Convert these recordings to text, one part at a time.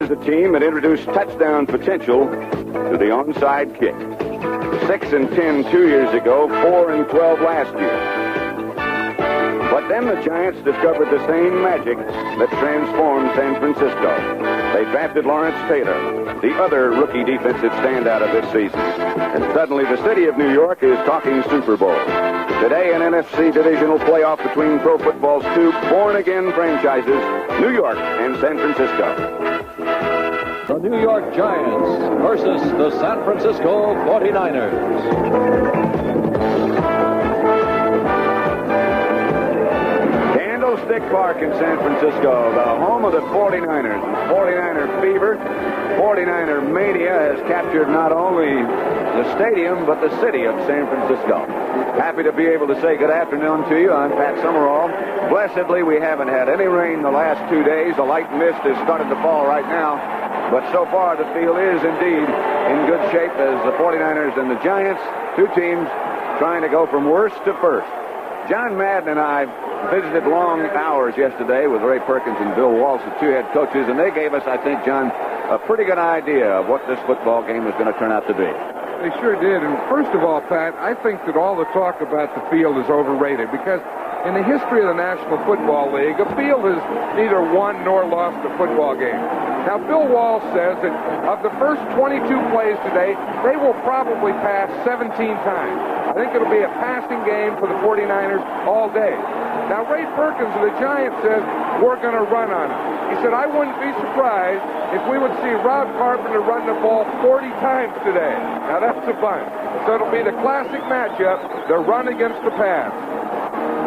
is a team that introduced touchdown potential to the onside kick. 6-10 2 years ago, 4-12 last year. But then the Giants discovered the same magic that transformed San Francisco. They drafted Lawrence Taylor, the other rookie defensive standout of this season. And suddenly the city of New York is talking Super Bowl. Today, an NFC Divisional playoff between pro football's two born-again franchises, New York and San Francisco. The New York Giants versus the San Francisco 49ers. Candlestick Park in San Francisco, the home of the 49ers. 49er fever, 49er mania has captured not only the stadium, but the city of San Francisco. Happy to be able to say good afternoon to you. I'm Pat Summerall. Blessedly, we haven't had any rain the last 2 days. A light mist has started to fall right now. But so far, the field is indeed in good shape as the 49ers and the Giants, two teams trying to go from worst to first. John Madden and I visited long hours yesterday with Ray Perkins and Bill Walsh, the two head coaches, and they gave us, I think, John, a pretty good idea of what this football game is going to turn out to be. They sure did. And first of all, Pat, I think that all the talk about the field is overrated because in the history of the National Football League, a field has neither won nor lost a football game. Now, Bill Walsh says that of the first 22 plays today, they will probably pass 17 times. I think it'll be a passing game for the 49ers all day. Now, Ray Perkins of the Giants says, we're going to run on it. He said, I wouldn't be surprised if we would see Rob Carpenter run the ball 40 times today. Now, that's a bunch. So it'll be the classic matchup, the run against the pass.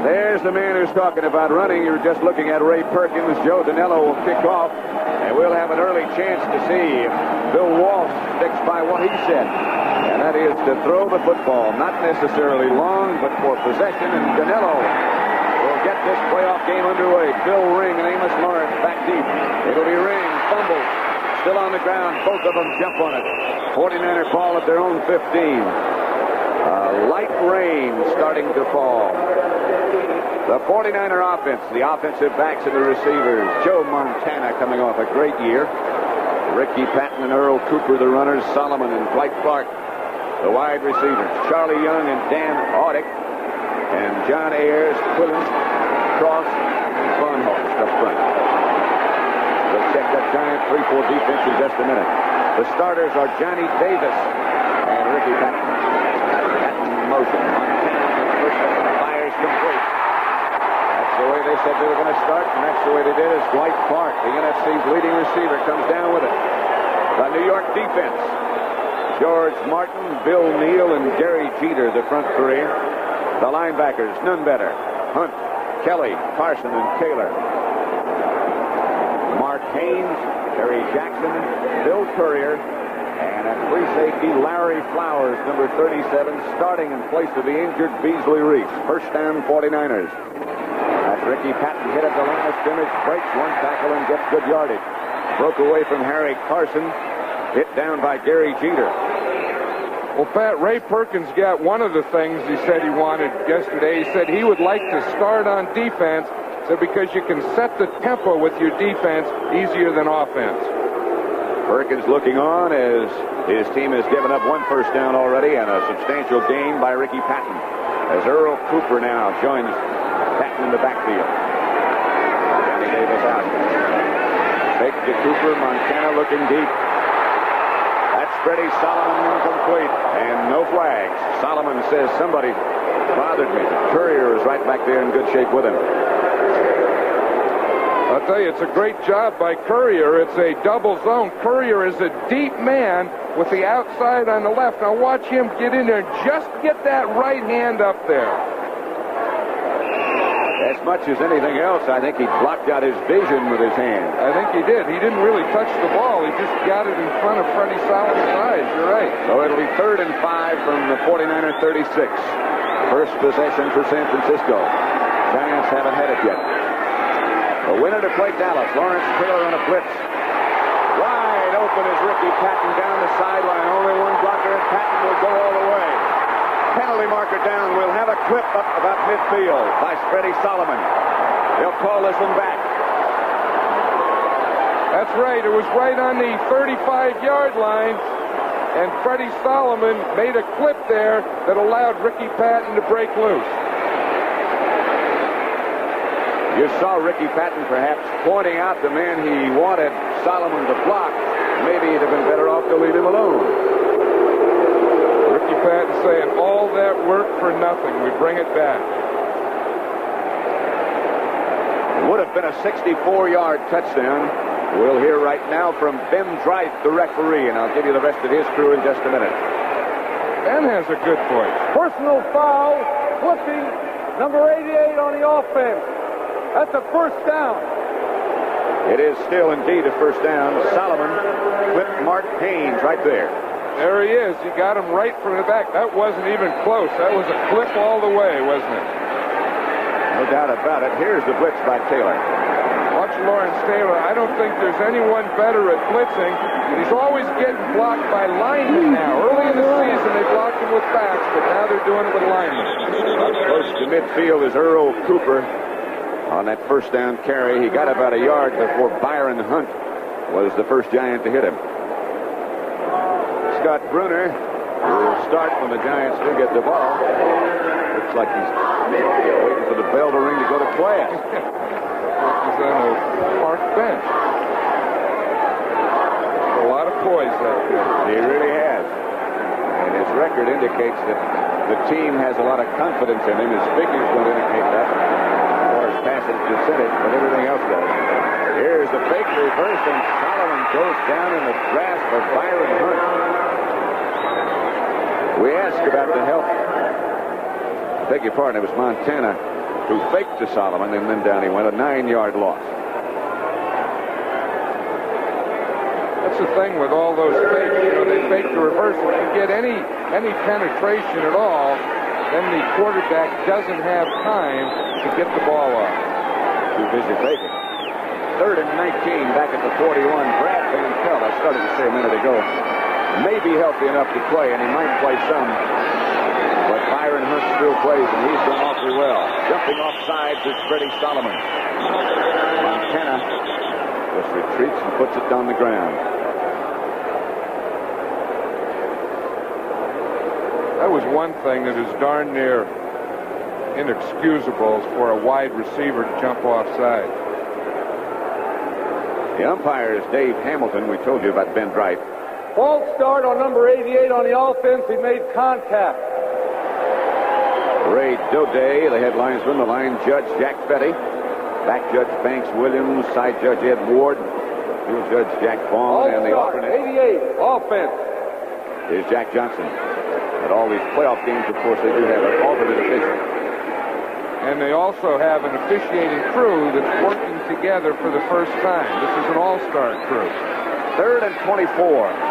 There's the man who's talking about running. You're just looking at Ray Perkins. Joe Danello will kick off, and we'll have an early chance to see if Bill Walsh sticks by what he said. And that is to throw the football, not necessarily long, but for possession. And Danello will get this playoff game underway. Bill Ring and Amos Lawrence back deep. It'll be Ring, fumble, still on the ground. Both of them jump on it. 49er ball at their own 15. Light rain starting to fall. The 49er offense, the offensive backs and the receivers. Joe Montana coming off a great year. Ricky Patton and Earl Cooper, the runners. Solomon and Dwight Clark, the wide receivers. Charlie Young and Dan Audick. And John Ayers, Quillins, Cross, and Farnhurst up front. We'll check that Giant 3-4 defense in just a minute. The starters are Johnny Davis and Ricky Patton. Patton in motion. Montana first fires complete. That's the way they said they were going to start, and that's the way they did as Dwight Clark, the NFC's leading receiver, comes down with it. The New York defense. George Martin, Bill Neal, and Gary Jeter, the front three. The linebackers, none better. Hunt, Kelly, Carson, and Taylor. Mark Haynes, Terry Jackson, Bill Courier, and at free safety, Larry Flowers, number 37, starting in place of the injured Beasley Reese. First down, 49ers. That's Ricky Patton hit at the line of scrimmage, breaks one tackle, and gets good yardage. Broke away from Harry Carson, hit down by Gary Jeter. Well, Pat, Ray Perkins got one of the things he said he wanted yesterday. He said he would like to start on defense, so because you can set the tempo with your defense easier than offense. Perkins looking on as his team has given up one first down already and a substantial gain by Ricky Patton. As Earl Cooper now joins Patton in the backfield. Johnny Davis out. Fake to Cooper, Montana looking deep. That's Freddie Solomon incomplete, and no flags. Solomon says somebody bothered me. Courier is right back there in good shape with him. I'll tell you, it's a great job by Courier. It's a double zone. Courier is a deep man with the outside on the left. Now watch him get in there and just get that right hand up there. As much as anything else, I think he blocked out his vision with his hand. I think he did. He didn't really touch the ball. He just got it in front of Freddie Solomon's eyes. You're right. So it'll be 3rd and 5 from the 49er 36. First possession for San Francisco. Giants haven't had it yet. The winner to play Dallas. Lawrence Taylor on a blitz. Wide open is Ricky Patton down the sideline. Only one blocker, and Patton will go all the way. Penalty marker down. We'll have a clip up about midfield by Freddie Solomon. They'll call this one back. That's right. It was right on the 35-yard line. And Freddie Solomon made a clip there that allowed Ricky Patton to break loose. You saw Ricky Patton perhaps pointing out the man he wanted Solomon to block. Maybe he'd have been better off to leave him alone. Ricky Patton saying, all that work for nothing. We bring it back. It would have been a 64-yard touchdown. We'll hear right now from Ben Dright, the referee, and I'll give you the rest of his crew in just a minute. Ben has a good voice. Personal foul, flipping, number 88 on the offense. That's a first down. It is still indeed a first down. Solomon clipped Mark Haynes right there. There he is. He got him right from the back. That wasn't even close. That was a clip all the way, wasn't it? No doubt about it. Here's the blitz by Taylor. Watch Lawrence Taylor. I don't think there's anyone better at blitzing. He's always getting blocked by linemen now. Early in the season, they blocked him with backs, but now they're doing it with linemen. Close to midfield is Earl Cooper on that first down carry. He got about a yard before Byron Hunt was the first Giant to hit him. Scott Brunner will start when the Giants do get the ball. Looks like he's waiting for the bell to ring to go to class. He's on a park bench. A lot of poise out there. He really has. And his record indicates that the team has a lot of confidence in him. His figures don't indicate that as far as passing percentage, but everything else does. Here's the fake reverse, and Solomon goes down in the grasp of Byron Hunt. We asked about the help. I beg your pardon, it was Montana who faked to Solomon, and then down he went, a 9-yard loss. That's the thing with all those fakes. You know, they fake the reverse. If you get any penetration at all, then the quarterback doesn't have time to get the ball off. Too busy faking. 3rd and 19 back at the 41. Brad Van Pelt, I started to say a minute ago, may be healthy enough to play, and he might play some. But Byron Hunt still plays, and he's done awfully well. Jumping off sides is Freddie Solomon. Montana just retreats and puts it down the ground. That was one thing that is darn near inexcusable for a wide receiver to jump offside. The umpire is Dave Hamilton. We told you about Ben Dright. False start on number 88 on the offense. He made contact. Ray Doday, the head linesman, the line judge Jack Fetty, back judge Banks Williams, side judge Ed Ward, field judge Jack Vaughn, and the alternate 88 offense is Jack Johnson. At all these playoff games, of course, they do have an alternate official. And they also have an officiating crew that's working together for the first time. This is an all-star crew. 3rd and 24.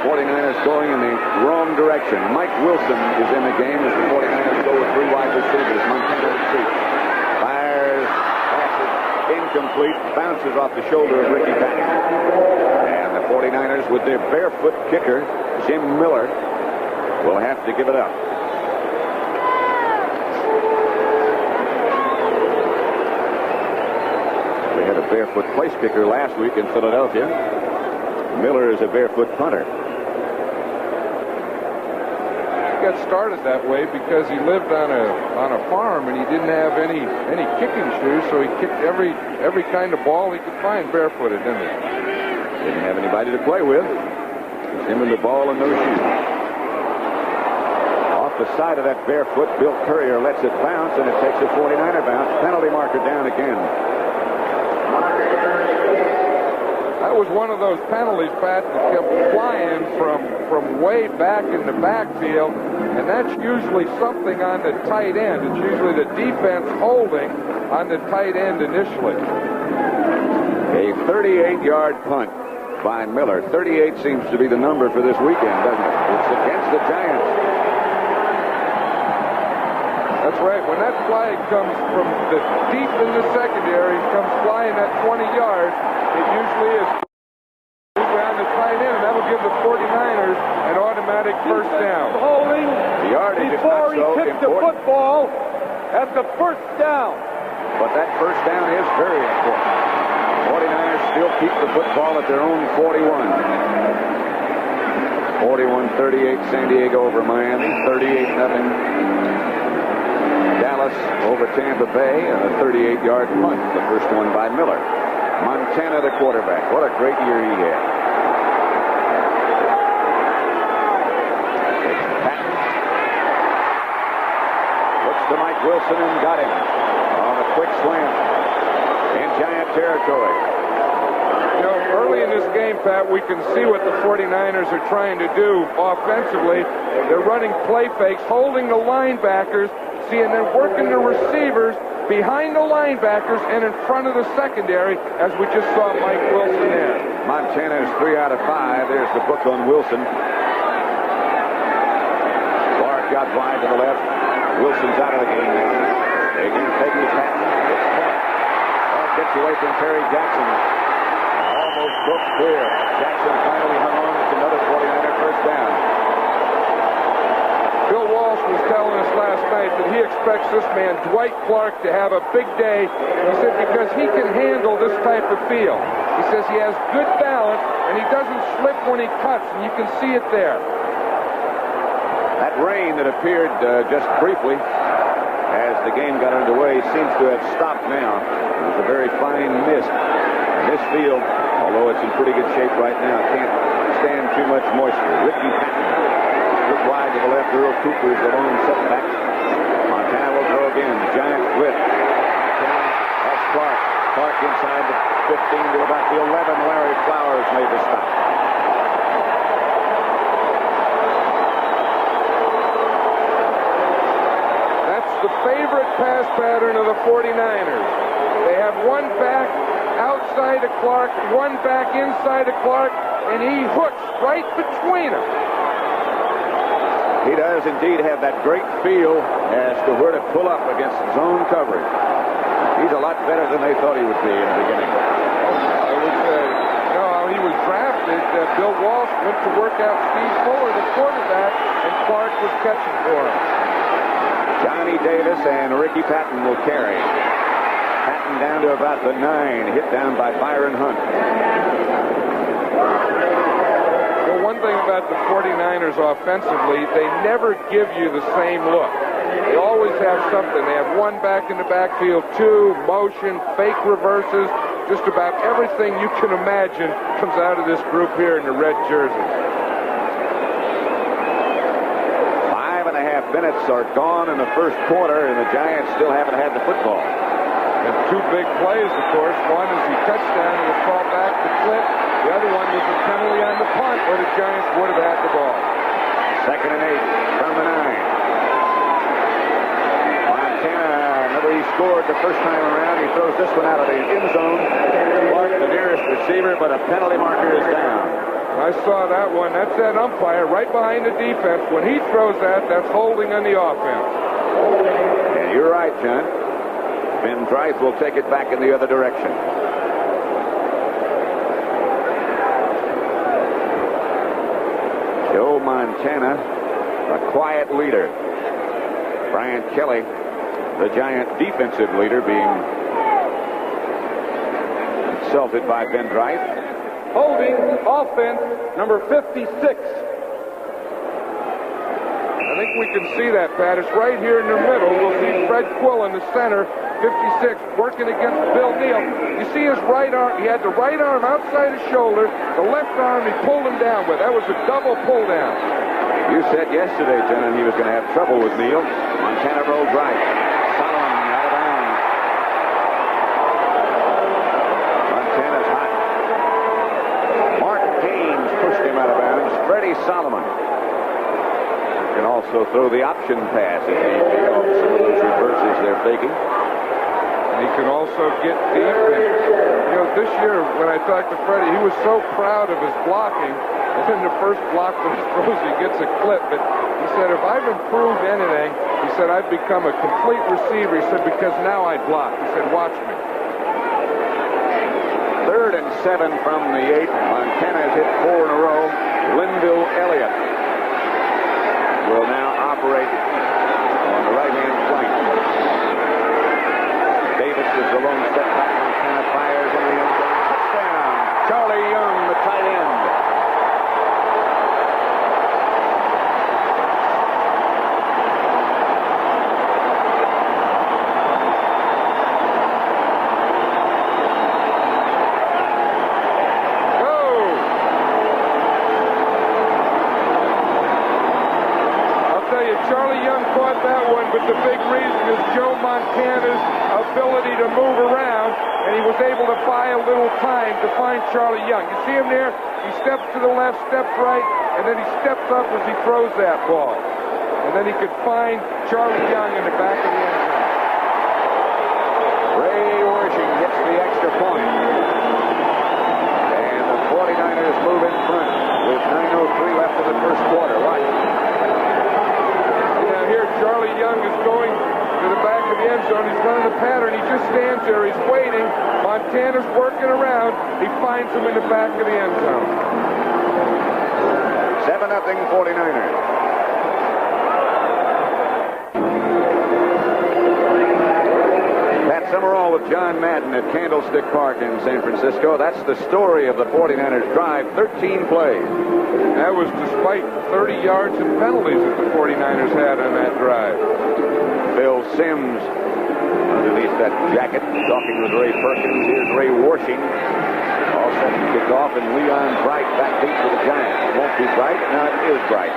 49ers going in the wrong direction. Mike Wilson is in the game as the 49ers go with 3 wide receivers. Montana retreats. Fires, passes, incomplete, bounces off the shoulder of Ricky Patton. And the 49ers with their barefoot kicker, Jim Miller, will have to give it up. We had a barefoot place kicker last week in Philadelphia. Miller is a barefoot punter. He got started that way because he lived on a farm and he didn't have any kicking shoes, so he kicked every kind of ball he could find barefooted, didn't he? Didn't have anybody to play with. Just him and the ball and no shoes. Off the side of that barefoot, Bill Courier lets it bounce, and it takes a 49er bounce. Penalty marker down again. That was one of those penalties, Pat, that kept flying from way back in the backfield, and that's usually something on the tight end. It's usually the defense holding on the tight end initially. A 38-yard punt by Miller. 38 seems to be the number for this weekend, doesn't it? It's against the Giants. That's right. When that flag comes from the deep in the secondary, comes flying at 20 yards, it usually is around the tight end, and that'll give the 49ers an automatic first down. Holding The yardage is before not he so tipped the important. football. That's a first down. But that first down is very important. 49ers still keep the football at their own 41. 41-38 San Diego over Miami. 38-0 Dallas over Tampa Bay. And a 38-yard punt, the first one by Miller. Montana, the quarterback. What a great year he had. Patton looks to Mike Wilson and got him on a quick slant in Giant territory. You know, early in this game, Pat, we can see what the 49ers are trying to do offensively. They're running play fakes, holding the linebackers, and then working the receivers behind the linebackers and in front of the secondary, as we just saw Mike Wilson there. Montana is 3 out of 5. There's the book on Wilson. Clark got wide to the left. Wilson's out of the game now. They're going to take the Patton. Clark gets away from Terry Jackson. Almost broke clear. Jackson finally hung on. It's another 49er first down. Bill Walsh was telling us last night that he expects this man, Dwight Clark, to have a big day. He said because he can handle this type of field. He says he has good balance, and he doesn't slip when he cuts, and you can see it there. That rain that appeared just briefly as the game got underway seems to have stopped now. It was a very fine mist. And this field, although it's in pretty good shape right now, can't stand too much moisture. Ricky Patton look wide to the left. Earl Cooper is the lone setback. Montana will throw again. Giant whip. That's Clark. Clark inside the 15 to about the 11. Larry Flowers made the stop. That's the favorite pass pattern of the 49ers. They have one back outside of Clark, one back inside of Clark, and he hooks right between them. He does indeed have that great feel as to where to pull up against zone coverage. He's a lot better than they thought he would be in the beginning. He was drafted. Bill Walsh went to work out Steve Fuller, the quarterback, and Clark was catching for him. Johnny Davis and Ricky Patton will carry. Patton down to about the 9, hit down by Byron Hunt. Well, one thing about the 49ers offensively, they never give you the same look. They always have something. They have one back in the backfield, two, motion, fake reverses. Just about everything you can imagine comes out of this group here in the red jerseys. 5.5 minutes are gone in the first quarter, and the Giants still haven't had the football. And two big plays, of course. One is the touchdown and was called back to Cliff. The other one was a penalty on the punt where the Giants would have had the ball. 2nd and 8 from the 9. Remember, he scored the first time around. He throws this one out of the end zone. Clark, the nearest receiver, but a penalty marker is down. I saw that one. That's that umpire right behind the defense. When he throws that, that's holding on the offense. And you're right, John. Ben Drive will take it back in the other direction. Joe Montana, a quiet leader. Brian Kelly, the Giant defensive leader, being insulted by Ben Drive. Holding offense number 56. I think we can see that, Pat. It's right here in the middle. We'll see Fred Quill in the center, 56, working against Bill Neal. You see his right arm. He had the right arm outside his shoulder. The left arm he pulled him down with. That was a double pull down. You said yesterday, John, he was going to have trouble with Neal. Montana rolls right. Solomon out of bounds. Montana's hot. Mark Haynes pushed him out of bounds. Freddie Solomon can also throw the option pass if he fails some of those reverses they're faking. And he can also get deep. And, this year when I talked to Freddie, he was so proud of his blocking. And then the first block that he throws, he gets a clip. But he said, if I've improved anything, he said, I've become a complete receiver. He said, because now I block. He said, watch me. 3rd and 7 from the 8. Montana has hit 4 in a row. Linville Elliott will now operate on the right-hand flank. Davis is the lone step back. Montana fires in the end zone. Touchdown. but the big reason is Joe Montana's ability to move around, and he was able to buy a little time to find Charlie Young. You see him there? He steps to the left, steps right, and then he steps up as he throws that ball. And then he could find Charlie Young in the back of the end zone. Ray Worshing gets the extra point. And the 49ers move in front with 9:03 left in the first quarter. Watch. Now here Charlie Young is going to the back of the end zone. He's running the pattern. He just stands there. He's waiting. Montana's working around. He finds him in the back of the end zone. 7-0 49ers. Pat Summerall with John Madden at Candlestick Park in San Francisco. That's the story of the 49ers drive. 13 plays. That was despite 30 yards and penalties that the 49ers had on that drive. Bill Sims underneath that jacket talking with Ray Perkins. Here's Ray Worshing. All set to kick off, and Leon Bright back deep for the Giants. It won't be Bright. No, it is Bright.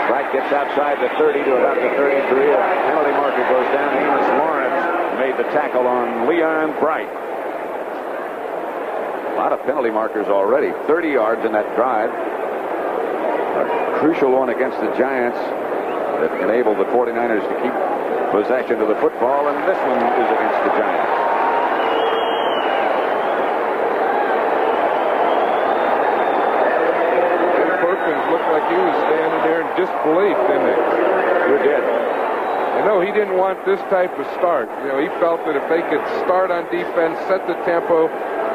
Bright gets outside the 30 to about the 33. A penalty marker goes down. Amos Lawrence made the tackle on Leon Bright. A lot of penalty markers already. 30 yards in that drive. A crucial one against the Giants that enabled the 49ers to keep possession of the football, and this one is against the Giants. Perkins looked like he was standing there in disbelief, didn't he? Sure did. You know, he didn't want this type of start. You know, he felt that if they could start on defense, set the tempo,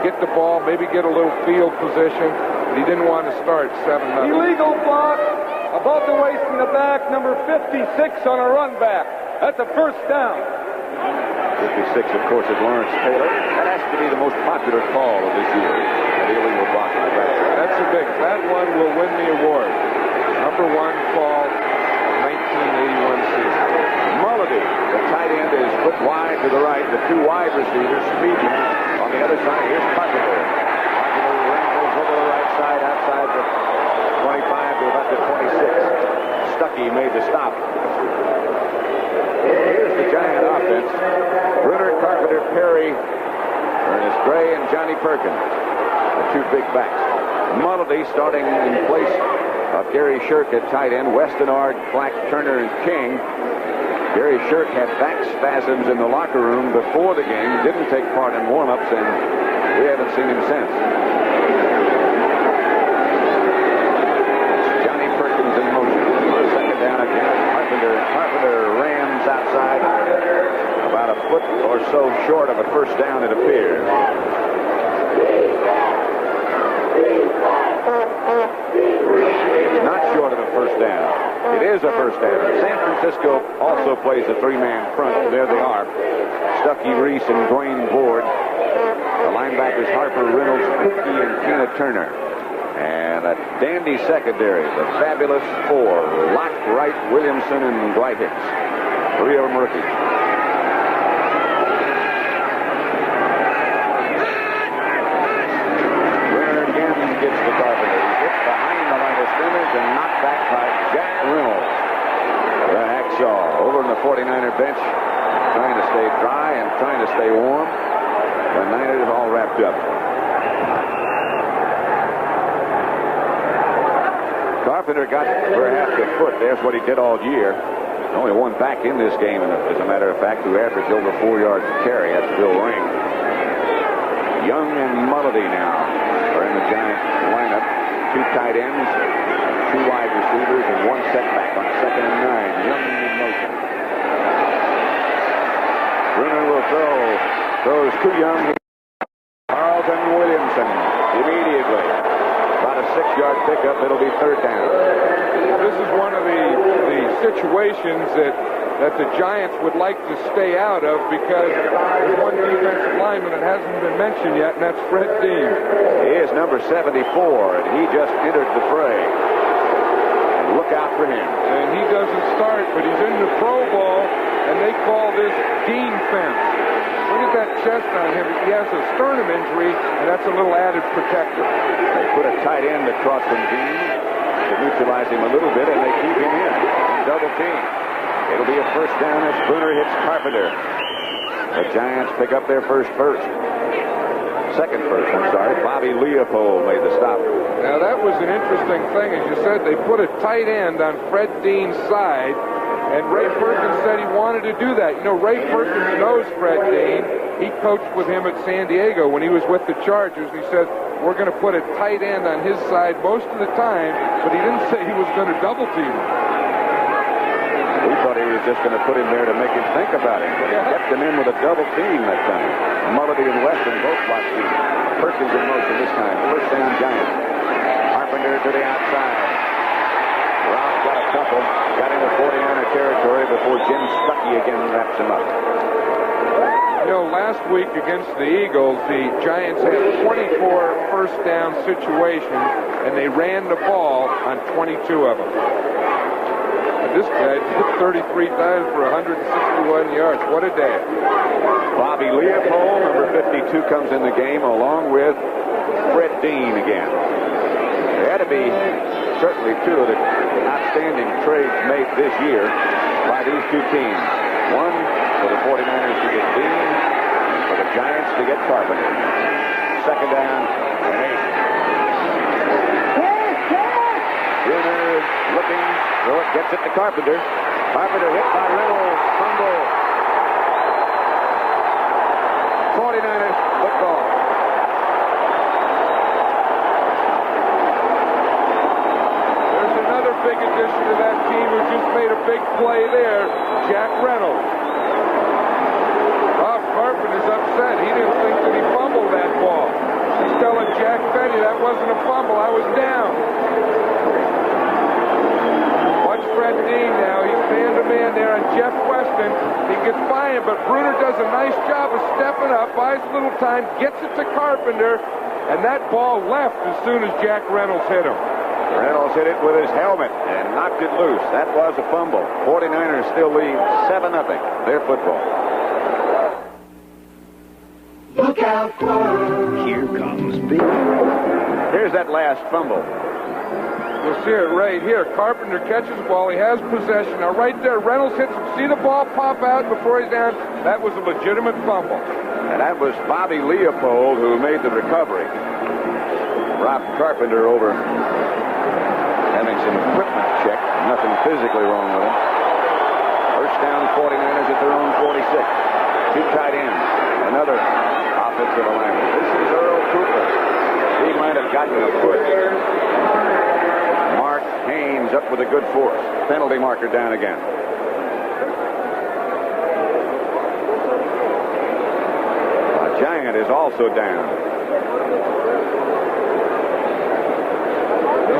get the ball, maybe get a little field position, but he didn't want to start 7-0. Illegal block above the waist in the back, number 56 on a run back. That's a first down. 56, of course, is Lawrence Taylor. That has to be the most popular call of this year. That illegal block in the back. That's a big. That one will win the award. Number one call of 1981 season. Mulledy, the tight end, is put wide to the right. The two wide receivers speeding on the other side. Here's Carpenter. Carpenter wrangles over the right side, outside the 25 to about the 26. Stuckey made the stop. Here's the Giant offense. Bruner, Carpenter, Perry, Ernest Gray, and Johnny Perkins. The two big backs. Mulledy starting in place of Gary Shirk at tight end. Westenard, Flack, Turner, and King. Gary Shirk had back spasms in the locker room before the game. Didn't take part in warm-ups, and we haven't seen him since. Johnny Perkins in motion. On second down again. Carpenter rams outside. About a foot or so short of a first down, it appears. Not short of a first down. It is a first down. San Francisco also plays a three-man front. There they are. Stuckey, Reese, and Dwayne Board. The linebackers Harper, Reynolds, Cookie, and Tina Turner. And a dandy secondary. The fabulous four. Locke, Wright, Williamson, and Dwight Hicks. Three of them rookies. Gets the Carpenter. He's hit behind the line of scrimmage and knocked back by Jack Reynolds. The hacksaw over in the 49er bench, trying to stay dry and trying to stay warm. The Niners all wrapped up. Carpenter got perhaps a foot. There's what he did all year. Only one back in this game, and as a matter of fact, who averaged over 4 yards a carry. That's Bill Ring. Young and Mulledy now are in the Giant lineup. Two tight ends, two wide receivers, and one setback on 2nd and 9. Young in motion. Bruner will throw. Throws to Young. Carlton Williamson immediately. About a 6-yard pickup. It'll be third down. This is one of the situations that the Giants would like to stay out of, because there's one defensive lineman that hasn't been mentioned yet, and that's Fred Dean. He is number 74, and he just entered the fray. And look out for him. And he doesn't start, but he's in the Pro Bowl, and they call this Dean fence. Look at that chest on him. He has a sternum injury, and that's a little added protector. They put a tight end across from Dean. to neutralize him a little bit, and they keep him in. Double team. It'll be a first down as Bruner hits Carpenter. The Giants pick up their second first, I'm sorry. Bobby Leopold made the stop. Now, that was an interesting thing. As you said, they put a tight end on Fred Dean's side, and Ray Perkins said he wanted to do that. You know, Ray Perkins knows Fred Dean. He coached with him at San Diego when he was with the Chargers. He said, we're going to put a tight end on his side most of the time, but he didn't say he was going to double team him. We thought he was just going to put him there to make him think about it. But he kept him in with a double team that time. Mulledy and Weston both blocked him. Perkins in motion this time. First down Giants. Carpenter to the outside. Ralph got a couple. Got into 49er territory before Jim Stuckey again wraps him up. You know, last week against the Eagles, the Giants had 24 first down situations, and they ran the ball on 22 of them. This guy did 33 times for 161 yards. What a day. Bobby Leopold, number 52, comes in the game along with Fred Dean again. There had to be certainly two of the outstanding trades made this year by these two teams. One for the 49ers to get Dean, and for the Giants to get Carpenter. Second down and 8. Bruner looking. So it gets it to Carpenter. Carpenter hit by Reynolds. Fumble. 49ers football. There's another big addition to that team who just made a big play there, Jack Reynolds. Bob Carpenter's upset. He didn't think that he fumbled that ball. He's telling Jack Benny that wasn't a fumble. I was down. Fred Dean now. He's man-to-man there on Jeff Weston. He gets by him, but Bruner does a nice job of stepping up, buys a little time, gets it to Carpenter, and that ball left as soon as Jack Reynolds hit him. Reynolds hit it with his helmet and knocked it loose. That was a fumble. 49ers still lead 7-0 their football. Look out, Clark. Here comes Big. Here's that last fumble. You'll see it right here. Carpenter catches the ball. He has possession. Now, right there, Reynolds hits him. See the ball pop out before he's down? That was a legitimate fumble. And that was Bobby Leopold who made the recovery. Rob Carpenter over having some equipment check. Nothing physically wrong with him. First down, 49ers at their own 46. Two tight ends. Another offensive lineman. This is Earl Cooper. He might have gotten a foot. Mark Haynes up with a good force. Penalty marker down again. Giant is also down.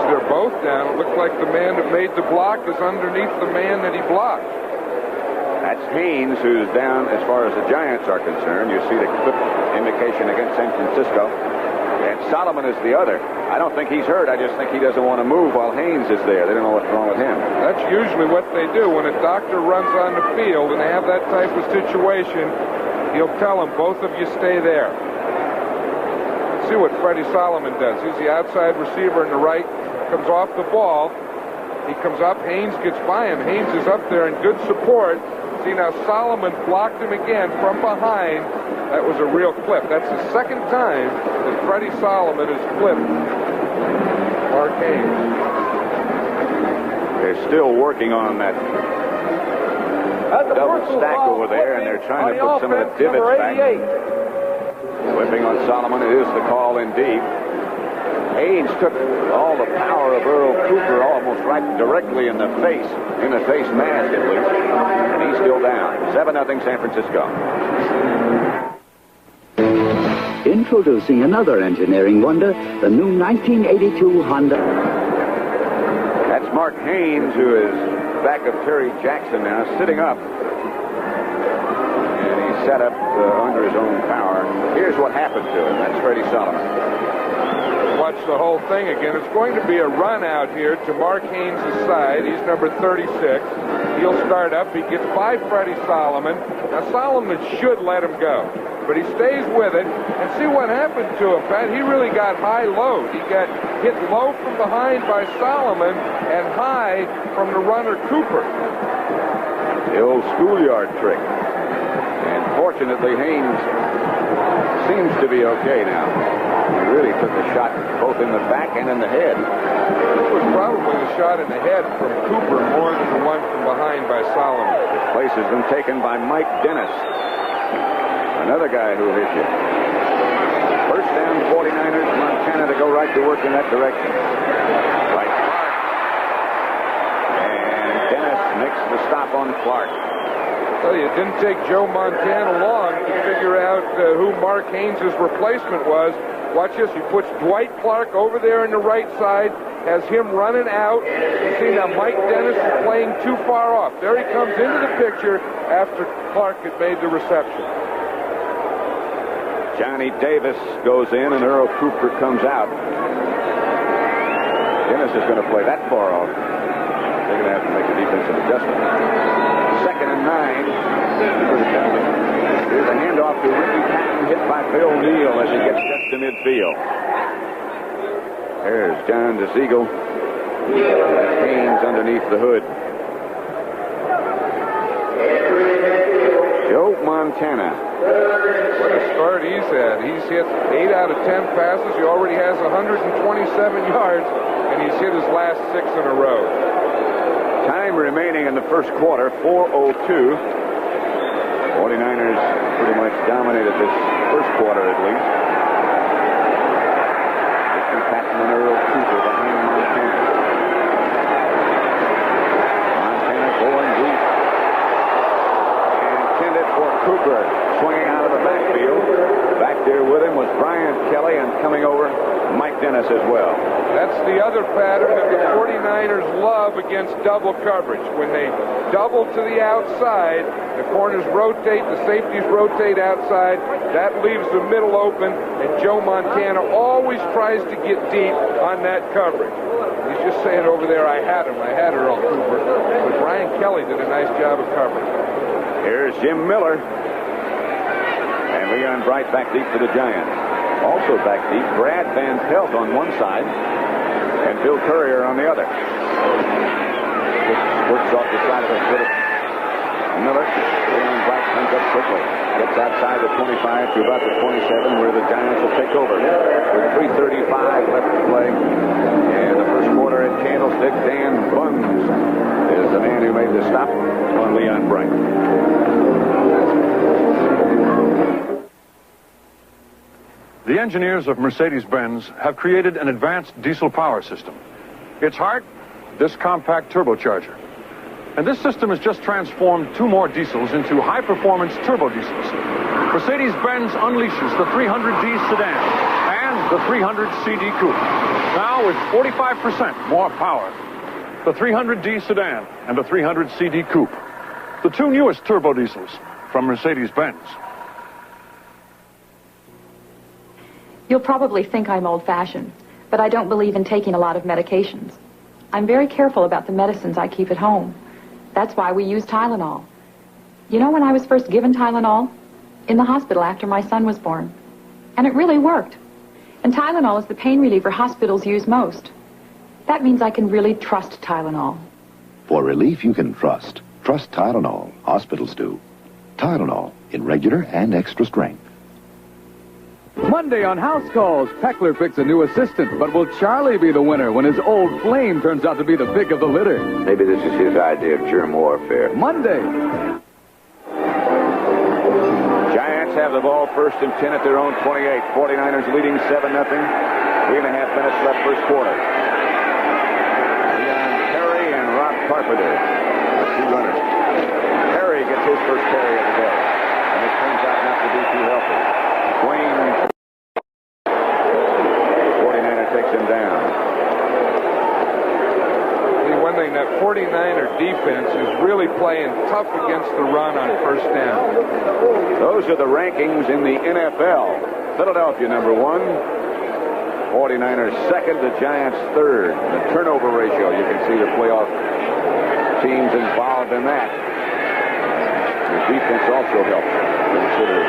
They're both down. It looks like the man that made the block is underneath the man that he blocked. That's Haynes, who's down as far as the Giants are concerned. You see the clip indication against San Francisco. And Solomon is the other. I don't think he's hurt. I just think he doesn't want to move while Haynes is there. They don't know what's wrong with him. That's usually what they do. When a doctor runs on the field and they have that type of situation, he'll tell them, both of you stay there. See what Freddie Solomon does. He's the outside receiver in the right. Comes off the ball. He comes up. Haynes gets by him. Haynes is up there in good support. See, now Solomon blocked him again from behind. That was a real clip. That's the second time that Freddie Solomon has clipped Mark Haynes. They're still working on that double stack over there, and they're trying to put some of the divots back. Whipping on Solomon. It is the call indeed. Haynes took all the power of Earl Cooper almost right directly in the face mask at least, and he's still down. 7-0 San Francisco. Introducing another engineering wonder, the new 1982 Honda. That's Mark Haynes, who is back of Terry Jackson now, sitting up. And he's set up under his own power. Here's what happened to him. That's Freddie Solomon. Watch the whole thing again. It's going to be a run out here to Mark Haynes' side. He's number 36. He'll start up. He gets by Freddie Solomon. Now, Solomon should let him go. but he stays with it. And see what happened to him, Pat. He really got high-low. He got hit low from behind by Solomon and high from the runner Cooper. The old schoolyard trick. And fortunately, Haynes seems to be okay now. He really took a shot both in the back and in the head. This was probably a shot in the head from Cooper more than the one from behind by Solomon. Place has been taken by Mike Dennis. Another guy who hit you. First down, 49ers, Montana to go right to work in that direction. Right. And Dennis makes the stop on Clark. Well, it didn't take Joe Montana long to figure out who Mark Haynes' replacement was. Watch this. He puts Dwight Clark over there in the right side, has him running out. You see now Mike Dennis is playing too far off. There he comes into the picture after Clark had made the reception. Johnny Davis goes in, and Earl Cooper comes out. Dennis is going to play that far off. They're going to have to make a defensive adjustment. 2nd and 9 for the Giants. Here's a handoff to Ricky Patton, hit by Bill Neal as he gets just to midfield. There's John DeSiegel. Haynes underneath the hood. Joe Montana. What a start he's had. He's hit 8 out of 10 passes. He already has 127 yards, and he's hit his last 6 in a row. Time remaining in the first quarter, 4:02. 49ers pretty much dominated this first quarter at least. Ricky Patton and Earl Cooper behind Montana. Montana going deep. And intended for Cooper, swinging out of the backfield. Back there with him was Brian Kelly, and coming over, Mike Dennis as well. That's the other pattern that the 49ers love against double coverage. When they double to the outside, the corners rotate, the safeties rotate outside. That leaves the middle open, and Joe Montana always tries to get deep on that coverage. He's just saying over there, I had him. I had Earl Cooper. But Brian Kelly did a nice job of covering. Here's Jim Miller. And Leon Bright back deep for the Giants. Also back deep, Brad Van Pelt on one side and Bill Courier on the other. Works off the side of the foot of Miller. Leon Bright comes up quickly. Gets outside the 25 to about the 27 where the Giants will take over. With 3:35 left to play. And the first quarter at Candlestick, Dan Bunz is the man who made the stop on Leon Bright. The engineers of Mercedes-Benz have created an advanced diesel power system. Its heart, this compact turbocharger. And this system has just transformed 2 more diesels into high-performance turbo diesels. Mercedes-Benz unleashes the 300D sedan and the 300CD coupe. Now with 45% more power. The 300D sedan and the 300CD coupe. The 2 newest turbo diesels from Mercedes-Benz. You'll probably think I'm old-fashioned, but I don't believe in taking a lot of medications. I'm very careful about the medicines I keep at home. That's why we use Tylenol. You know when I was first given Tylenol? In the hospital after my son was born. And it really worked. And Tylenol is the pain reliever hospitals use most. That means I can really trust Tylenol. For relief you can trust. Trust Tylenol. Hospitals do. Tylenol in regular and extra strength. Monday on House Calls, Peckler picks a new assistant, but will Charlie be the winner when his old flame turns out to be the pick of the litter? Maybe this is his idea of germ warfare. Monday. Giants have the ball 1st and 10 at their own 28. 49ers leading 7-0. 3.5 minutes left first quarter. Leon Perry and Rob Carpenter, the 2 runners. Perry gets his first carry of the day, and it turns out not to be too healthy. Wayne 49er takes him down. See, one thing, that 49er defense is really playing tough against the run on first down. Those are the rankings in the NFL. Philadelphia number 1. 49ers second, the Giants third. The turnover ratio, you can see the playoff teams involved in that. The defense also helps consider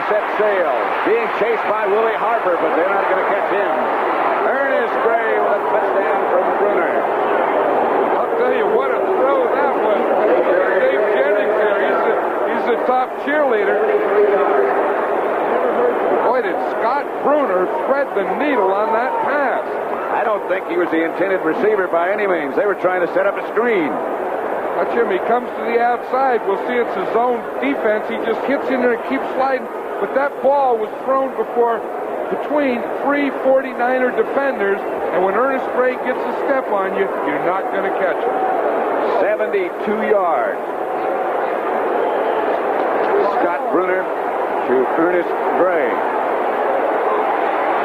set sail. Being chased by Willie Harper, but they're not going to catch him. Ernest Gray with a touchdown from Bruner. I'll tell you what a throw that was. Dave Jennings there. He's the top cheerleader. Boy, did Scott Bruner thread the needle on that pass. I don't think he was the intended receiver by any means. They were trying to set up a screen. Watch him. He comes to the outside. We'll see it's his own defense. He just hits in there and keeps sliding. But that ball was thrown between three 49er defenders. And when Ernest Gray gets a step on you, you're not going to catch him. 72 yards. Scott Bruner to Ernest Gray.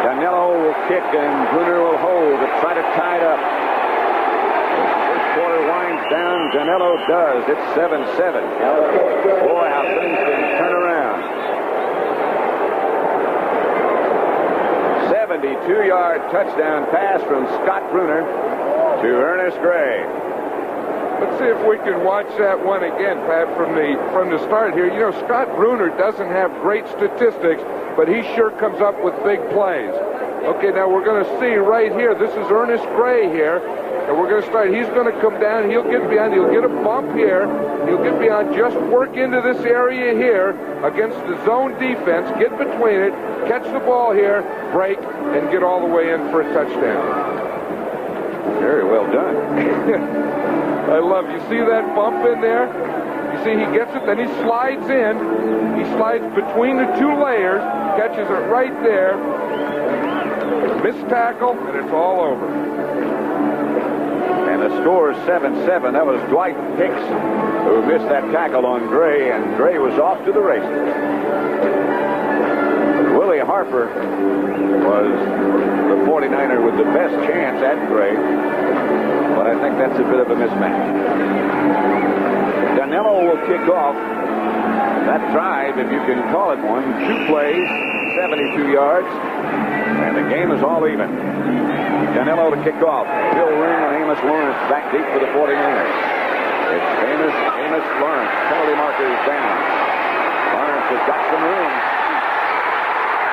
Danilo will kick and Bruner will hold to try to tie it up. First quarter winds down. Danilo does. It's 7-7. Boy, how things can turn around. 72-yard touchdown pass from Scott Bruner to Ernest Gray. Let's see if we can watch that one again, Pat, from the start here. You know, Scott Bruner doesn't have great statistics, but he sure comes up with big plays. Okay, now we're going to see right here. This is Ernest Gray here, and we're going to start. He's going to come down. He'll get beyond. He'll get a bump here. He'll get beyond. Just work into this area here against the zone defense. Get between it. Catch the ball here. Break and get all the way in for a touchdown. Very well done. I love. You see that bump in there? You see he gets it, then he slides in. He slides between the two layers, catches it right there. Missed tackle, and it's all over. And the score is 7-7. That was Dwight Hicks who missed that tackle on Gray, and Gray was off to the races. Willie Harper was the 49er with the best chance at Gray, but I think that's a bit of a mismatch. Danilo will kick off that drive, if you can call it one. 2 plays, 72 yards, and the game is all even. Danilo to kick off. Bill Ring and Amos Lawrence back deep for the 49ers. It's Amos Lawrence. Penalty marker is down. Lawrence has got some room.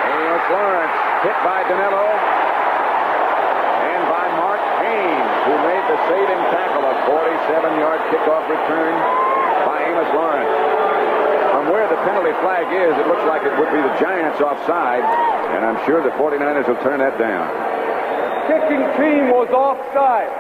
Amos Lawrence hit by Danilo and by Mark Haynes, who made the saving tackle. A 47-yard kickoff return by Amos Lawrence. From where the penalty flag is, it looks like it would be the Giants offside, and I'm sure the 49ers will turn that down. Kicking team was offside.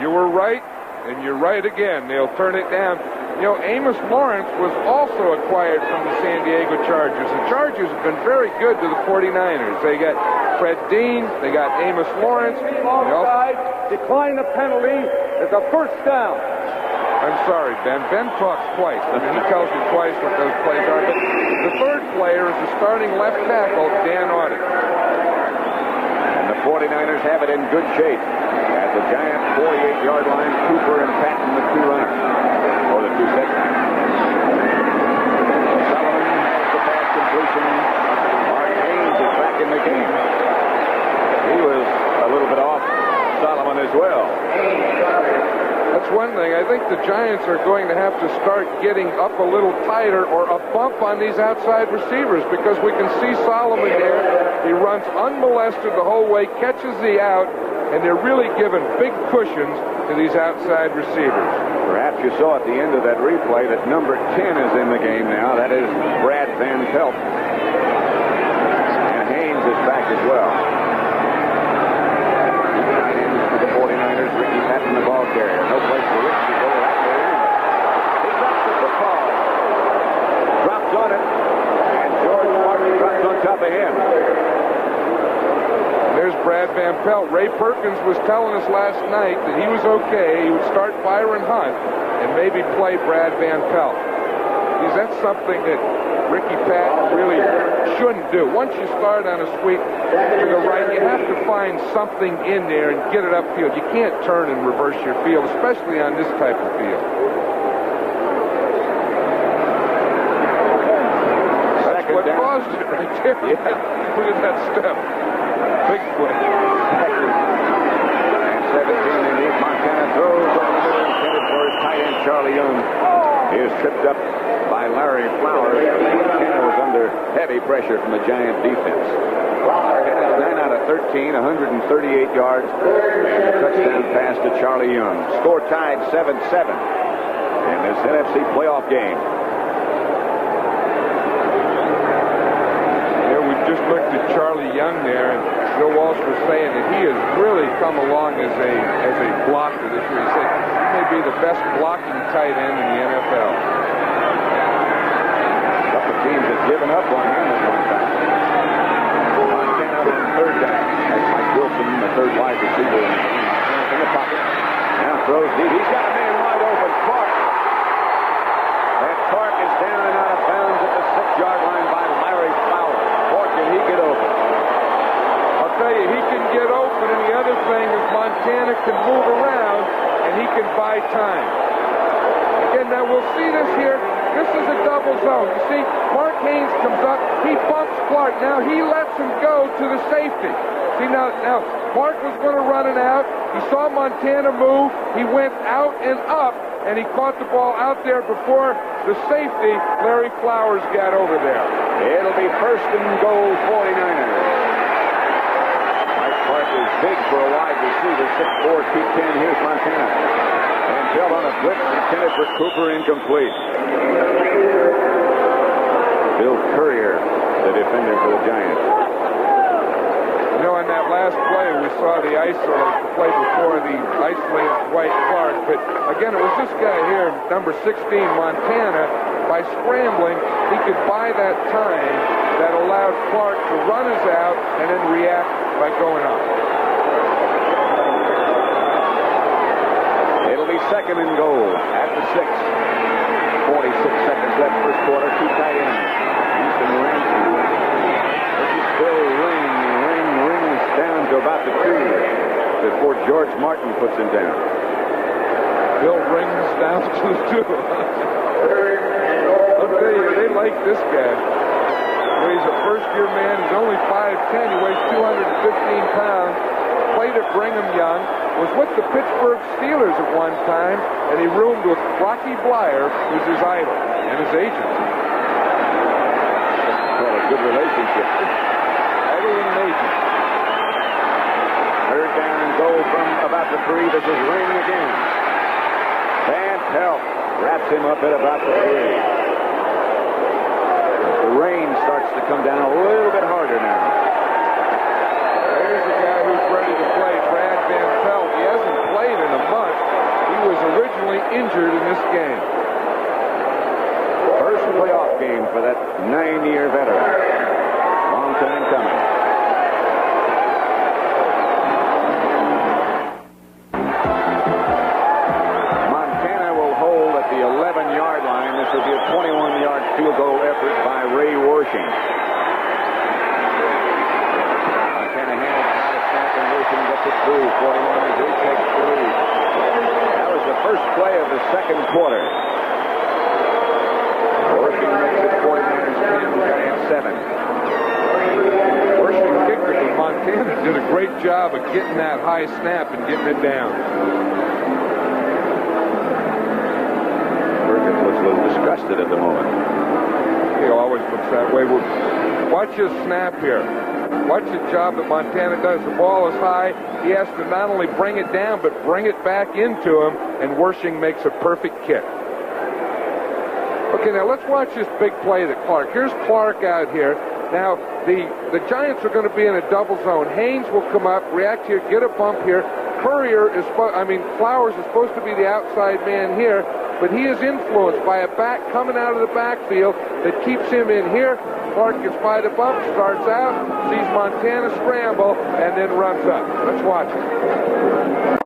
You were right, and you're right again. They'll turn it down. You know, Amos Lawrence was also acquired from the San Diego Chargers. The Chargers have been very good to the 49ers. They got Fred Dean. They got Amos Lawrence. Offside, decline the penalty. It's a first down. I'm sorry, Ben. Ben talks twice. I mean, he tells you twice what those plays are. But the third player is the starting left tackle, Dan Audich. And the 49ers have it in good shape. At the Giant 48-yard line, Cooper and Patton, the 2 runners, or the 2 setbacks. Solomon has the pass completion. Mark Haynes is back in the game. He was a little bit off Solomon as well. That's one thing. I think the Giants are going to have to start getting up a little tighter or a bump on these outside receivers, because we can see Solomon there. He runs unmolested the whole way, catches the out, and they're really giving big cushions to these outside receivers. Perhaps you saw at the end of that replay that number 10 is in the game now. That is Brad Van Pelt. And Haynes is back as well. Tight ends for the 49ers. Ricky Patton, the ball carrier. No place for Ricky to go out there. He drops the football. Drops on it. And George Martin drops on top of him. There's Brad Van Pelt. Ray Perkins was telling us last night that he was okay. He would start Byron Hunt and maybe play Brad Van Pelt. Because that's something that Ricky Patton really shouldn't do. Once you start on a sweep to the right, you have to find something in there and get it upfield. You can't turn and reverse your field, especially on this type of field. That's what caused it right there. Yeah. Look at that step. Big play. And 17 indeed. Montana throws over the middle, intended for his tight end, Charlie Young. He is tripped up by Larry Flowers. Montana was under under heavy pressure from the Giant defense. They're headed 9 out of 13, 138 yards, and a touchdown pass to Charlie Young. Score tied 7-7 in this NFC playoff game. Just looked at Charlie Young there, and Bill Walsh was saying that he has really come along as a blocker this year. He said he may be the best blocking tight end in the NFL. A couple teams have given up on him at one time. Montana on third down. That's Mike Wilson, the third wide receiver in the pocket. Now throws deep. He's got a man wide open. Clark. And Clark is down and out of bounds at the 6-yard line by Larry Fowler. Can he get open? I'll tell you, he can get open, and the other thing is Montana can move around, and he can buy time. Again, now we'll see this here. This is a double zone. You see, Mark Haynes comes up. He bumps Clark. Now he lets him go to the safety. See, now Clark was going to run it out. He saw Montana move. He went out and up, and he caught the ball out there before the safety, Larry Flowers, got over there. It'll be first and goal, 49ers. Mike Clark is big for a wide receiver, 6'4", 210. Here's Montana. And Bill on a blitz intended for Cooper, incomplete. Bill Courier, the defender for the Giants. You know, in that last play, we saw the isolate, the play before the isolated Dwight Clark. But again, it was this guy here, number 16, Montana. By scrambling, he could buy that time that allowed Clark to run his out and then react by going up. It'll be second and goal at the 6. 46 seconds left first quarter. Two tight ends. Houston Ring. This is Bill Ring. Ring rings down to about the 2 before George Martin puts him down. Bill rings down to the 2. I'll tell you, they like this guy. He's a first-year man. He's only 5'10". He weighs 215 pounds. Played at Brigham Young. Was with the Pittsburgh Steelers at one time, and he roomed with Rocky Blyer, who's his idol, and his agent. Well, a good relationship. Idol and an agent. Third down and goal from about the 3. This is Ring again. Van Pelt wraps him up at about the 3. The rain starts to come down a little bit harder now. There's a guy who's ready to play, Brad Van Pelt. He hasn't played in a month. He was originally injured in this game. First playoff game for that 9-year veteran. Long time coming. Montana will hold at the 11-yard line. This will be a 21-yard field goal effort by Ray Worshing. Montana hands high snap and Worshing gets it through. 49ers, he takes the lead. That was the first play of the second quarter. Worshing makes it 49ers 10, Giants 7. Worshing kicker from Montana did a great job of getting that high snap and getting it down. Perkins looks a little disgusted at the moment. He always looks that way. Watch his snap here. Watch the job that Montana does. The ball is high. He has to not only bring it down, but bring it back into him, and Worshing makes a perfect kick. Okay, now let's watch this big play to Clark. Here's Clark out here. Now, the Giants are going to be in a double zone. Haynes will come up, react here, get a bump here. Flowers is supposed to be the outside man here, but he is influenced by a back coming out of the backfield that keeps him in here. Clark gets by the bump, starts out, sees Montana scramble, and then runs up. Let's watch it.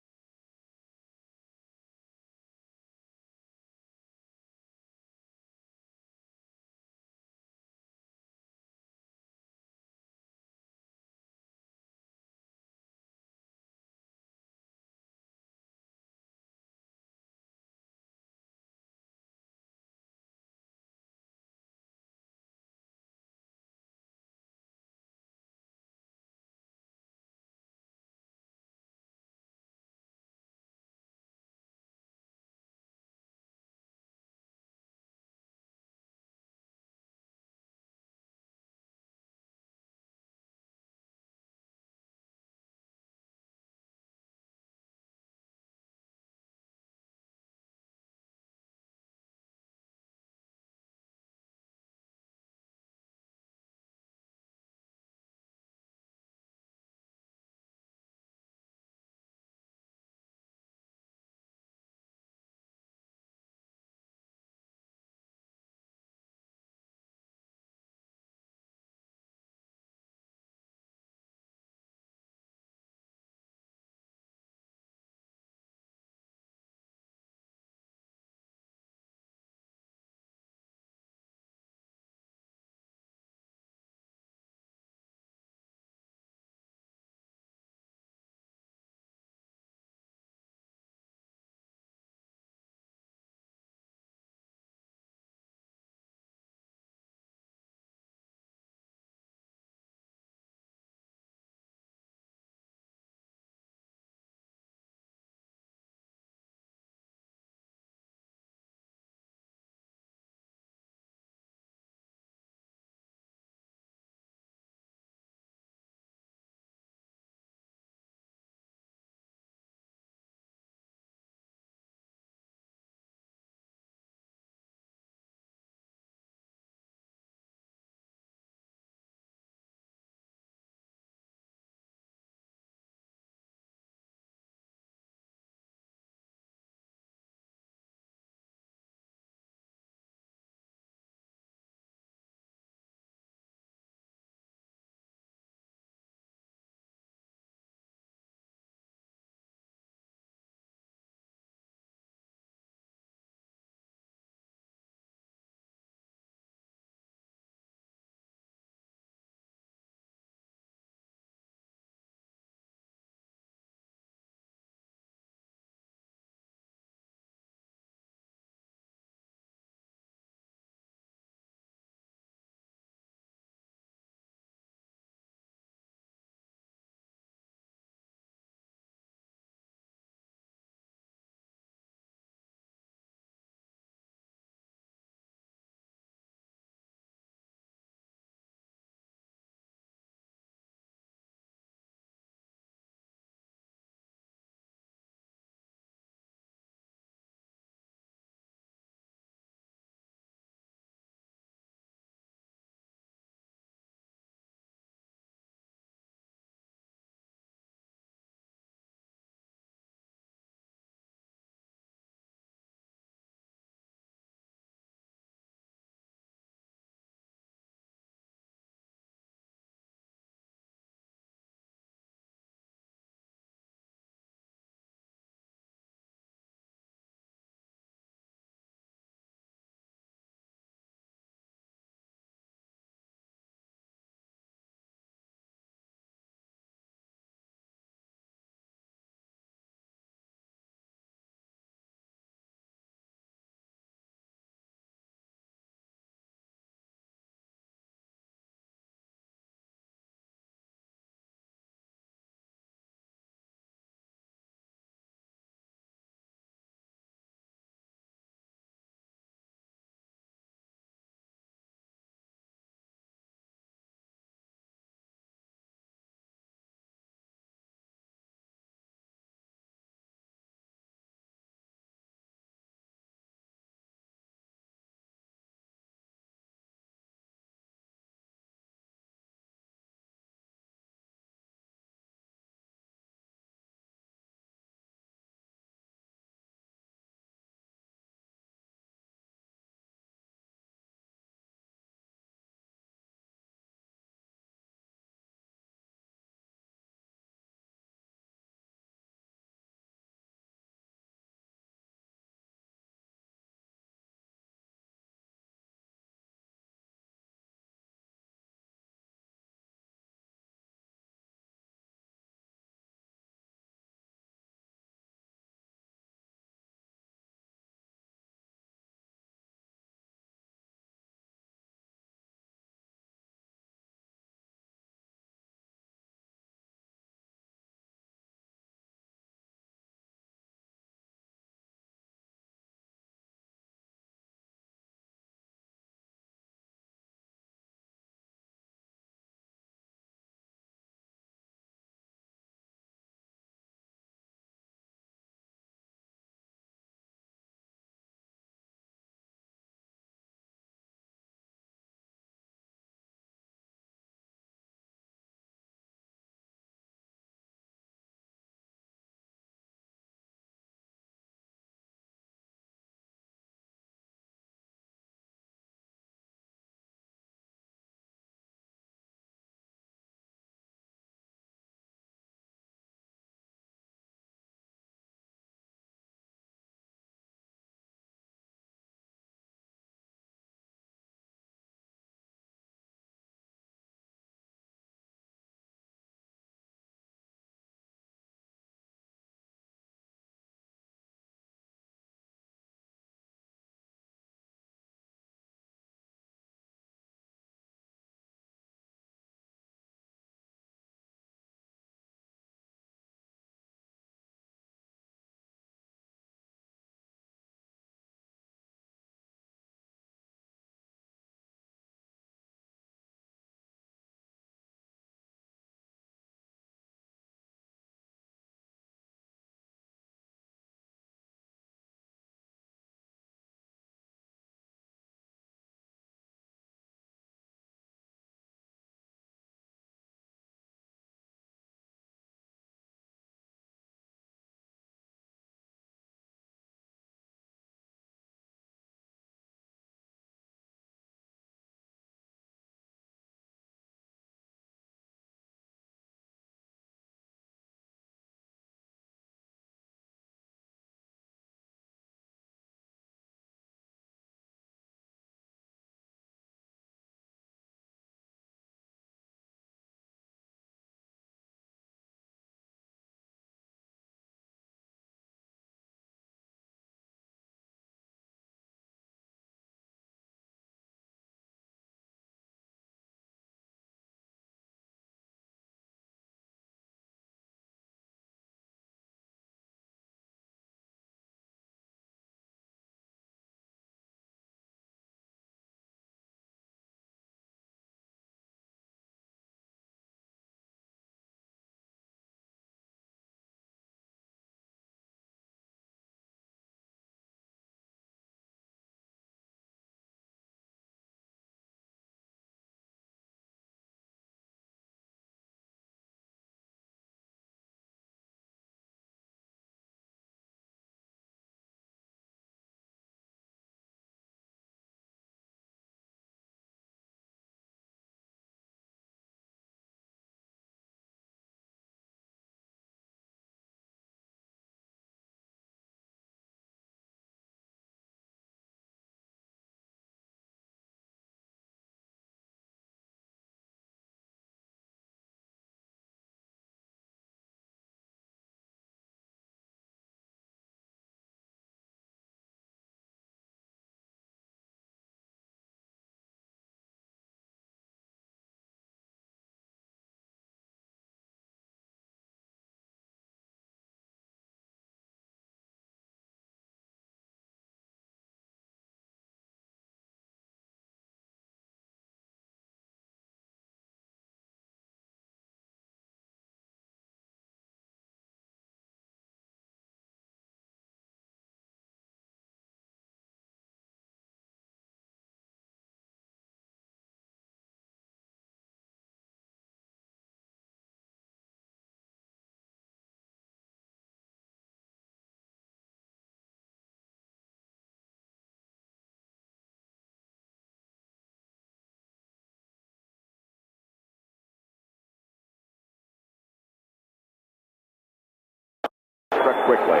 quickly.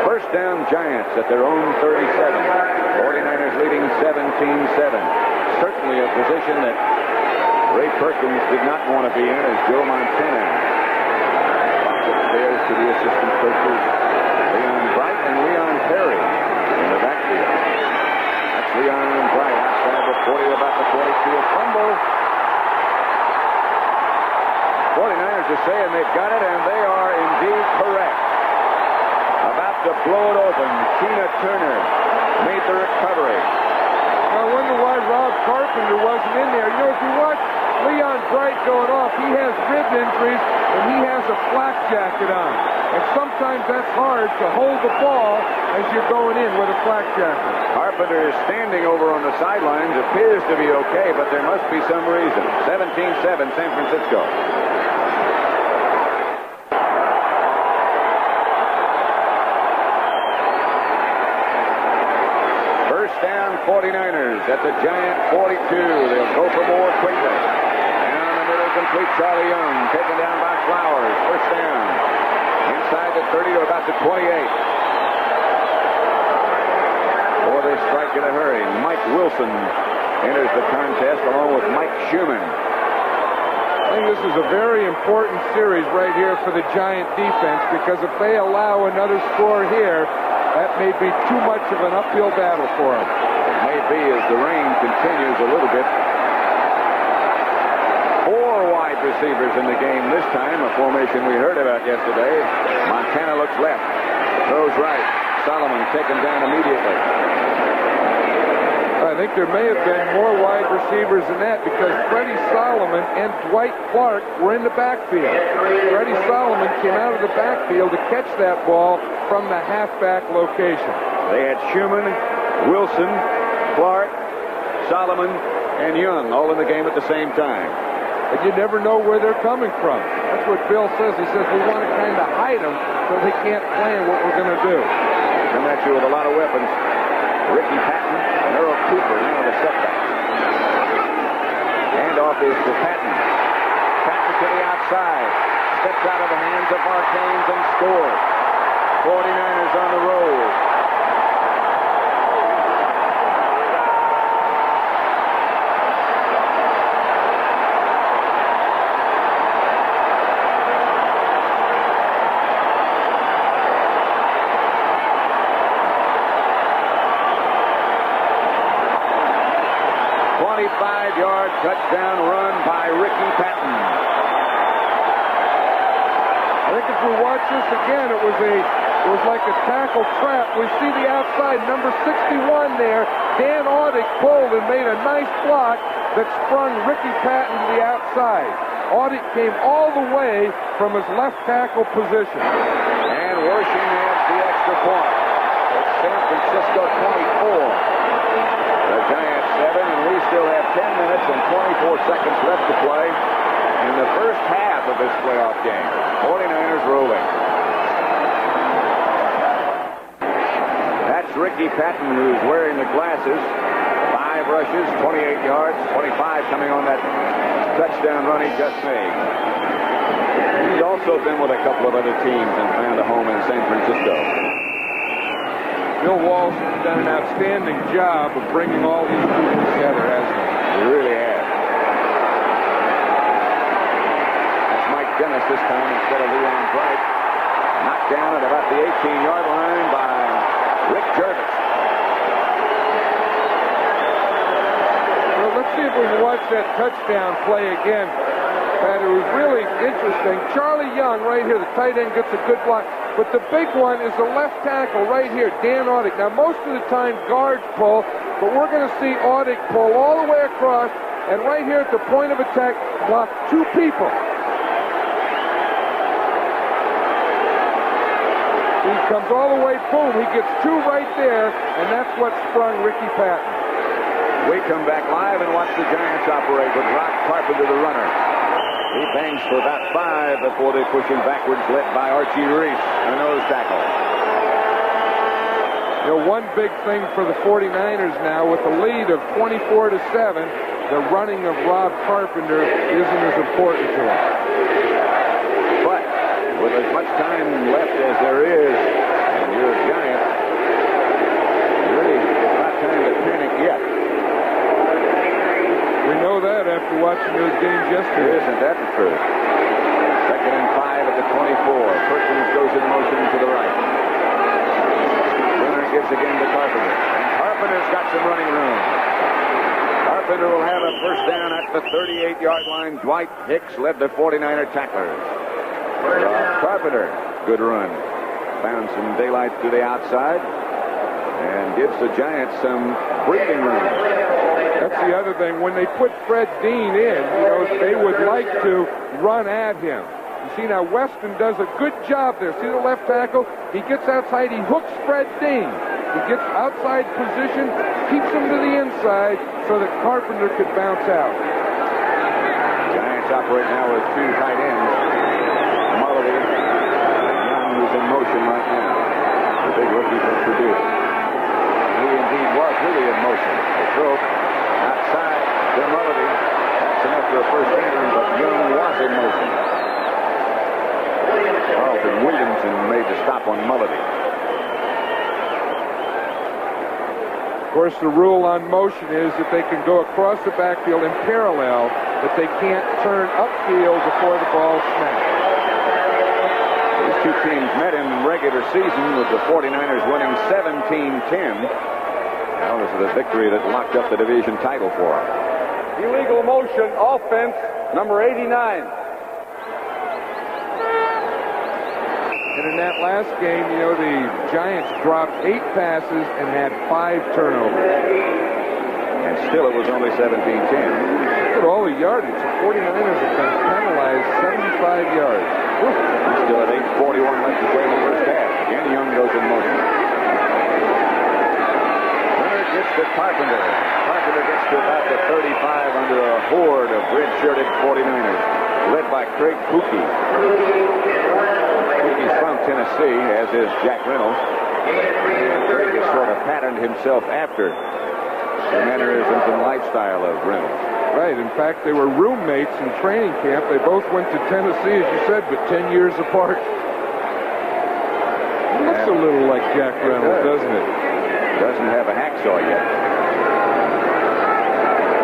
First down, Giants at their own 37. 49ers leading 17-7. Certainly a position that Ray Perkins did not want to be in as Joe Montana walks upstairs to the assistant coaches, Leon Bright and Leon Perry in the backfield. That's Leon Bright outside the 40, about the 42, a fumble. 49ers are saying they've got it, and they are indeed correct. About to blow it open. Tina Turner made the recovery. I wonder why Rob Carpenter wasn't in there. You know, if you watch Leon Bright going off, he has rib injuries, and he has a flak jacket on. And sometimes that's hard to hold the ball as you're going in with a flak jacket. Carpenter is standing over on the sidelines. Appears to be okay, but there must be some reason. 17-7, San Francisco. First down, 49ers at the Giant 42. They'll go for more quickly. Down the middle, complete. Charlie Young taken down by Flowers. First down. Inside the 30 to about the 28. Or they strike in a hurry. Mike Wilson enters the contest along with Mike Schumann. I think this is a very important series right here for the Giant defense, because if they allow another score here, that may be too much of an uphill battle for them. It may be as the rain continues a little bit. 4 wide receivers in the game this time, a formation we heard about yesterday. Montana looks left, throws right. Solomon taken down immediately. I think there may have been more wide receivers than that, because Freddie Solomon and Dwight Clark were in the backfield. Freddie Solomon came out of the backfield to catch that ball from the halfback location. They had Schumann, Wilson, Clark, Solomon, and Young all in the game at the same time. But you never know where they're coming from. That's what Bill says. He says we want to kind of hide them so they can't plan what we're going to do. Come at you with a lot of weapons. Ricky Patton and Earl Cooper now the setbacks. Handoff is to Patton. Patton to the outside. Steps out of the hands of Marcanes and scores. 49ers on the roll. Touchdown run by Ricky Patton. I think if we watch this again, it was like a tackle trap. We see the outside, number 61 there. Dan Audick pulled and made a nice block that sprung Ricky Patton to the outside. Audick came all the way from his left tackle position. And Wershing has the extra point. It's San Francisco 24. The Giants 7, and we still have 10 minutes and 24 seconds left to play in the first half of this playoff game. 49ers rolling. That's Ricky Patton, who's wearing the glasses. 5 rushes, 28 yards, 25 coming on that touchdown run he just made. He's also been with a couple of other teams and found a home in San Francisco. Bill Walsh has done an outstanding job of bringing all these people together, hasn't he? He really has. That's Mike Dennis this time instead of Leon Bright. Knocked down at about the 18-yard line by Rick Jervis. Well, let's see if we can watch that touchdown play again. Pat, it was really interesting. Charlie Young right here, the tight end, gets a good block. But the big one is the left tackle right here, Dan Audick. Now, most of the time, guards pull, but we're going to see Audick pull all the way across, and right here at the point of attack, block 2 people. He comes all the way, boom, he gets 2 right there, and that's what sprung Ricky Patton. We come back live and watch the Giants operate with Rock Carpenter, the runner. He bangs for about 5 before they push him backwards, led by Archie Reese, a nose tackle. You know, one big thing for the 49ers now, with a lead of 24-7, the running of Rob Carpenter isn't as important to them. But with a much time left as there is, and your Giants, really, it's not time to panic yet. We know that after watching those games yesterday. Isn't that the truth? 2nd and 5 at the 24. Perkins goes in motion to the right. Brunner gives again to Carpenter. And Carpenter's got some running room. Carpenter will have a first down at the 38-yard line. Dwight Hicks led the 49er tacklers. Carpenter, good run. Found some daylight to the outside and gives the Giants some breathing room. That's the other thing. When they put Fred Dean in, they would like to run at him. You see, now Weston does a good job there. See the left tackle? He gets outside. He hooks Fred Dean. He gets outside position, keeps him to the inside so that Carpenter could bounce out. Giants operate now with 2 tight ends. Mullity and Young, who's in motion right now. The big rookie from Purdue. He indeed was really in motion. They throw outside to Mullity. That's enough for a first down, but Young was in motion. Carlton Williamson made the stop on Mullity. Of course, the rule on motion is that they can go across the backfield in parallel, but they can't turn upfield before the ball snaps. These two teams met in regular season with the 49ers winning 17-10. Now this is the victory that locked up the division title for them. Illegal motion offense, number 89. And in that last game, the Giants dropped 8 passes and had 5 turnovers. And still it was only 17-10. Look at all the yardage. The 49ers have been penalized 75 yards. Still at 8:41 left to play in the first half. Again, Young goes in motion. Leonard gets to Carpenter. Carpenter gets to about the 35 under a horde of red-shirted 49ers, led by Craig Pookie. He's from Tennessee, as is Jack Reynolds. And Craig has sort of patterned himself after the mannerisms and lifestyle of Reynolds. Right. In fact, they were roommates in training camp. They both went to Tennessee, as you said, but 10 years apart. It looks a little like Jack Reynolds, doesn't it? Doesn't have a hacksaw yet.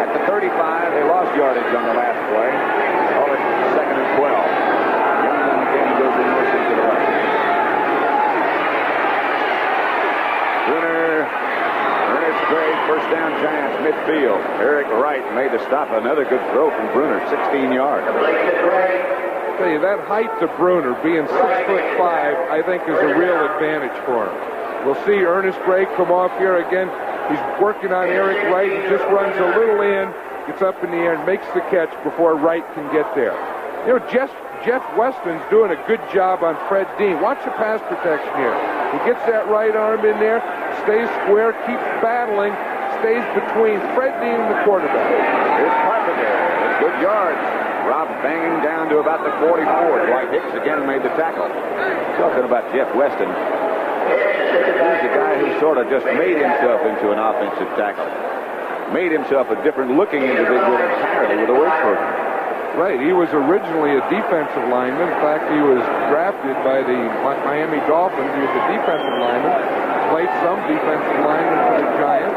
At the 35, they lost yardage on the last play. Call it 2nd and 12. Young again goes in motion to the right. Brunner, Ernest Gray, first down Giants midfield. Eric Wright made the stop. Another good throw from Brunner, 16 yards. I'll tell you, that height to Brunner, being 6'5", I think is a real advantage for him. We'll see Ernest Gray come off here again. He's working on Eric Wright. He just runs a little in, gets up in the air, and makes the catch before Wright can get there. Jeff Weston's doing a good job on Fred Dean. Watch the pass protection here. He gets that right arm in there, stays square, keeps battling, stays between Fred Dean and the quarterback. Here's Carpenter. Good yards. Rob banging down to about the 44. Dwight Hicks again made the tackle. Talking about Jeff Weston. He's a guy who sort of just made himself into an offensive tackle. Made himself a different looking individual entirely with a work program. Right, he was originally a defensive lineman. In fact, he was drafted by the Miami Dolphins. He was a defensive lineman, played some defensive lineman for the Giants.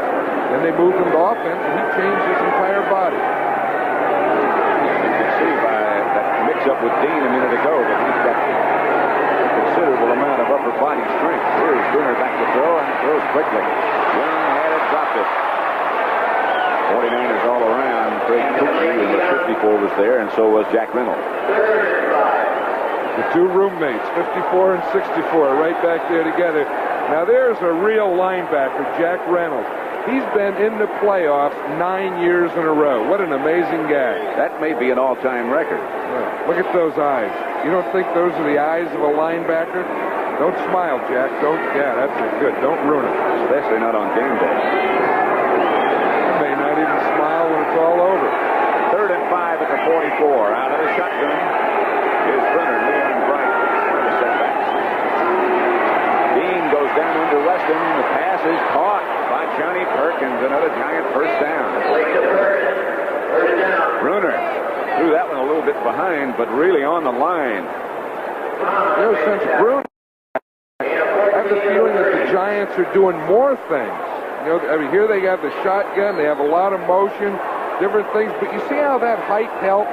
Then they moved him to offense, and he changed his entire body. You can see by that mix-up with Dean a minute ago that he's got a considerable amount of upper body strength. Here's Brunner back to throw, and throws quickly. Young had it, dropped it. 49ers all around. Craig Pookie, number 54, was there, and so was Jack Reynolds. The two roommates, 54 and 64, right back there together. Now there's a real linebacker, Jack Reynolds. He's been in the playoffs 9 years in a row. What an amazing guy. That may be an all-time record. Look at those eyes. You don't think those are the eyes of a linebacker? Don't smile, Jack. Yeah, that's good. Don't ruin it. Especially not on game day. It's all over. 3rd and 5 at the 44. Out of the shotgun is Brunner. Leon Bright. One of the setbacks. Dean goes down under Weston. The pass is caught by Johnny Perkins. Another Giant first down. Brunner threw that one a little bit behind, but really on the line. Since Bruno, I have the feeling that the Giants are doing more things. Here they have the shotgun, they have a lot of motion, different things, but you see how that height helps?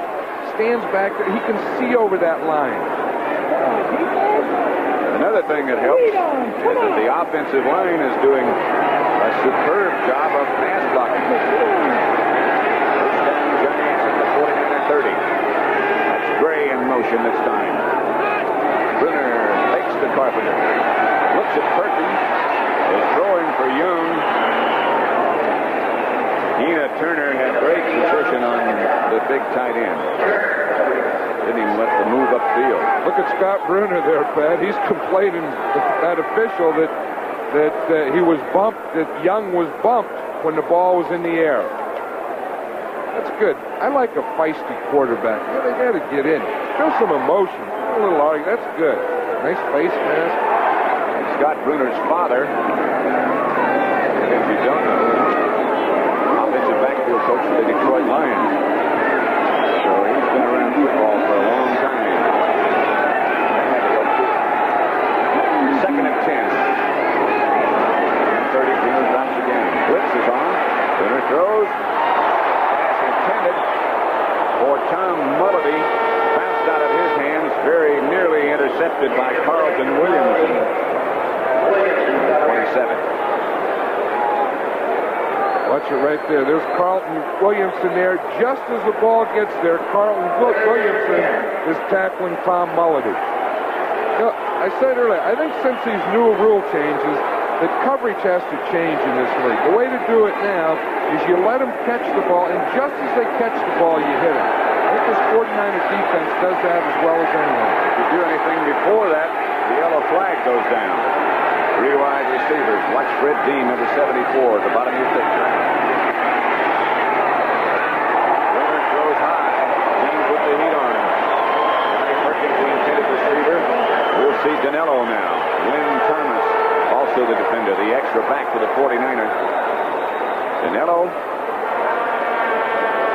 Stands back there, he can see over that line. Another thing that helps is that the offensive line is doing a superb job of pass blocking. First down, Giants at the 49-30. That's Gray in motion this time. Brunner takes the Carpenter. Looks at Perkins. Is throwing for Young. Tina Turner had great position on the big tight end. Didn't even let the move upfield. Look at Scott Brunner there, Pat. He's complaining to that official that he was bumped, that Young was bumped when the ball was in the air. That's good. I like a feisty quarterback. They got to get in. Show some emotion. A little argument. That's good. Nice face mask. Scott Brunner's father, if you don't know, offensive backfield coach for the Detroit Lions. So he's been around football for a long time. Second and 10. 30, Brunner drops again. Blitz is on. Brunner throws. Pass intended for Tom Mulledy. Bounced out of his hands, very nearly intercepted by Carlton Williamson. 27. Watch it right there. There's Carlton Williamson there. Just as the ball gets there, Carlton Williamson is tackling Tom Mulledy. I said earlier, I think since these new rule changes, that coverage has to change in this league. The way to do it now is you let them catch the ball, and just as they catch the ball, you hit them. I think this 49er defense does that as well as anyone. If you do anything before that, the yellow flag goes down. Three wide receivers. Watch Fred Dean, number 74, at the bottom of your picture. Runner throws high. Dean put the heat on him. Johnny Perkins, the intended receiver. We'll see Danello now. Lynn Thomas, also the defender, the extra back for the 49ers. Danello.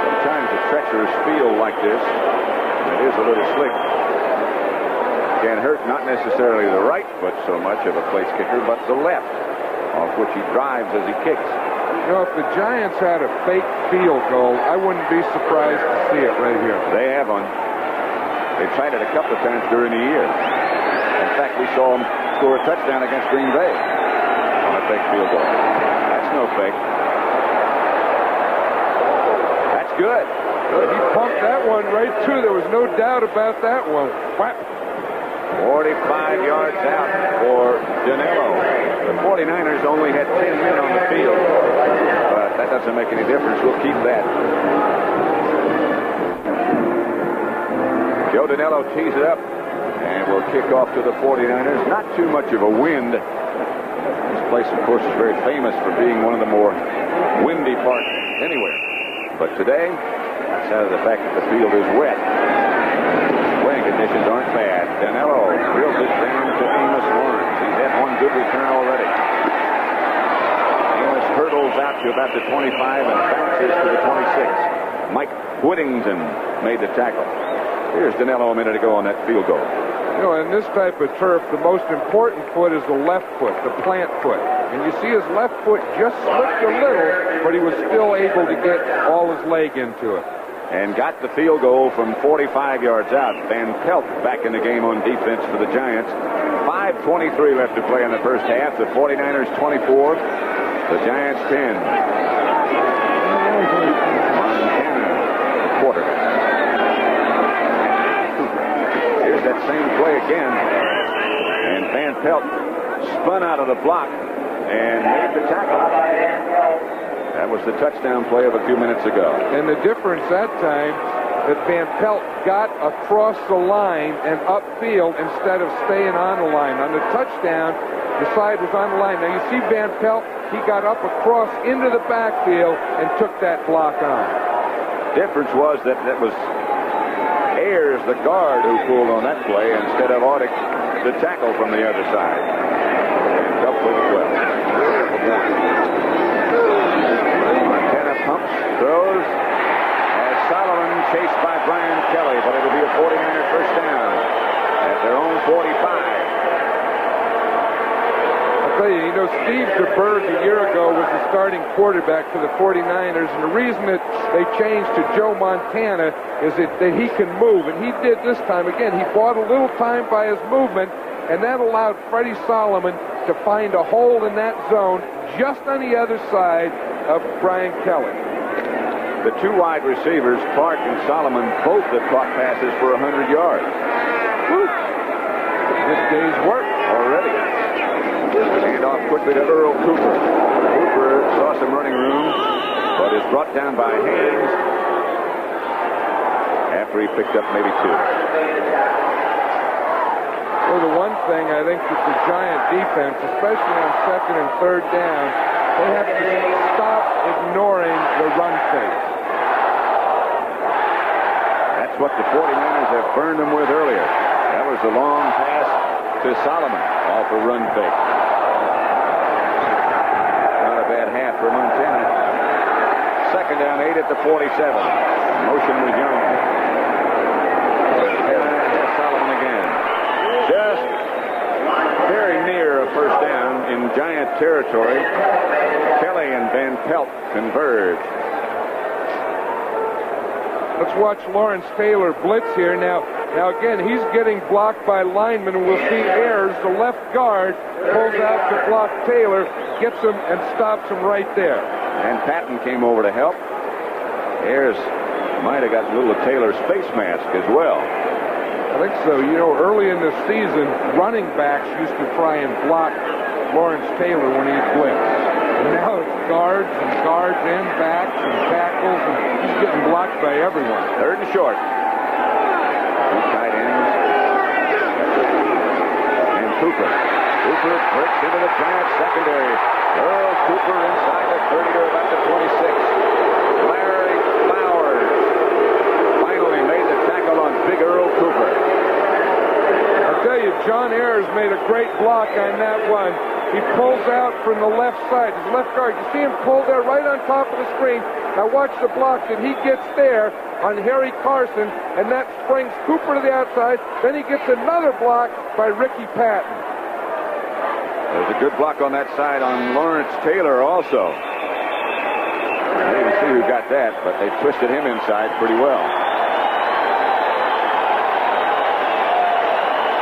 Sometimes a treacherous field like this, and it is a little slick. Can hurt not necessarily the right foot so much of a place kicker, but the left, off which he drives as he kicks. If the Giants had a fake field goal, I wouldn't be surprised to see it right here. They have one. They've tried it a couple of times during the year. In fact, we saw them score a touchdown against Green Bay on a fake field goal. That's no fake. That's good. He pumped that one right through. There was no doubt about that one. Whap. 45 yards out for Danello. The 49ers only had 10 men on the field, but that doesn't make any difference. We'll keep that. Joe Danello tees it up, and will kick off to the 49ers. Not too much of a wind. This place, of course, is very famous for being one of the more windy parts anywhere. But today, outside of the fact that the field is wet, playing conditions aren't bad. Danello drills it down to Amos Lawrence. He's had one good return already. Amos hurdles out to about the 25 and bounces to the 26. Mike Whittington made the tackle. Here's Danello a minute ago on that field goal. In this type of turf, the most important foot is the left foot, the plant foot. And you see his left foot just slipped a little, but he was still able to get all his leg into it. And got the field goal from 45 yards out. Van Pelt back in the game on defense for the Giants. 5:23 left to play in the first half. The 49ers 24. The Giants 10. Montana, quarter. Here's that same play again. And Van Pelt spun out of the block and made the tackle. That was the touchdown play of a few minutes ago. And the difference that time, that Van Pelt got across the line and upfield instead of staying on the line. On the touchdown, the side was on the line. Now you see Van Pelt, he got up across into the backfield and took that block on. Difference was that was Ayers, the guard, who pulled on that play instead of Audick, the tackle from the other side. And up for the 12. Pumps, throws, as Solomon chased by Brian Kelly, but it'll be a 49er first down at their own 45. know, Steve DeBerg a year ago was the starting quarterback for the 49ers, and the reason that they changed to Joe Montana is that he can move, and he did this time. Again, he bought a little time by his movement, and that allowed Freddie Solomon to find a hole in that zone just on the other side of Brian Kelly. The two wide receivers, Clark and Solomon, both have caught passes for 100 yards. Woo. Good day's work already. Hand off quickly to Earl Cooper. Cooper saw some running room, but is brought down by Haynes after he picked up maybe two. Well, the one thing I think that the Giant defense, especially on second and third down, they have to stop ignoring the run fake. That's what the 49ers have burned them with earlier. That was the long pass to Solomon off a run fake. Not a bad half for Montana. Second down, 8 at the 47. Motion with Young. Montana has Solomon again. Just very near a first down in Giant territory. Kelly and Van Pelt converge. Let's watch Lawrence Taylor blitz here. Now again, he's getting blocked by linemen, and we'll see Ayers, the left guard, pulls out to block Taylor, gets him and stops him right there. And Patton came over to help. Ayers might have got a little of Taylor's face mask as well. I think so. You know, early in the season, running backs used to try and block Lawrence Taylor when he'd blitz. And now it's guards and backs and tackles, and he's getting blocked by everyone. Third and short. Two tight ends. And Cooper. Cooper breaks into the Giants secondary. Earl Cooper inside the 30 to about the 26. Larry Flowers finally made the tackle on big Earl Cooper. I'll tell you, John Ayers made a great block on that one. He pulls out from the left side, his left guard. You see him pull there right on top of the screen. Now watch the block that he gets there on Harry Carson, and that springs Cooper to the outside. Then he gets another block by Ricky Patton. There's a good block on that side on Lawrence Taylor also. I didn't see who got that, but they twisted him inside pretty well.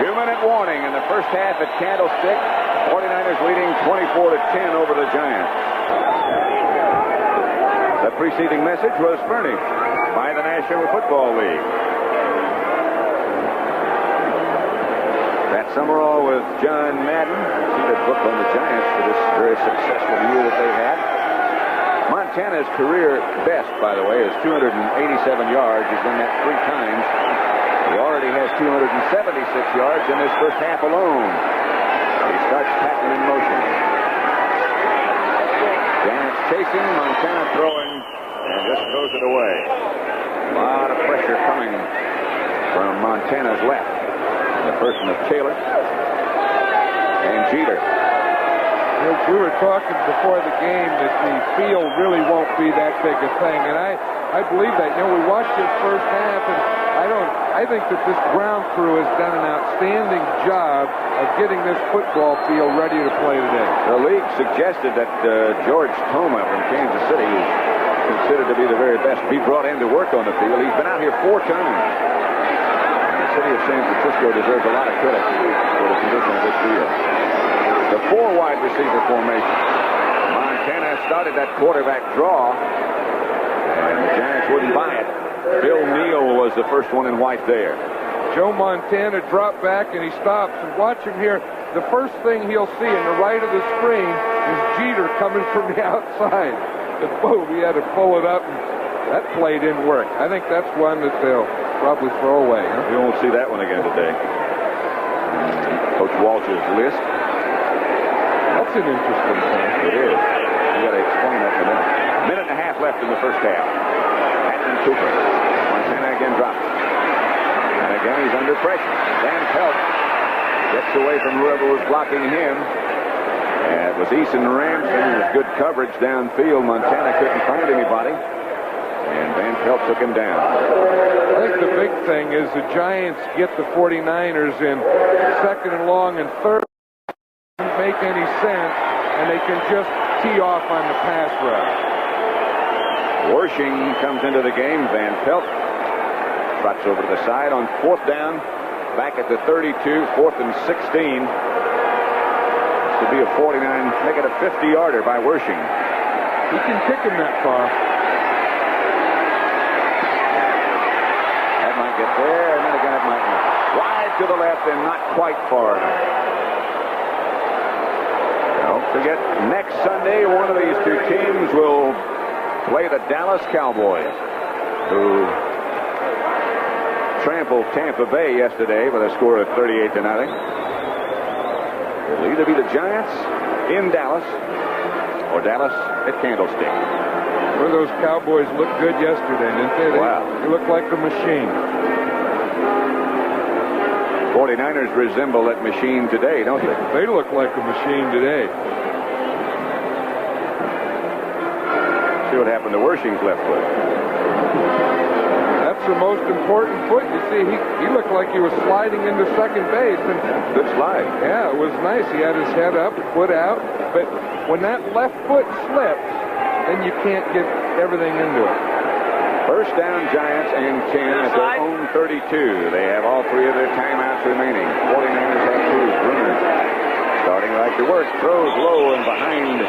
2-minute warning in the first half at Candlestick. 49ers leading 24-10 over the Giants. The preceding message was furnished by the National Football League. Pat Summerall with John Madden. See the book on the Giants for this very successful year that they've had. Montana's career best, by the way, is 287 yards. He's done that 3 times. He already has 276 yards in this first half alone. He starts Patton in motion. Giants chasing, Montana throwing, and just throws it away. A lot of pressure coming from Montana's left. The person of Taylor and Jeter. We were talking before the game that the field really won't be that big a thing, and I believe that. You know, we watched this first half, and I think that this ground crew has done an outstanding job of getting this football field ready to play today. The league suggested that George Toma from Kansas City, who's considered to be the very best, be brought in to work on the field. He's been out here 4 times. And the city of San Francisco deserves a lot of credit for the condition of this field. The 4 wide receiver formation. Montana started that quarterback draw, and the Giants wouldn't buy it. Bill Neal was the first one in white there. Joe Montana dropped back, and he stops. And watch him here. The first thing he'll see in the right of the screen is Jeter coming from the outside. And boom, he had to pull it up, and that play didn't work. I think that's one that they'll probably throw away. Huh? We won't see that one again today. Coach Walsh's list. That's an interesting thing. It is. You got to explain that in a minute. Minute and a half left in the first half. Patton Cooper. Montana again drops. And again he's under pressure. Van Pelt gets away from whoever was blocking him. And it was Eason Ramsey. It was good coverage downfield. Montana couldn't find anybody. And Van Pelt took him down. I think the big thing is the Giants get the 49ers in second and long and third. make any sense, and they can just tee off on the pass rush. Wershing comes into the game. Van Pelt trots over to the side on 4th down. Back at the 32, 4th and 16. This could be a 49, make it a 50-yarder by Wershing. He can kick him that far. That might get there, and then again it might not. Wide to the left and not quite far enough. Don't forget, next Sunday, one of these two teams will play the Dallas Cowboys, who trampled Tampa Bay yesterday with a score of 38-0. It'll either be the Giants in Dallas or Dallas at Candlestick. Well, those Cowboys looked good yesterday, didn't they? Wow. They looked like a machine. 49ers resemble that machine today, don't they? They look like a machine today. See what happened to Wershing's left foot. That's the most important foot. You see, he looked like he was sliding into second base. And good slide. Yeah, it was nice. He had his head up, foot out. But when that left foot slips, then you can't get everything into it. First down, Giants, and 10 at their own 32. They have all 3 of their timeouts remaining. 49ers have 2. Brunner starting right to work. Throws low and behind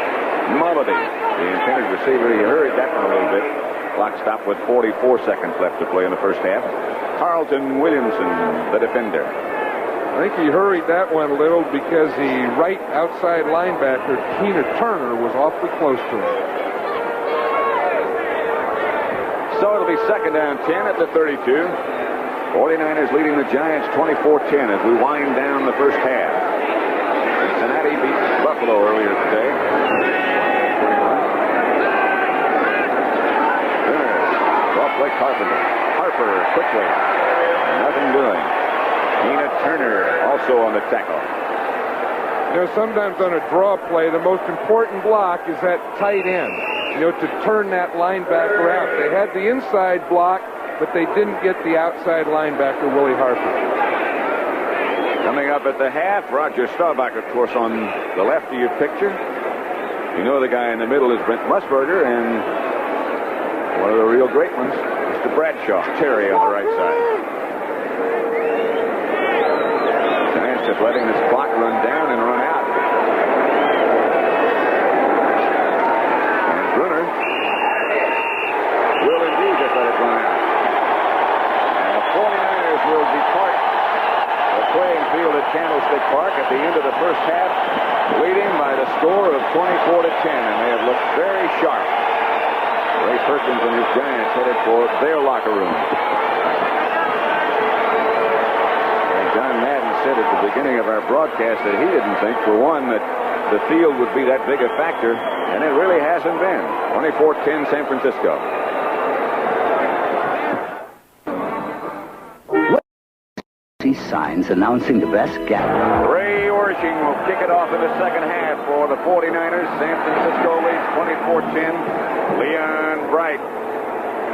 Mullity, the intended receiver. He hurried that one a little bit. Clock stopped with 44 seconds left to play in the first half. Carlton Williamson, the defender. I think he hurried that one a little because the right outside linebacker, Tina Turner, was awfully close to him. So it'll be second down 10 at the 32. 49ers leading the Giants 24-10 as we wind down the first half. Cincinnati beat Buffalo earlier today. Play Carpenter. Harper quickly. Nothing doing. Tina Turner also on the tackle. You know, sometimes on a draw play, the most important block is that tight end. You know, to turn that linebacker out. They had the inside block, but they didn't get the outside linebacker, Willie Harper. Coming up at the half, Roger Staubach, of course, on the left of your picture. You know the guy in the middle is Brent Musburger, and one of the real great ones, Mr. Bradshaw. Terry on the right side. Giants just letting this clock run down and run out. And Brunner will indeed just let it run out. And the 49ers will depart the playing field at Candlestick Park at the end of the first half, leading by the score of 24-10, and they have looked very sharp. Ray Perkins and his Giants headed for their locker room. And John Madden said at the beginning of our broadcast that he didn't think, for one, that the field would be that big a factor, and it really hasn't been. 24-10 San Francisco. Signs announcing the best gap. Ray Wershing will kick it off in the second half for the 49ers. San Francisco leads 24-10. Leon Bright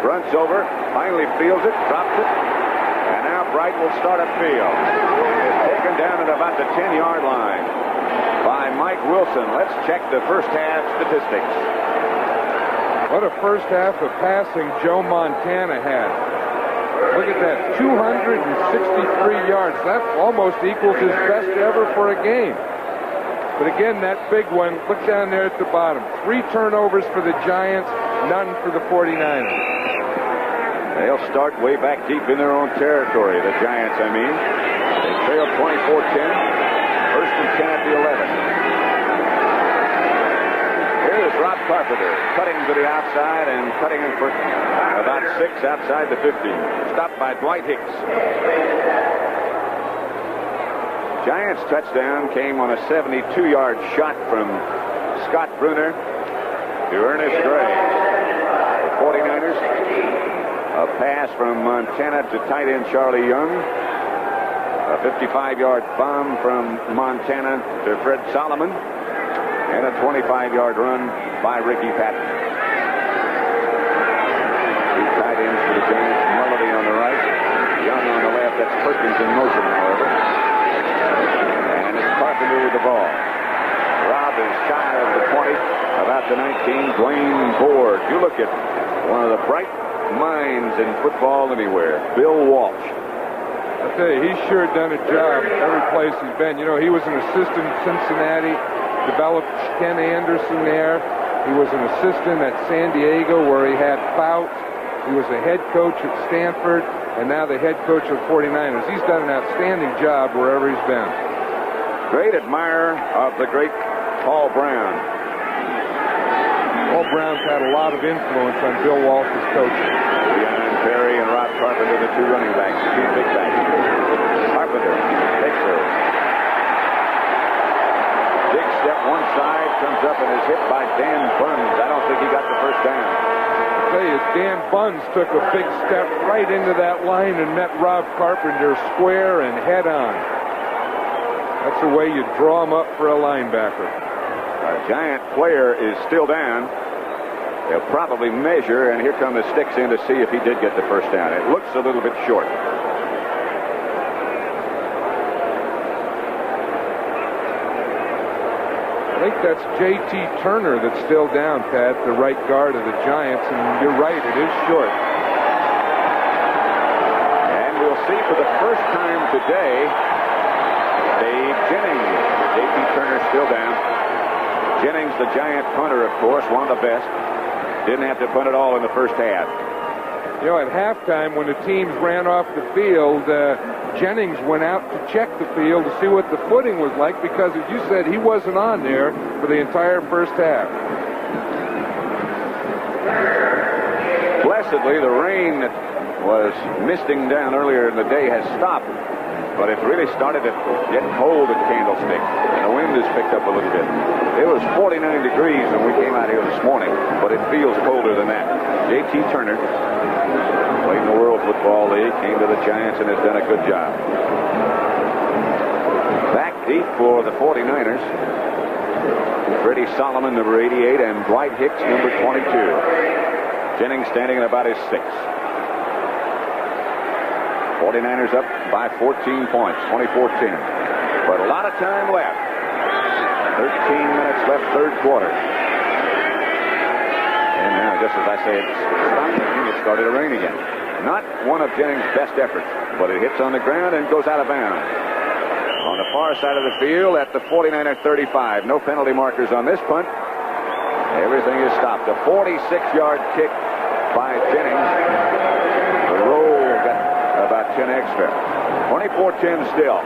fronts over, finally fields it, drops it, and now Bright will start upfield. Taken down at about the 10-yard line by Mike Wilson. Let's check the first half statistics. What a first half of passing Joe Montana had. Look at that, 263 yards. That almost equals his best ever for a game. But again, that big one, look down there at the bottom. 3 turnovers for the Giants, none for the 49ers. They'll start way back deep in their own territory, the Giants, I mean. They trail 24-10. First and 10 at the 11. Here's Rob Carpenter cutting to the outside and cutting him for about 6 outside the 50. Stopped by Dwight Hicks. Giants touchdown came on a 72-yard shot from Scott Brunner to Ernest Gray. The 49ers, a pass from Montana to tight end Charlie Young. A 55-yard bomb from Montana to Fred Solomon. And a 25-yard run by Ricky Patton. 2 tight ends for the Giants. Mullity on the right. Young on the left. That's Perkins in motion, however. And it's Carpenter with the ball. out to 19, Dwayne Ford. You look at one of the bright minds in football anywhere, Bill Walsh. I tell you, he's sure done a job every place he's been. You know, he was an assistant at Cincinnati, developed Ken Anderson there. He was an assistant at San Diego where he had Fouts. He was a head coach at Stanford, and now the head coach of 49ers. He's done an outstanding job wherever he's been. Great admirer of the great Paul Brown. Paul Brown's had a lot of influence on Bill Walsh's coaching. Leon Perry and Rob Carpenter, the two running backs, the two big backs. Carpenter takes her. Big step one side, comes up and is hit by Dan Bunns. I don't think he got the first down. I tell you, Dan Bunns took a big step right into that line and met Rob Carpenter square and head on. That's the way you draw him up for a linebacker. A Giant player is still down. They'll probably measure, and here come the sticks in to see if he did get the first down. It looks a little bit short. I think that's J.T. Turner that's still down, Pat, the right guard of the Giants, and you're right, it is short. And we'll see for the first time today, Dave Jennings. J.T. Turner still down. Jennings, the Giant punter, of course, one of the best. Didn't have to punt it all in the first half. You know, at halftime, when the teams ran off the field, Jennings went out to check the field to see what the footing was like because, as you said, he wasn't on there for the entire first half. Blessedly, the rain that was misting down earlier in the day has stopped. But it really started to get cold at Candlestick, and the wind has picked up a little bit. It was 49 degrees when we came out here this morning, but it feels colder than that. J.T. Turner played in the World Football League, came to the Giants, and has done a good job. Back deep for the 49ers. Freddie Solomon, number 88, and Dwight Hicks, number 22. Jennings standing at about his 6. 49ers up by 14 points, 24-10. But a lot of time left. 13 minutes left, third quarter. And now, just as I say, it stopped raining, it started to rain again. Not one of Jennings' best efforts, but it hits on the ground and goes out of bounds. On the far side of the field at the 49er 35. No penalty markers on this punt. Everything is stopped. A 46-yard kick by Jennings. The roll got about 10 extra. 24-10 still.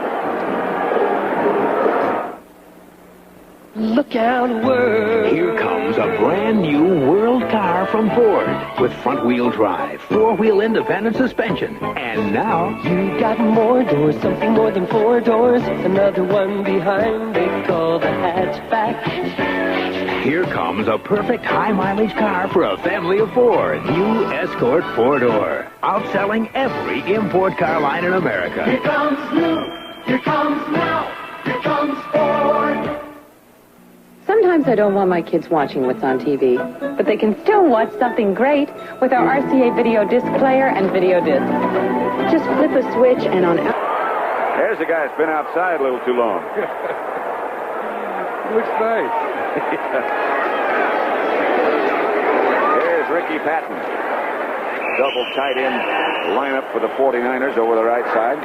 Look out, world. Here comes a brand new world car from Ford with front-wheel drive, four-wheel independent suspension. And now you got more doors, something more than 4 doors. Another one behind, they call the hatchback. Here comes a perfect high-mileage car for a family of 4. New Escort 4-door. Outselling every import car line in America. Here comes new. Here comes now. Here comes Ford. Sometimes I don't want my kids watching what's on TV, but they can still watch something great with our RCA video disc player and video disc. Just flip a switch and on... There's a guy that's been outside a little too long. Looks nice. There's Ricky Patton. Double tight end lineup for the 49ers over the right side.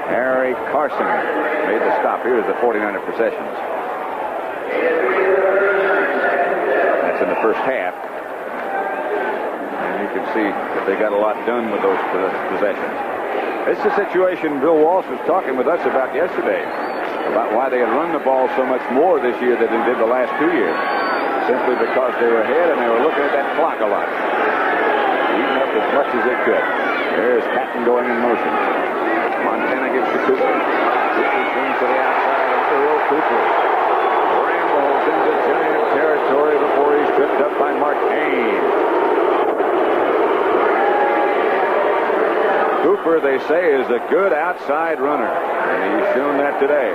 Harry Carson made the stop. Here's the 49er possessions. That's in the first half. And you can see that they got a lot done with those possessions. It's the situation Bill Walsh was talking with us about yesterday, about why they had run the ball so much more this year than they did the last 2 years. Simply because they were ahead and they were looking at that clock a lot. Eating up as much as they could. There's Patton going in motion. Montana gets to Cooper. Cooper swings to the outside of Earl Cooper. Rambles into Giant territory before he's tripped up by Mark Haynes. Cooper, they say, is a good outside runner, and he's shown that today.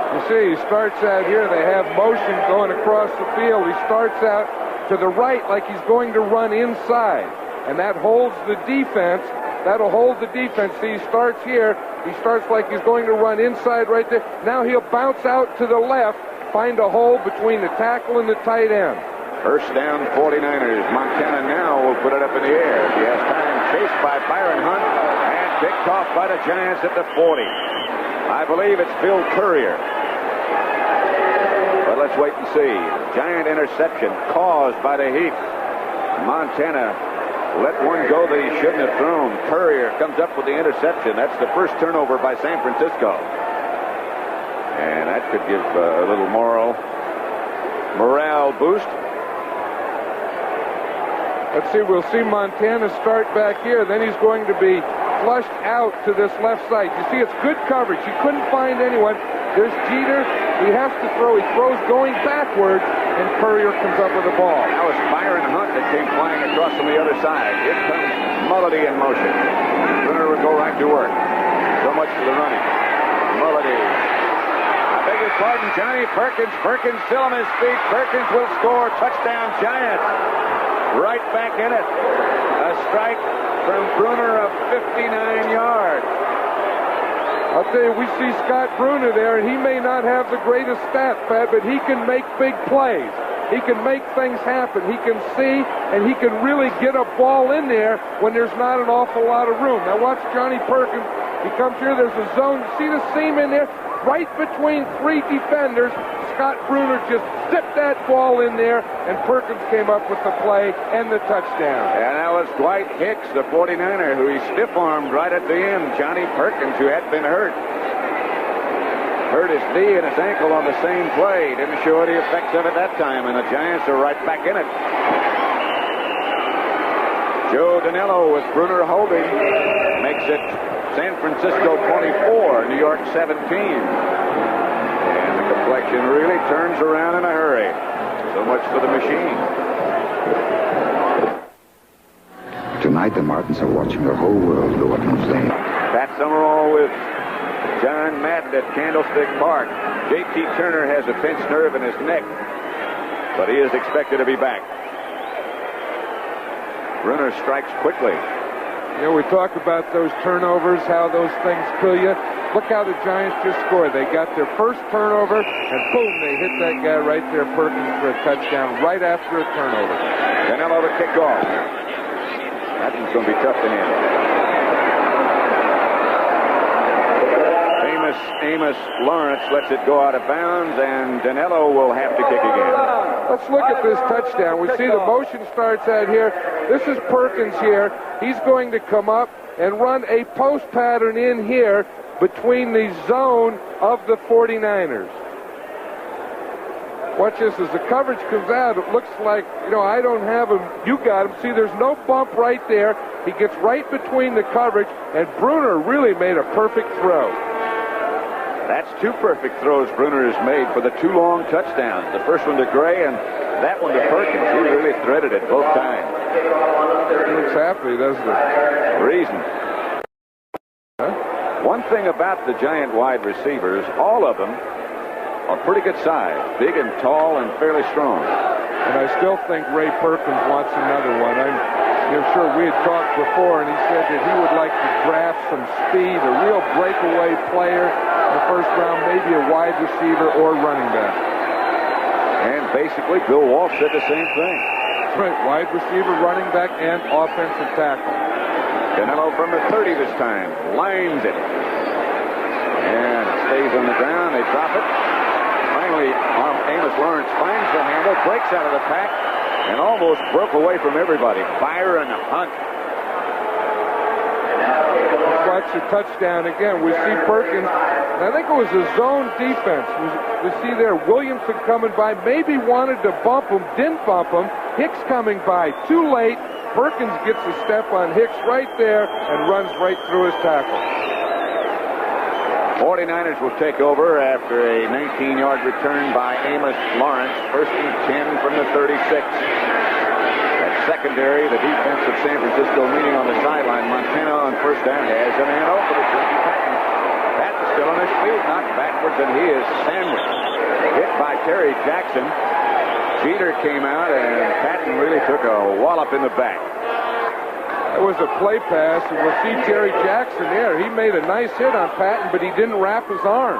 You see, he starts out here. They have motion going across the field. He starts out to the right like he's going to run inside, and that holds the defense. That'll hold the defense. See, he starts here. He starts like he's going to run inside right there. Now he'll bounce out to the left, find a hole between the tackle and the tight end. First down, 49ers. Montana now will put it up in the air. He has time, chased by Byron Hunt, and picked off by the Giants at the 40. I believe it's Bill Courier. But let's wait and see. Giant interception caused by the heat. Montana let one go that he shouldn't have thrown. Courier comes up with the interception. That's the first turnover by San Francisco. And that could give a little morale boost. Let's see, we'll see Montana start back here. Then he's going to be flushed out to this left side. You see, it's good coverage. He couldn't find anyone. There's Jeter. He has to throw. He throws going backwards, and Courier comes up with the ball. Now it's Byron Hunt that came flying across from the other side. Here comes Mulledy in motion. Brunner will go right to work. So much for the running. Mulledy. I beg your pardon, Johnny Perkins. Perkins still on his feet. Perkins will score. Touchdown, Giants. Right back in it. A strike from Brunner of 59 yards. I'll tell you, we see Scott Brunner there, and he may not have the greatest stats, Pat, but he can make big plays. He can make things happen. He can see, and he can really get a ball in there when there's not an awful lot of room. Now watch Johnny Perkins. He comes here. There's a zone. See the seam in there? Right between three defenders. Scott Brunner just zipped that ball in there, and Perkins came up with the play and the touchdown. And that was Dwight Hicks, the 49er, who he stiff-armed right at the end. Johnny Perkins, who had been hurt his knee and his ankle on the same play. Didn't show any effects of it that time, and the Giants are right back in it. Joe Danello with Brunner holding makes it San Francisco 24, New York 17. And the complexion really turns around in a hurry. So much for the machine. Tonight the Martins are watching the whole world go up in flames. Pat Summerall with John Madden at Candlestick Park. J.T. Turner has a pinched nerve in his neck, but he is expected to be back. Brunner strikes quickly. You know, we talk about those turnovers, how those things kill you. Look how the Giants just scored. They got their first turnover, and boom, they hit that guy right there, Perkins, for a touchdown right after a turnover. Danello to kick off. That one's going to be tough to handle. Amos Lawrence lets it go out of bounds, and Danello will have to kick again. Let's look at this touchdown. We see the motion starts out here. This is Perkins here. He's going to come up and run a post pattern in here between the zone of the 49ers. Watch this. As the coverage comes out, it looks like, you know, I don't have him. You got him. See, there's no bump right there. He gets right between the coverage, and Brunner really made a perfect throw. That's two perfect throws Brunner has made for the two long touchdowns. The first one to Gray and that one to Perkins. He really threaded it both times. He looks happy, doesn't he? Reason. Huh? One thing about the Giant wide receivers, all of them are pretty good size. Big and tall and fairly strong. And I still think Ray Perkins wants another one. I'm sure we had talked before, and he said that he would like to draft some speed, a real breakaway player in the first round, maybe a wide receiver or running back. And basically, Bill Walsh said the same thing. That's right, wide receiver, running back, and offensive tackle. Danello from the 30 this time, lines it. And it stays on the ground, they drop it. Finally, Amos Lawrence finds the handle, breaks out of the pack, and almost broke away from everybody. Byron Hunt. Let's watch the touchdown again. We see Perkins. I think it was a zone defense. We see there Williamson coming by, maybe wanted to bump him, didn't bump him. Hicks coming by, too late. Perkins gets a step on Hicks right there and runs right through his tackle. 49ers will take over after a 19-yard return by Amos Lawrence. First and 10 from the 36. At secondary, the defense of San Francisco meeting on the sideline. Montana on first down has a man open. It's Ricky Patton. Patton still on his feet, knocked backwards, and he is sandwiched. Hit by Terry Jackson. Jeter came out, and Patton really took a wallop in the back. It was a play pass, and we'll see Terry Jackson there. He made a nice hit on Patton, but he didn't wrap his arm.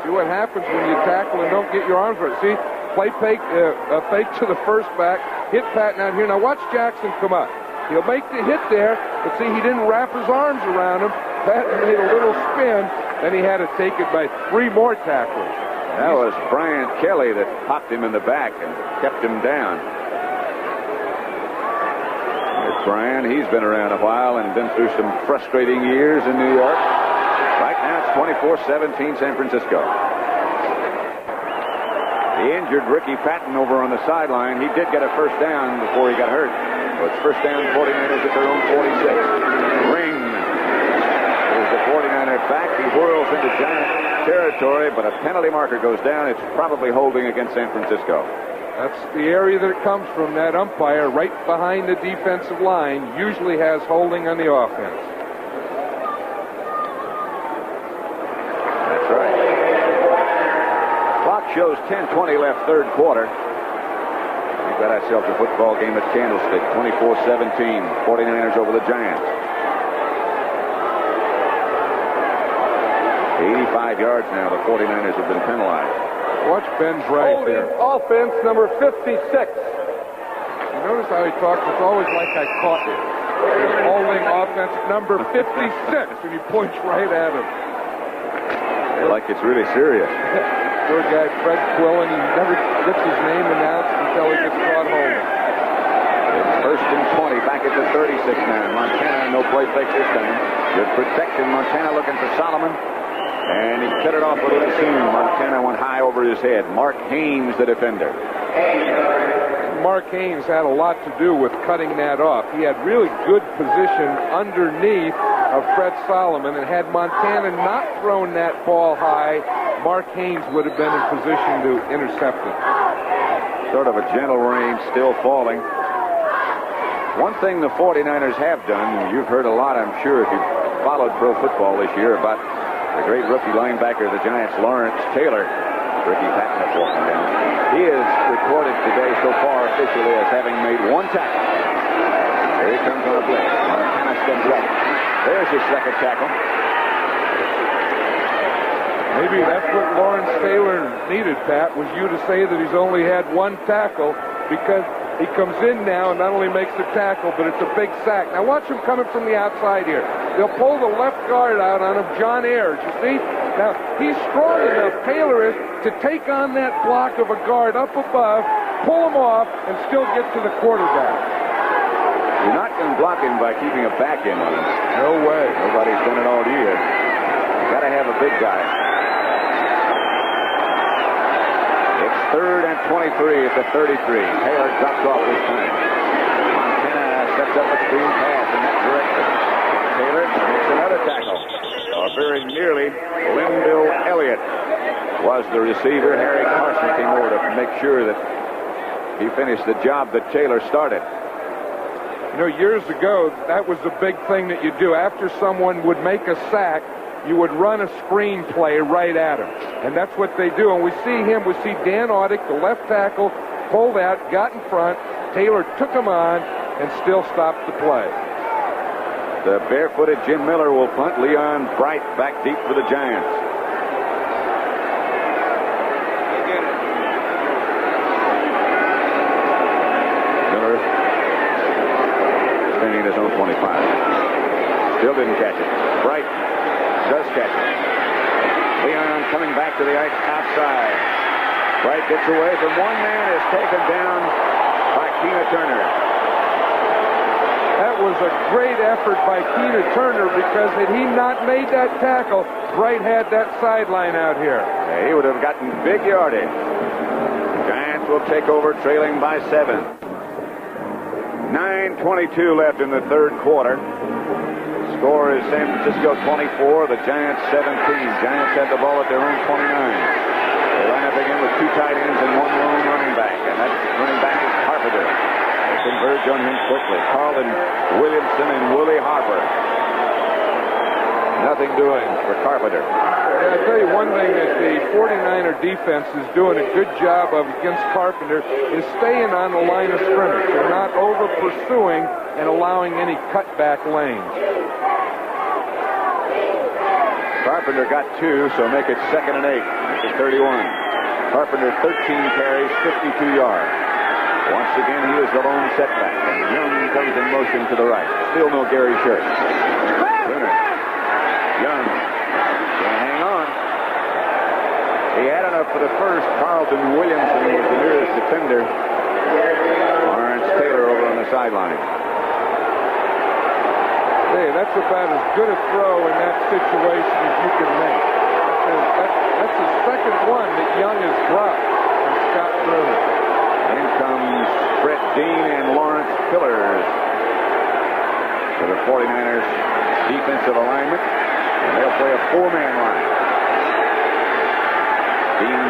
See what happens when you tackle and don't get your arms right. See, play fake to the first back, hit Patton out here. Now watch Jackson come up. He'll make the hit there, but see, he didn't wrap his arms around him. Patton made a little spin, then he had to take it by 3 more tacklers. That was Brian Kelly that popped him in the back and kept him down. There's Brian. He's been around a while and been through some frustrating years in New York. Right now it's 24-17 San Francisco. The injured Ricky Patton over on the sideline. He did get a first down before he got hurt. So it's first down, 49ers at their own 46. Ring is the 49er back. He whirls into Giant territory, but a penalty marker goes down. It's probably holding against San Francisco. That's the area that it comes from. That umpire right behind the defensive line usually has holding on the offense. That's right. Clock shows 10:20 left, third quarter. We've got ourselves a football game at Candlestick, 24-17. 49ers over the Giants. 85 yards now. The 49ers have been penalized. Watch Ben's right Holding there. offense number 56. You notice how he talks? It's always like I caught you. He's holding offense number 56, and he points right at him. Like it's really serious. Poor guy, Fred Quillen, he never gets his name announced until he gets caught holding. It's first and 20, back at the 36 now. Montana, no play fake this time. Good protection. Montana looking for Solomon. And he cut it off a little soon. Montana went high over his head. Mark Haynes, the defender. Mark Haynes had a lot to do with cutting that off. He had really good position underneath of Fred Solomon, and had Montana not thrown that ball high, Mark Haynes would have been in position to intercept it. Sort of a gentle rain still falling. One thing the 49ers have done, you've heard a lot, I'm sure, if you've followed pro football this year, about the great rookie linebacker of the Giants, Lawrence Taylor. Ricky Patton is walking down. He is recorded today so far officially as having made 1 tackle. Here he comes on a blitz. Montana steps up. There's his second tackle. Maybe that's what Lawrence Taylor needed, Pat, was you to say that he's only had 1 tackle, because he comes in now and not only makes the tackle, but it's a big sack. Now watch him coming from the outside here. They'll pull the left guard out on him, John Ayers, you see? Now, he's strong enough, Taylor is, to take on that block of a guard up above, pull him off, and still get to the quarterback. You're not going to block him by keeping a back end on him. No way. Nobody's done it all year. You've got to have a big guy. It's third and 23 at the 33. Taylor drops off this time. Montana sets up a screen pass in that direction. Taylor makes another tackle. Very nearly, Linville Elliott was the receiver. Harry Carson came over to make sure that he finished the job that Taylor started. You know, years ago, that was the big thing that you do. After someone would make a sack, you would run a screen play right at him. And that's what they do. And we see Dan Audick, the left tackle, pulled out, got in front. Taylor took him on and still stopped the play. The barefooted Jim Miller will punt. Leon Bright back deep for the Giants. Miller standing at his own 25. Still didn't catch it. Bright does catch it. Leon coming back to the outside. Bright gets away from one man, is taken down by Keena Turner. That was a great effort by Keena Turner, because had he not made that tackle, Bright had that sideline out here. Yeah, he would have gotten big yardage. Giants will take over, trailing by 7. 9:22 left in the third quarter. Score is San Francisco 24, the Giants 17. Giants have the ball at their own 29. They line up again with 2 tight ends and 1 lone running back, and that running back is Carpenter. They converge on him quickly. Carlin Williamson and Willie Harper. Nothing doing for Carpenter. And I tell you one thing that the 49er defense is doing a good job of against Carpenter is staying on the line of scrimmage. They're not over pursuing and allowing any cutback lanes. Carpenter got 2, so make it 2nd and 8. Make it 31. Carpenter 13 carries, 52 yards. Once again, he is the lone setback. And Young comes in motion to the right. Still no Gary Shirk. Bruner. Young. Can't hang on. He had enough for the first. Carlton Williamson was the nearest defender. Lawrence Taylor over on the sideline. Hey, that's about as good a throw in that situation as you can make. That's the second one that Young has dropped from Scott Bruner. In comes Brett Dean and Lawrence Pillars to the 49ers defensive alignment, and they'll play a 4-man line. Dean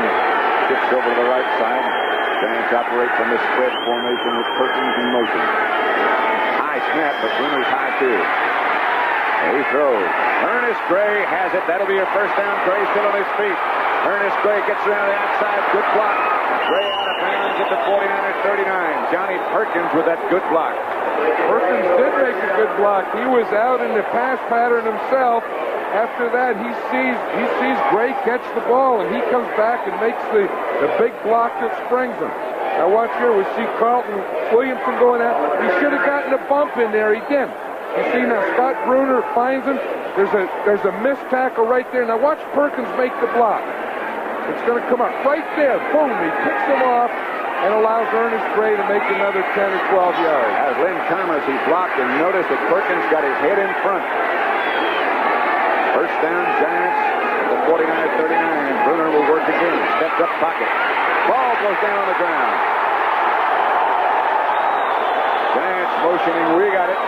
shifts over to the right side. Giants operate from the spread formation with Perkins in motion. High snap, but Bruner's high too. And he throws. Ernest Gray has it. That'll be a first down. Gray still on his feet. Ernest Gray gets around the outside. Good block. Gray out of bounds at the 49ers 39. Johnny Perkins with that good block. Perkins did make a good block. He was out in the pass pattern himself. After that, he sees Gray catch the ball, and he comes back and makes the big block that springs him. Now watch here. We see Carlton Williamson going out. He should have gotten a bump in there. He didn't. You see now Scott Bruner finds him. There's a missed tackle right there. Now watch Perkins make the block. It's going to come up right there. Boom. He picks him off and allows Ernest Gray to make another 10 or 12 yards. As Lynn Thomas, he blocked, and notice that Perkins got his head in front. First down, Giants at the 49-39. Bruner will work again. Steps up pocket. Ball goes down on the ground. Giants motioning, we got it.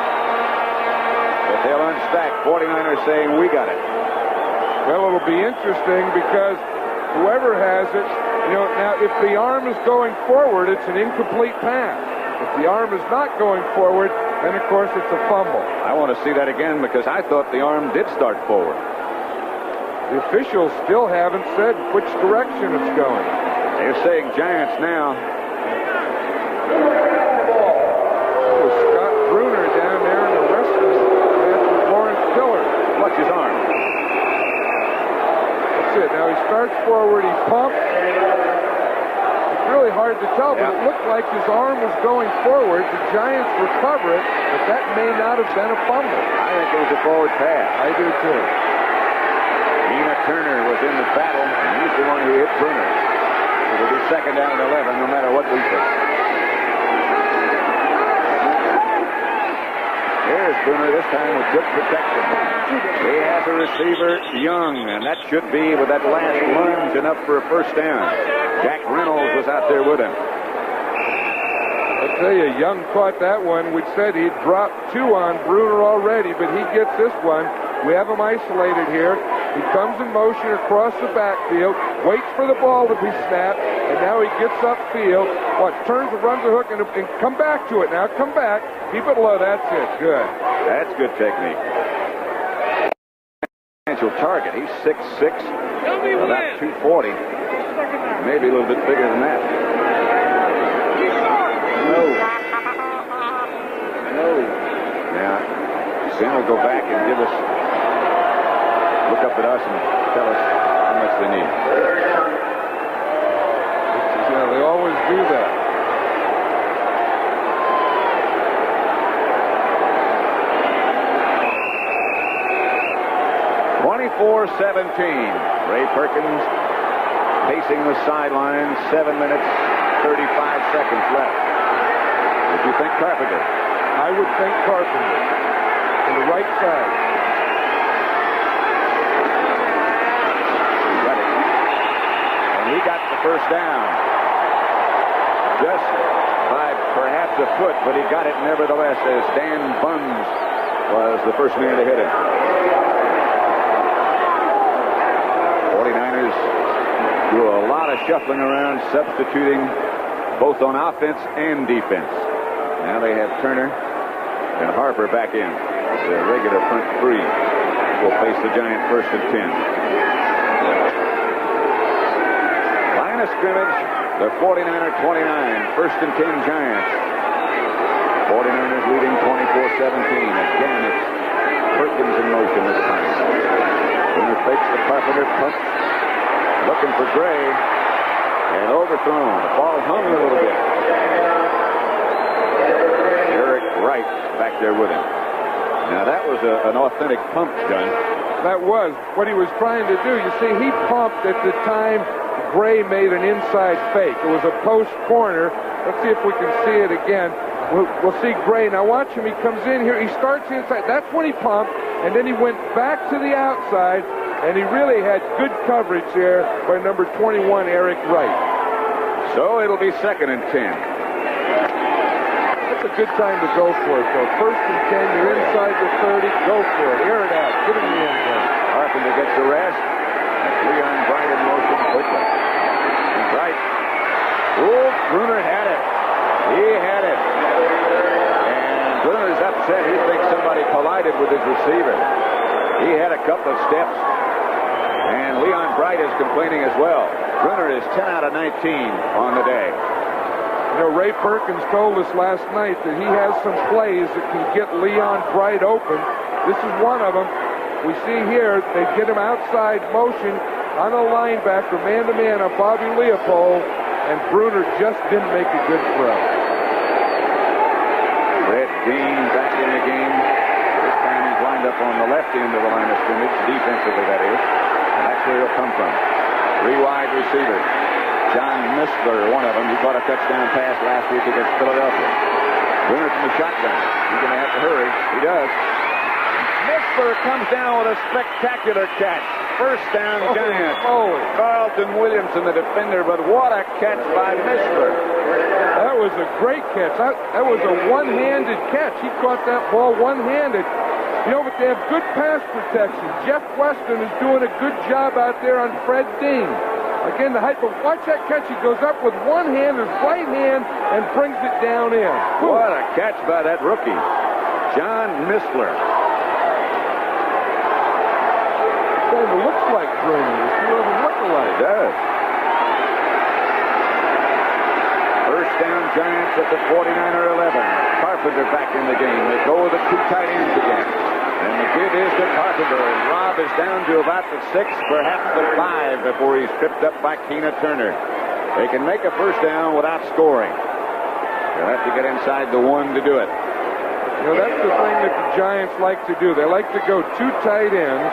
But they'll unstack. 49ers saying, we got it. Well, it'll be interesting because whoever has it, now if the arm is going forward, it's an incomplete pass. If the arm is not going forward, then of course it's a fumble. I want to see that again because I thought the arm did start forward. The officials still haven't said which direction it's going. They're saying Giants now. Oh, Scott Bruner down there in the wrestling match with Lawrence Pillars. Watch his arm. That's it. Now he starts forward, he pumps. It's really hard to tell, but it looked like his arm was going forward. The Giants recover it, but that may not have been a fumble. I think it was a forward pass. I do too. Nina Turner was in the battle, and he's the one who hit Bruner. It'll be second down and 11, no matter what we think. Here's Bruner this time with good protection. He has a receiver, Young, and that should be, with that last lunge, enough for a first down. Jack Reynolds was out there with him. I'll tell you, Young caught that one. We said he'd dropped 2 on Bruner already, but he gets this one. We have him isolated here. He comes in motion across the backfield, waits for the ball to be snapped, and now he gets upfield. Turns and runs the hook and come back to it now. Come back. Keep it low. That's it. Good. That's good technique. Potential target. He's 6'6", about 240. Maybe a little bit bigger than that. No. Now, Ben will go back and look up at us and tell us how much they need. They always do that. Ray Perkins pacing the sideline. 7 minutes, 35 seconds left. Would you think Carpenter? I would think Carpenter. On the right side. He got it. And he got the first down. Just by perhaps a foot, but he got it nevertheless as Dan Bunz was the first man to hit it. 49ers do a lot of shuffling around, substituting both on offense and defense. Now they have Turner and Harper back in. The regular front 3 will face the Giant first and 10. Line of scrimmage, the 49er 29, first and 10 Giants. 49ers leading 24-17. Again, it's Perkins in motion this time. Bruner fakes the Carpenter punch. Looking for Gray. And overthrown. The ball hung a little bit. Eric Wright back there with him. Now that was an authentic pump, John. That was what he was trying to do. You see, he pumped at the time Gray made an inside fake. It was a post corner. Let's see if we can see it again. We'll see Gray. Now watch him. He comes in here. He starts inside. That's when he pumped, and then he went back to the outside, and he really had good coverage there by number 21, Eric Wright. So it'll be 2nd and 10. That's a good time to go for it, though. 1st and 10, you're inside the 30. Go for it. Air it out. Get it in the end zone. Carpenter gets the rest. Leon Bright in motion quickly. And Bright. Oh, Bruner had it. He had it. And Bruner's upset. He thinks somebody collided with his receiver. He had a couple of steps. And Leon Bright is complaining as well. Bruner is 10 out of 19 on the day. You know, Ray Perkins told us last night that he has some plays that can get Leon Bright open. This is one of them. We see here, they get him outside motion on a linebacker, man-to-man on Bobby Leopold, and Bruner just didn't make a good throw. Red Dean back in the game. This time he's lined up on the left end of the line of scrimmage, defensively that is. And that's where he'll come from. 3 wide receivers. John Missler, one of them. He caught a touchdown pass last week against Philadelphia. Bruner from the shotgun. He's going to have to hurry. He does. Missler comes down with a spectacular catch. First down, Giants. Carlton Williamson, the defender, but what a catch by Missler. That was a great catch. That was a one-handed catch. He caught that ball one-handed. You know, but they have good pass protection. Jeff Weston is doing a good job out there on Fred Dean. Again, the height, but watch that catch. He goes up with one hand, his right hand, and brings it down in. What a catch by that rookie, John Missler. Kind of looks like Bruner. He doesn't look alike. It does. First down, Giants at the 49 or 11. Carpenter back in the game. They go with the 2 tight ends again. And the give is to Carpenter. And Robb is down to about the 6, perhaps the 5, before he's tripped up by Keena Turner. They can make a first down without scoring. They'll have to get inside the 1 to do it. You know, that's the thing that the Giants like to do. They like to go 2 tight ends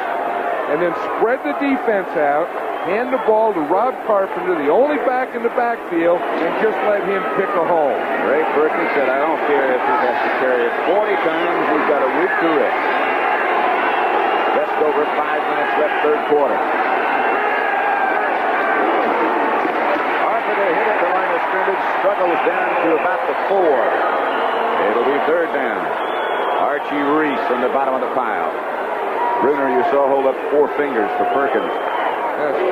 and then spread the defense out, hand the ball to Rob Carpenter, the only back in the backfield, and just let him pick a hole. Ray Perkins said, I don't care if he has to carry it 40 times. We've got a week to rest. Just over 5 minutes left, 3rd quarter. Carpenter hit at the line of scrimmage, struggles down to about the 4. It'll be 3rd down. Archie Reese on the bottom of the pile. Bruner, you saw, hold up 4 fingers for Perkins.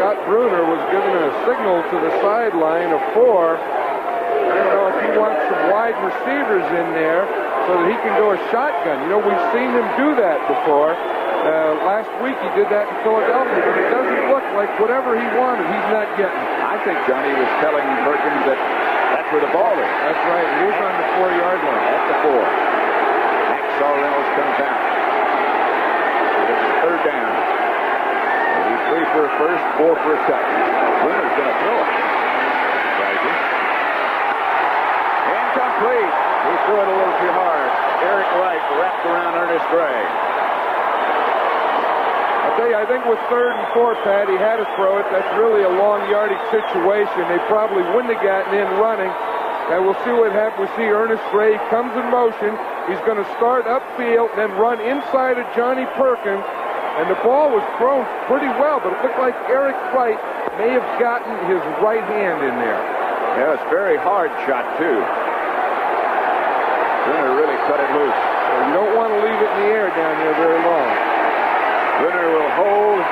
Scott Bruner was given a signal to the sideline of 4. I don't know if he wants some wide receivers in there so that he can go a shotgun. You know, we've seen him do that before. Last week he did that in Philadelphia, but it doesn't look like whatever he wanted, he's not getting. I think Johnny was telling Perkins that that's where the ball is. That's right. He is on the 4-yard line. At the 4. Hacksaw Reynolds comes out. It's 3rd down. Maybe 3 for a first, 4 for a touch. Bruner's going to throw it. Rising. Incomplete. He threw it a little too hard. Eric Wright wrapped around Ernest Gray. I'll tell you, I think with 3rd and 4, Pat, he had to throw it. That's really a long yardage situation. They probably wouldn't have gotten in running. And we'll see what happens. We see Ernest Gray comes in motion. He's going to start upfield, then run inside of Johnny Perkins. And the ball was thrown pretty well, but it looked like Eric Wright may have gotten his right hand in there. Yeah, it's a very hard shot, too. Bruner really cut it loose. Well, you don't want to leave it in the air down there very long. Bruner will hold.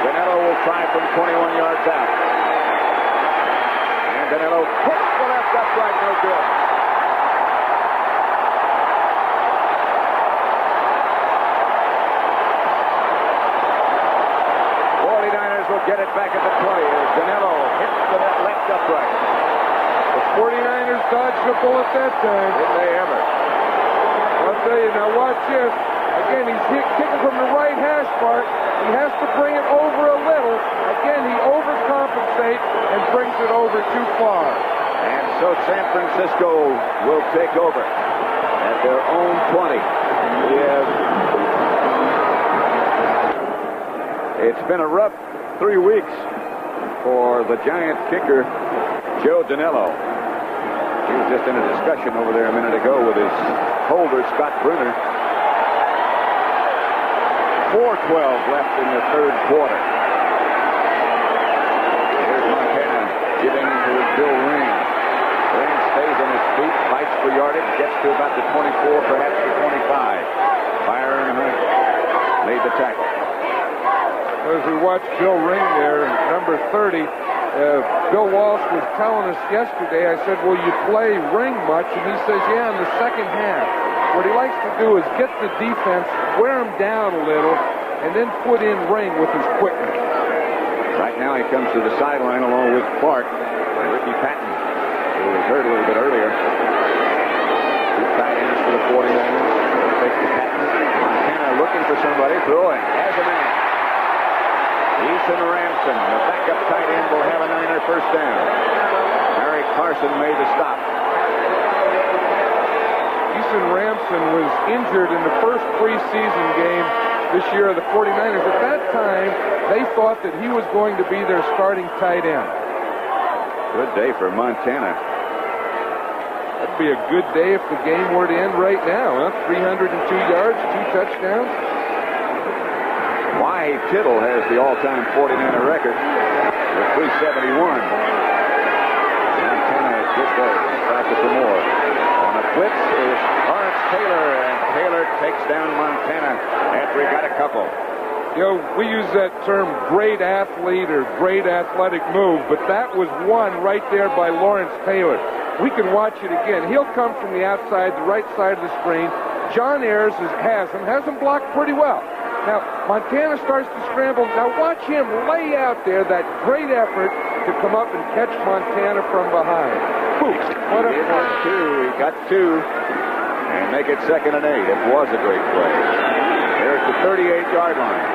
Danilo will try from 21 yards out. And Danilo hits the left upright, no good. Will get it back at the 20 as Danilo hits the left upright. The 49ers dodged the bullet that time. Did they ever? I'll tell you, now watch this. Again, he's kicking from the right hash mark. He has to bring it over a little. Again, he overcompensates and brings it over too far. And so San Francisco will take over at their own 20. It's been a rough 3 weeks for the Giant kicker, Joe Danello. He was just in a discussion over there a minute ago with his holder, Scott Brunner. 4:12 left in the third quarter. Here's Montana giving to Bill Ring. Ring stays on his feet, fights for yardage, gets to about the 24, perhaps the 25. Byron Hunt made the tackle. As we watch Bill Ring there, number 30, Bill Walsh was telling us yesterday, I said, will you play Ring much? And he says, yeah, in the second half. What he likes to do is get the defense, wear him down a little, and then put in Ring with his quickness. Right now he comes to the sideline along with Clark and Ricky Patton, who was hurt a little bit earlier. Two tight ends for the 49ers. Takes to Patton. Montana looking for somebody, throwing. Has a man. Eason Ramson, the backup tight end, will have a Niner first down. Harry Carson made the stop. Eason Ramson was injured in the first preseason game this year of the 49ers. At that time, they thought that he was going to be their starting tight end. Good day for Montana. That'd be a good day if the game were to end right now, huh? 302 yards, 2 touchdowns. Why Tittle has the all-time 49er record with 371. Montana just tries to for more. On a blitz is Lawrence Taylor, and Taylor takes down Montana after he got a couple. You know, we use that term great athlete or great athletic move, but that was one right there by Lawrence Taylor. We can watch it again. He'll come from the outside, the right side of the screen. John Ayers has him blocked pretty well. Now, Montana starts to scramble. Now, watch him lay out there that great effort to come up and catch Montana from behind. Poof, what a play. He got two and make it 2nd and 8. It was a great play. There's the 38-yard line.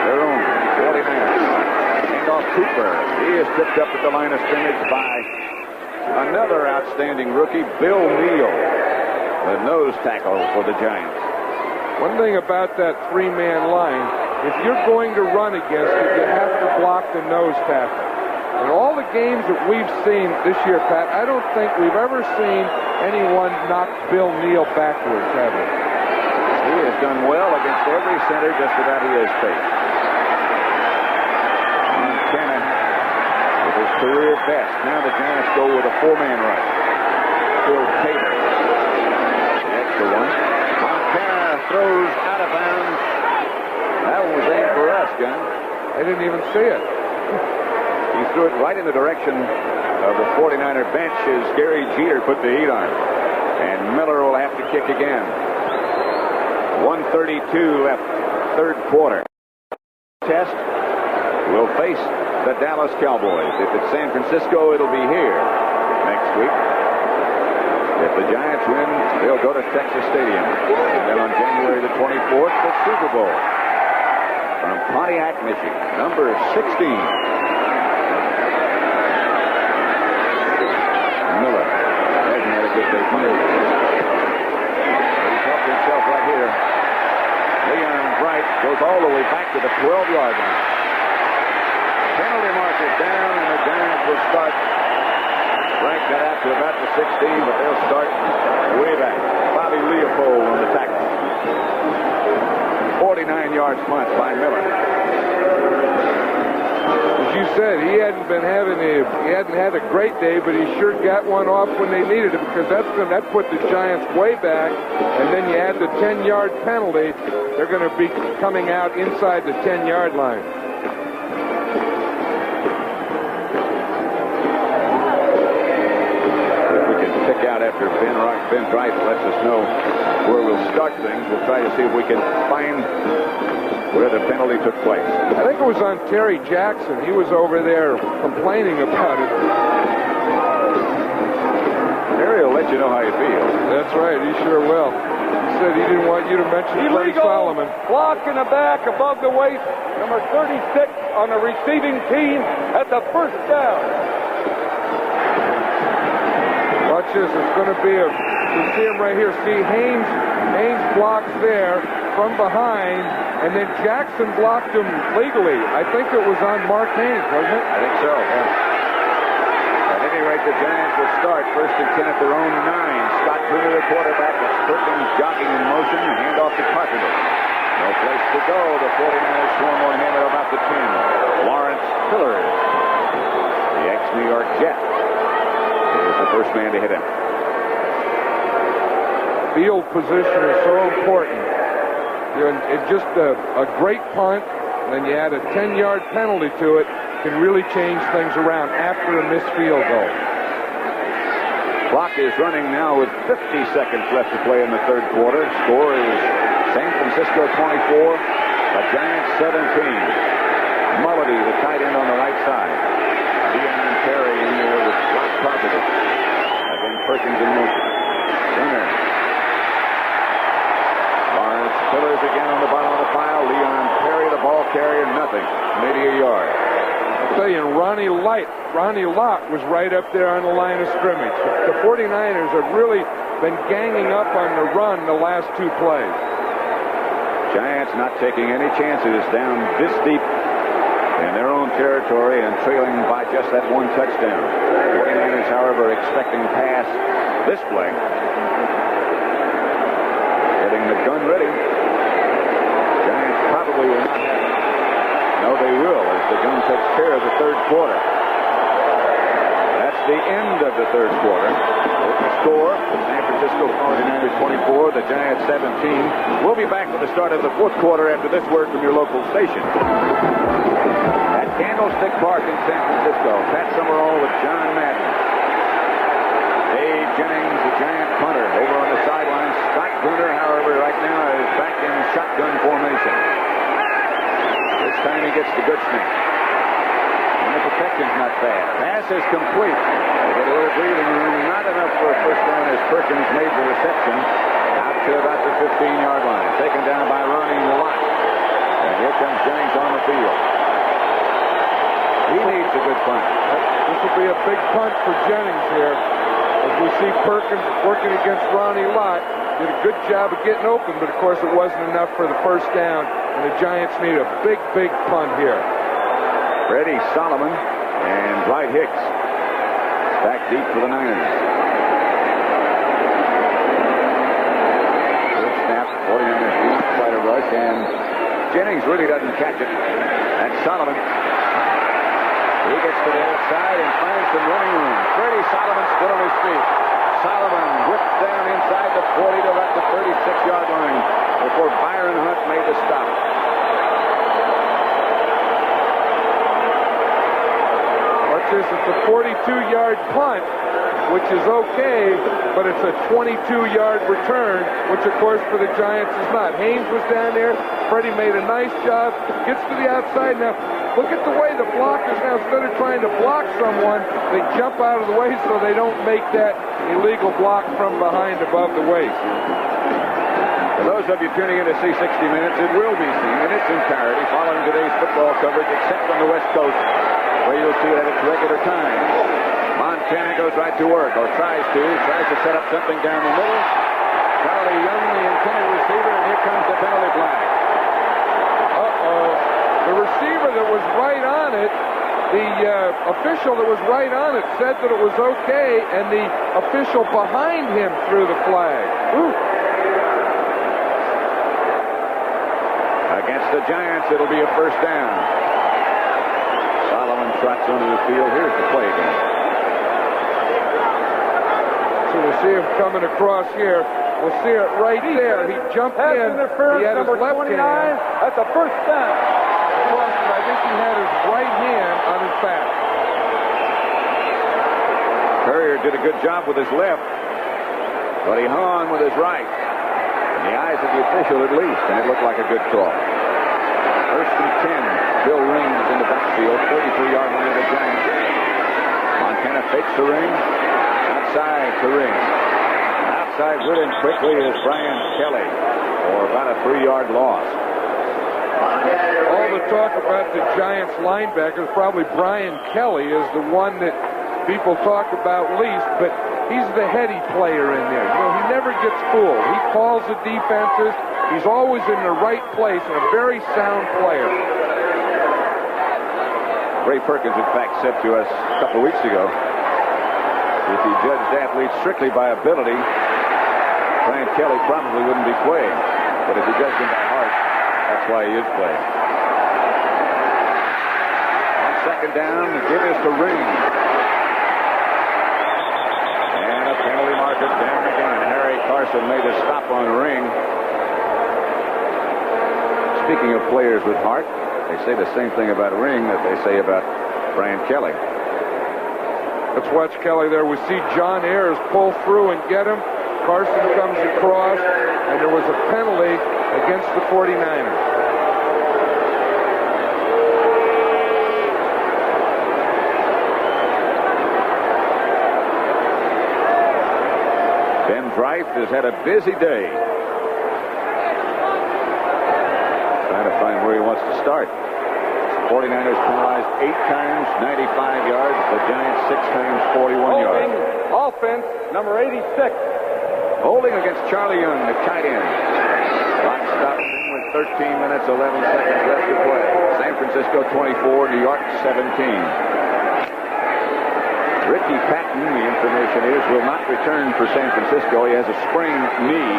Their own 49ers. Hand off Cooper. He is tripped up at the line of scrimmage by another outstanding rookie, Bill Neal, the nose tackle for the Giants. One thing about that 3-man line, if you're going to run against it, you have to block the nose tackle. In all the games that we've seen this year, Pat, I don't think we've ever seen anyone knock Bill Neal backwards, have we? He has done well against every center just about he has faced. Montana with his career best. Now the Giants go with a 4-man rush. Phil Taylor. The extra one. Montana throws out of bounds. That was aimed for us, Gun. I didn't even see it. He threw it right in the direction of the 49er bench as Gary Jeter put the heat on. And Miller will have to kick again. 1:32 left, third quarter. Test will face the Dallas Cowboys. If it's San Francisco, it'll be here next week. If the Giants win, they'll go to Texas Stadium. And then on January the 24th, the Super Bowl. From Pontiac, Michigan, number 16. Miller hasn't had a good day playing. He's helped himself right here. Leon Bright goes all the way back to the 12-yard line. Penalty marker down, and the Giants will start. Frank got out to about the 16, but they'll start way back. Bobby Leopold on the tackle. 49-yard punt by Miller. As you said, he hadn't had a great day, but he sure got one off when they needed it, because that put the Giants way back. And then you add the 10-yard penalty, they're going to be coming out inside the 10-yard line. After Ben Bright lets us know where we'll start things, we'll try to see if we can find where the penalty took place. I think it was on Terry Jackson. He was over there complaining about it. Terry will let you know how you feel. That's right. He sure will. He said he didn't want you to mention Freddie Solomon. Block in the back above the waist. Number 36 on the receiving team at the first down. Watch this. It's going to be you see him right here. See Haynes blocks there from behind, and then Jackson blocked him legally. I think it was on Mark Haynes, wasn't it? I think so, yeah. At any rate, the Giants will start 1st and 10 at their own 9. Scott Bruner, the quarterback, with Perkins jogging in motion, and hand off to Carpenter. No place to go. The 49ers swarm on him at about the 10. Lawrence Pillars, the ex-New York Jet, is the first man to hit him. Field position is so important. It's just a great punt, and then you add a 10-yard penalty to it, can really change things around after a missed field goal. Clock is running now with 50 seconds left to play in the third quarter. Score is San Francisco 24, the Giants 17. Mulledy, the tight end on the right side. Dion Perry in there with Rock Carpenter. Again, Perkins in motion. Runner. Lawrence Pillars again on the bottom of the pile. Leon Perry, the ball carrier, nothing. Maybe a yard. I'll tell you, Ronnie Lott was right up there on the line of scrimmage. The 49ers have really been ganging up on the run the last 2 plays. Giants not taking any chances down this deep in their own territory and trailing by just that 1 touchdown. 49ers, however, expecting pass this play. Getting the gun ready. Giants probably will not have it. No, they will, as the gun takes care of the third quarter. That's the end of the third quarter. With the score, the San Francisco 49ers 24, the Giants 17. We'll be back with the start of the fourth quarter after this word from your local station. At Candlestick Park in San Francisco, Pat Summerall with John Madden. Dave Jennings, the Giant punter, over on the sideline. Scott Bruner, however, right now is back in shotgun formation. This time he gets the good snap. And the protection's not bad. Pass is complete. They get a little breathing room. Not enough for a first down as Perkins made the reception out to about the 15-yard line. Taken down by Ronnie Lott. And here comes Jennings on the field. He needs a good punt. This will be a big punt for Jennings here. As we see Perkins working against Ronnie Lott. Did a good job of getting open, but of course it wasn't enough for the first down, and the Giants need a big, big punt here. Freddie Solomon and Dwight Hicks back deep for the Niners. Good snap. 49ers do not try to rush, and Jennings really doesn't catch it. That's Solomon. He gets to the outside and finds some running room. Freddie Solomon still on his feet. Solomon whipped down inside the 40 to about the 36-yard line before Byron Hunt made the stop. Watch this. It's a 42-yard punt, which is okay, but it's a 22-yard return, which, of course, for the Giants is not. Haynes was down there. Freddie made a nice job. Gets to the outside. Now, look at the way the blockers now, instead of trying to block someone, they jump out of the way so they don't make that illegal block from behind above the waist. For those of you tuning in to see 60 Minutes, it will be seen in its entirety following today's football coverage, except on the West Coast, where you'll see it at its regular time. Montana goes right to work, or tries to set up something down the middle. Charlie Young, the intended receiver, and here comes the penalty flag. The receiver that was right on it, the official that was right on it said that it was okay, and the official behind him threw the flag. Ooh. Against the Giants, it'll be a first down. Solomon trots onto the field. Here's the play again. So we'll see him coming across here. We'll see it right there. He jumped in. He had his left hand. At the first down. I think he had his right hand on his back. Courier did a good job with his left, but he hung on with his right. In the eyes of the official, at least, and it looked like a good call. First and 10. Bill Rings in the backfield, 33-yard line of the Giants. Montana fakes the ring. inside to Ring. Outside with him quickly is Brian Kelly for about a 3-yard loss. All the talk about the Giants linebackers, probably Brian Kelly is the one that people talk about least, but he's the heady player in there. You know, he never gets fooled. He calls the defenses. He's always in the right place and a very sound player. Ray Perkins, in fact, said to us a couple of weeks ago, if he judged athletes strictly by ability, Brian Kelly probably wouldn't be playing. But if he judged them by heart, that's why he is playing. On second down, give us to Ring. And a penalty marker down again. Harry Carson made a stop on Ring. Speaking of players with heart, they say the same thing about Ring that they say about Brian Kelly. Let's watch Kelly there. We see John Ayers pull through and get him. Carson comes across, and there was a penalty against the 49ers. Ben Dreif has had a busy day. Trying to find where he wants to start. 49ers penalized 8 times, 95 yards. The Giants 6 times, 41 yards. Offense, number 86. Holding against Charlie Young, the tight end. Clock stops with 13 minutes, 11 seconds left to play. San Francisco 24, New York 17. Ricky Patton, the information is, will not return for San Francisco. He has a sprained knee.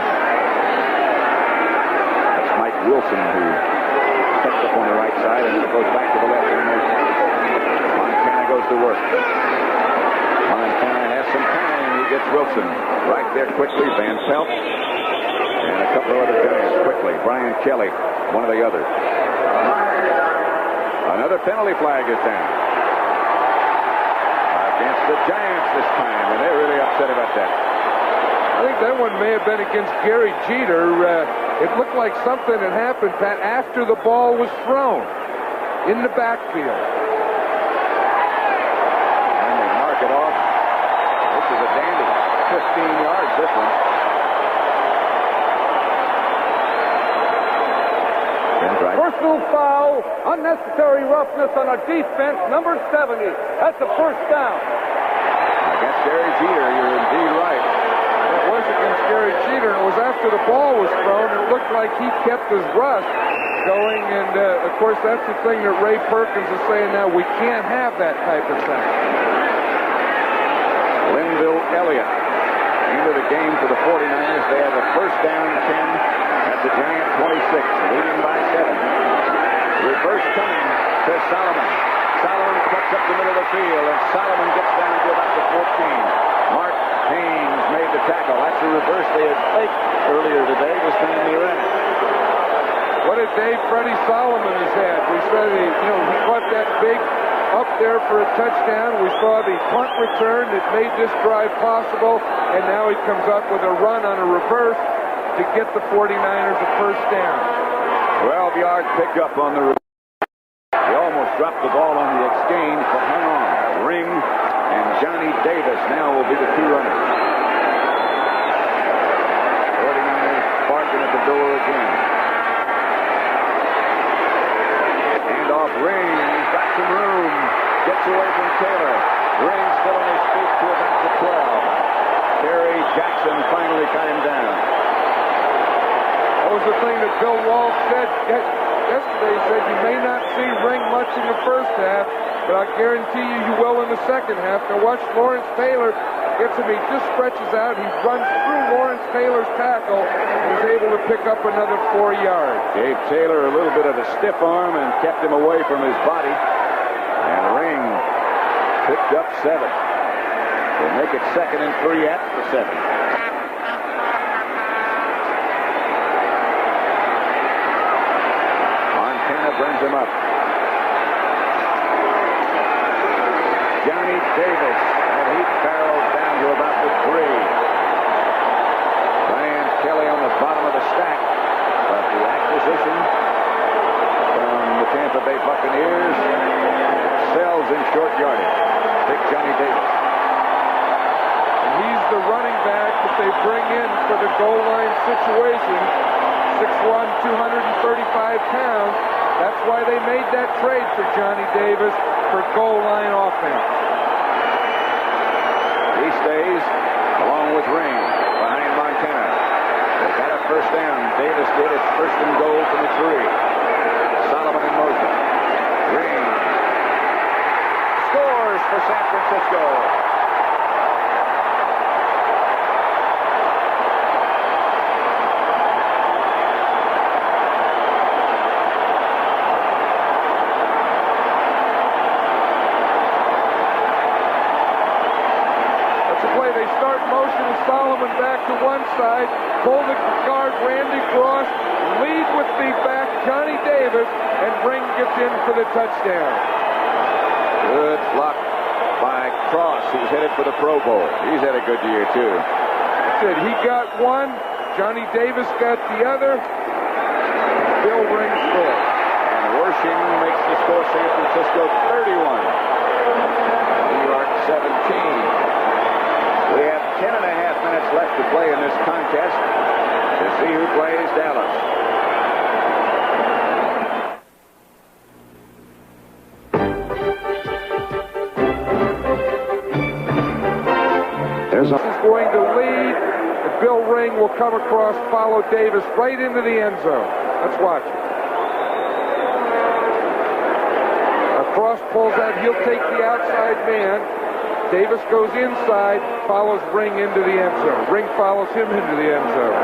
That's Mike Wilson, who steps up on the right side and goes back to the left. Montana goes to work. Montana has some time. He gets Wilson right there quickly. Van Pelt and a couple of other guys quickly. Brian Kelly, one of the others. Another penalty flag is down. Against the Giants this time, and they're really upset about that. I think that one may have been against Gary Jeter. It looked like something had happened, Pat, after the ball was thrown in the backfield. And they mark it off. This is a dandy. 15 yards, this one. Personal foul, unnecessary roughness on a defense, number 70. That's a first down. Against Gary Jeter, you're indeed right. It was against Gary Jeter, and it was after the ball was thrown. It looked like he kept his rush going, and of course, that's the thing that Ray Perkins is saying now. We can't have that type of thing. Linville Elliott into the game for the 49ers. They have a first down 10 at the Giant 26, leading by 7. Reverse coming to Solomon. Solomon cuts up the middle of the field, and Solomon gets down to about the 14. Mark Haynes made the tackle. That's a reverse they had faked earlier today. This time they ran it. What a day Freddie Solomon has had. We said he caught that big up there for a touchdown. We saw the punt return that made this drive possible, and now he comes up with a run on a reverse to get the 49ers a first down. 12-yard pickup on the reverse. He almost dropped the ball on the exchange, but hung on. Ring and Johnny Davis now will be the 2 runners. 49ers barking at the door again. Hand off Ring. He's got some room. Gets away from Taylor. Ring still on his feet to about the 12. Terry Jackson finally cut him down. That was the thing that Bill Walsh said yesterday. He said you may not see Ring much in the first half, but I guarantee you will in the second half. Now watch Lawrence Taylor gets him. He just stretches out. He runs through Lawrence Taylor's tackle and is able to pick up another 4 yards. Gave Taylor a little bit of a stiff arm and kept him away from his body. And Ring picked up 7. They make it 2nd and 3 at the 7. Brings him up. Johnny Davis, and he barrels down to about the 3. Brian Kelly on the bottom of the stack, but the acquisition from the Tampa Bay Buccaneers sells in short yardage. Big Johnny Davis. And he's a goal line situation. 6'1", 235 pounds. That's why they made that trade for Johnny Davis for goal line offense. He stays along with Ring behind Montana. They got a first down. Davis did. It's first and goal from the 3. Solomon in motion. Ring scores for San Francisco. Solomon back to one side, pull the guard Randy Cross, lead with the back Johnny Davis, and Ring gets in for the touchdown. Good block by Cross, who's headed for the Pro Bowl. He's had a good year, too. I said he got one, Johnny Davis got the other. Bill Ring scores. And Wershing makes the score San Francisco 31. New York 17. We have 10 and a half minutes left to play in this contest to see who plays Dallas. This is going to lead. Bill Ring will come across, follow Davis right into the end zone. Let's watch it. Cross pulls out. He'll take the outside man. Davis goes inside, follows Ring into the end zone. Ring follows him into the end zone.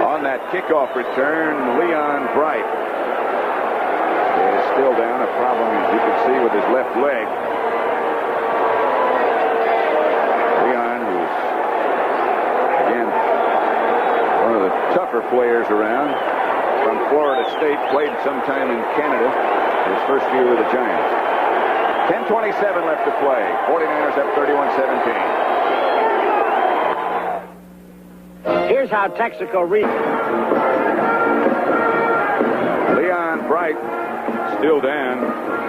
On that kickoff return, Leon Bright is still down. A problem, as you can see, with his left leg. Leon, who's, again, one of the tougher players around, from Florida State, played some time in Canada, his first year with the Giants. 10:27 left to play. 49ers up 31-17. Here's how Texaco reads. Leon Bright still down,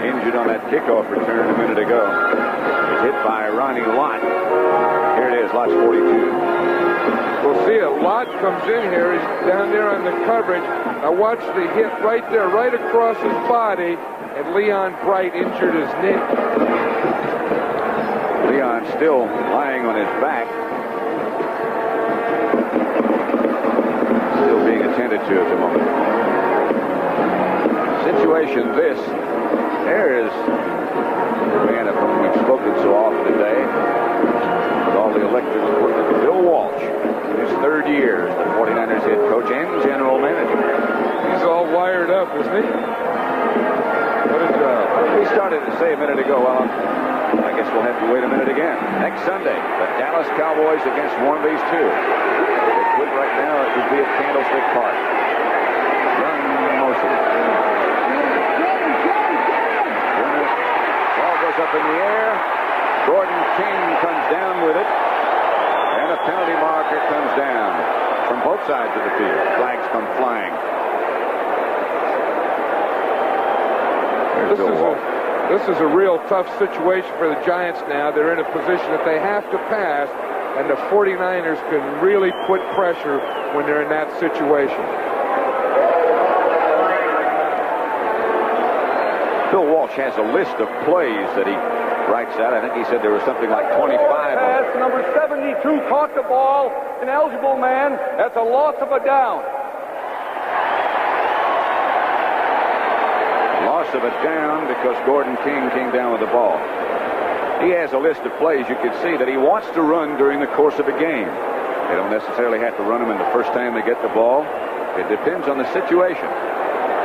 injured on that kickoff return a minute ago. He's hit by Ronnie Lott. Here it is, Lott's 42. We'll see it. Lott comes in here. He's down there on the coverage. Now watch the hit right there, right across his body. And Leon Bright injured his knee. Leon still lying on his back. Still being attended to at the moment. Situation this. There is the man of whom we've spoken so often today. With all the elected equipment, Bill Walsh. In his third year as the 49ers head coach and general manager. He's all wired up, isn't he? We started to say a minute ago, well, I guess we'll have to wait a minute again. Next Sunday, the Dallas Cowboys against one of these two. If it could right now, it would be at Candlestick Park. Young motion. Ball goes up in the air. Gordon King comes down with it. And a penalty marker comes down from both sides of the field. Flags come flying. This is a real tough situation for the Giants now. They're in a position that they have to pass, and the 49ers can really put pressure when they're in that situation. Bill Walsh has a list of plays that he writes out. I think he said there was something like 25. Pass, number 72 caught the ball. An eligible man. That's a loss of a down. Loss of a down because Gordon King came down with the ball. He has a list of plays you can see that he wants to run during the course of a game. They don't necessarily have to run them in the first time they get the ball. It depends on the situation.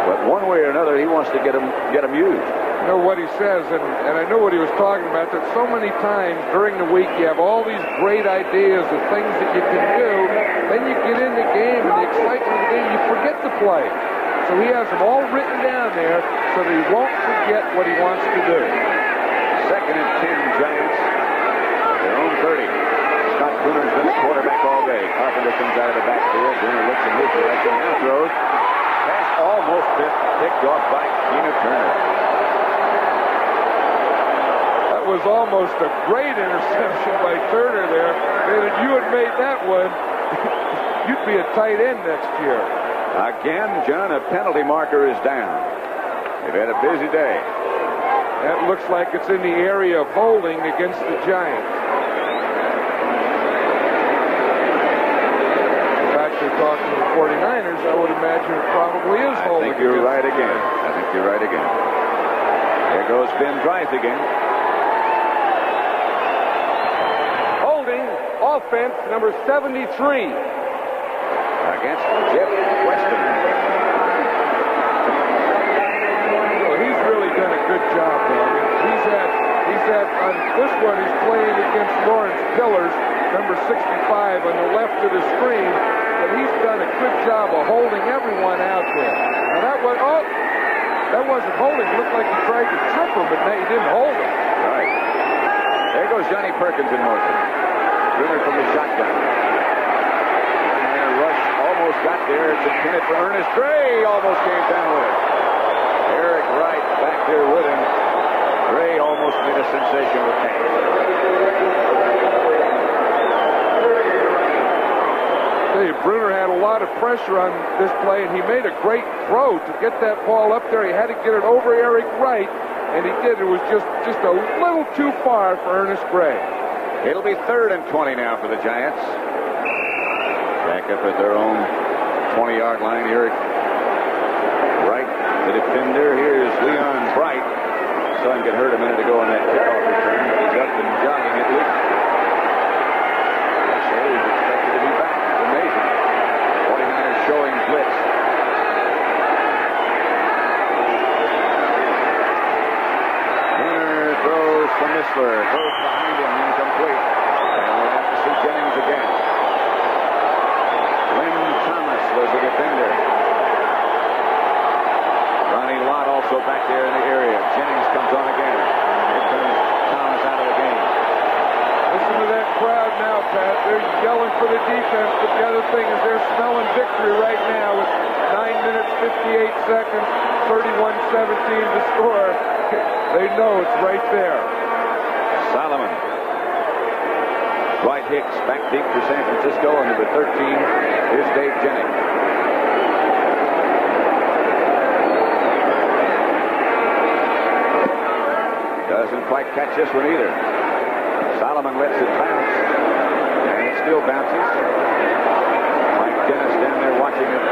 But one way or another, he wants to get them used. I know what he says, and I know what he was talking about, that so many times during the week you have all these great ideas of things that you can do, then you get in the game and the excitement of the game, you forget to play. So he has them all written down there so that he won't forget what he wants to do. 2nd and 10 Giants. Their own 30. Scott Cooner's been the quarterback all day. Carpenter comes out of the backfield. Cooner looks in his direction. Now throws. Pass almost picked off by Tina Turner. That was almost a great interception by Turner there. And if you had made that one, you'd be a tight end next year. Again, John, a penalty marker is down. They've had a busy day. That looks like it's in the area of holding against the Giants. In fact, they're talking to the 49ers. I would imagine it probably is holding. I think you're right again. I think you're right again. There goes Ben Bryce again. Holding, offense, number 73. Against Jeff Weston. Well, he's really done a good job, though. He's had on this one, he's playing against Lawrence Pillars, number 65 on the left of the screen, but he's done a good job of holding everyone out there. Now that wasn't holding. It looked like he tried to trip him, but he didn't hold him. Right. There goes Johnny Perkins in motion. Bruner from the shotgun. Rush almost got there. It's intended for Ernest Gray. Almost came down with it. Eric Wright back there with him. Gray almost made a sensational catch. Bruner had a lot of pressure on this play, and he made a great throw to get that ball up there. He had to get it over Eric Wright, and he did. It was just a little too far for Ernest Gray. It'll be 3rd and 20 now for the Giants. Back up at their own 20-yard line. Eric Wright, the defender. Here's Leon Bright. Son got hurt a minute ago on that kickoff return. He's up and jogging at least. So he's expected to be back. It's amazing. 49ers showing blitz. Bruner throws to Missler. Throws behind him. Incomplete. And we'll have to see Jennings again. Lynn Thomas was the defender. Ronnie Lott also back there in the area. Jennings comes on again. Here comes Thomas out of the game. Listen to that crowd now, Pat. They're yelling for the defense, but the other thing is they're smelling victory right now with 9 minutes, 58 seconds, 31-17 to score. They know it's right there. Solomon. Dwight Hicks back deep for San Francisco, and number 13 is Dave Jennings. Doesn't quite catch this one either. Solomon lets it bounce, and it still bounces. Mike Dennis down there watching it.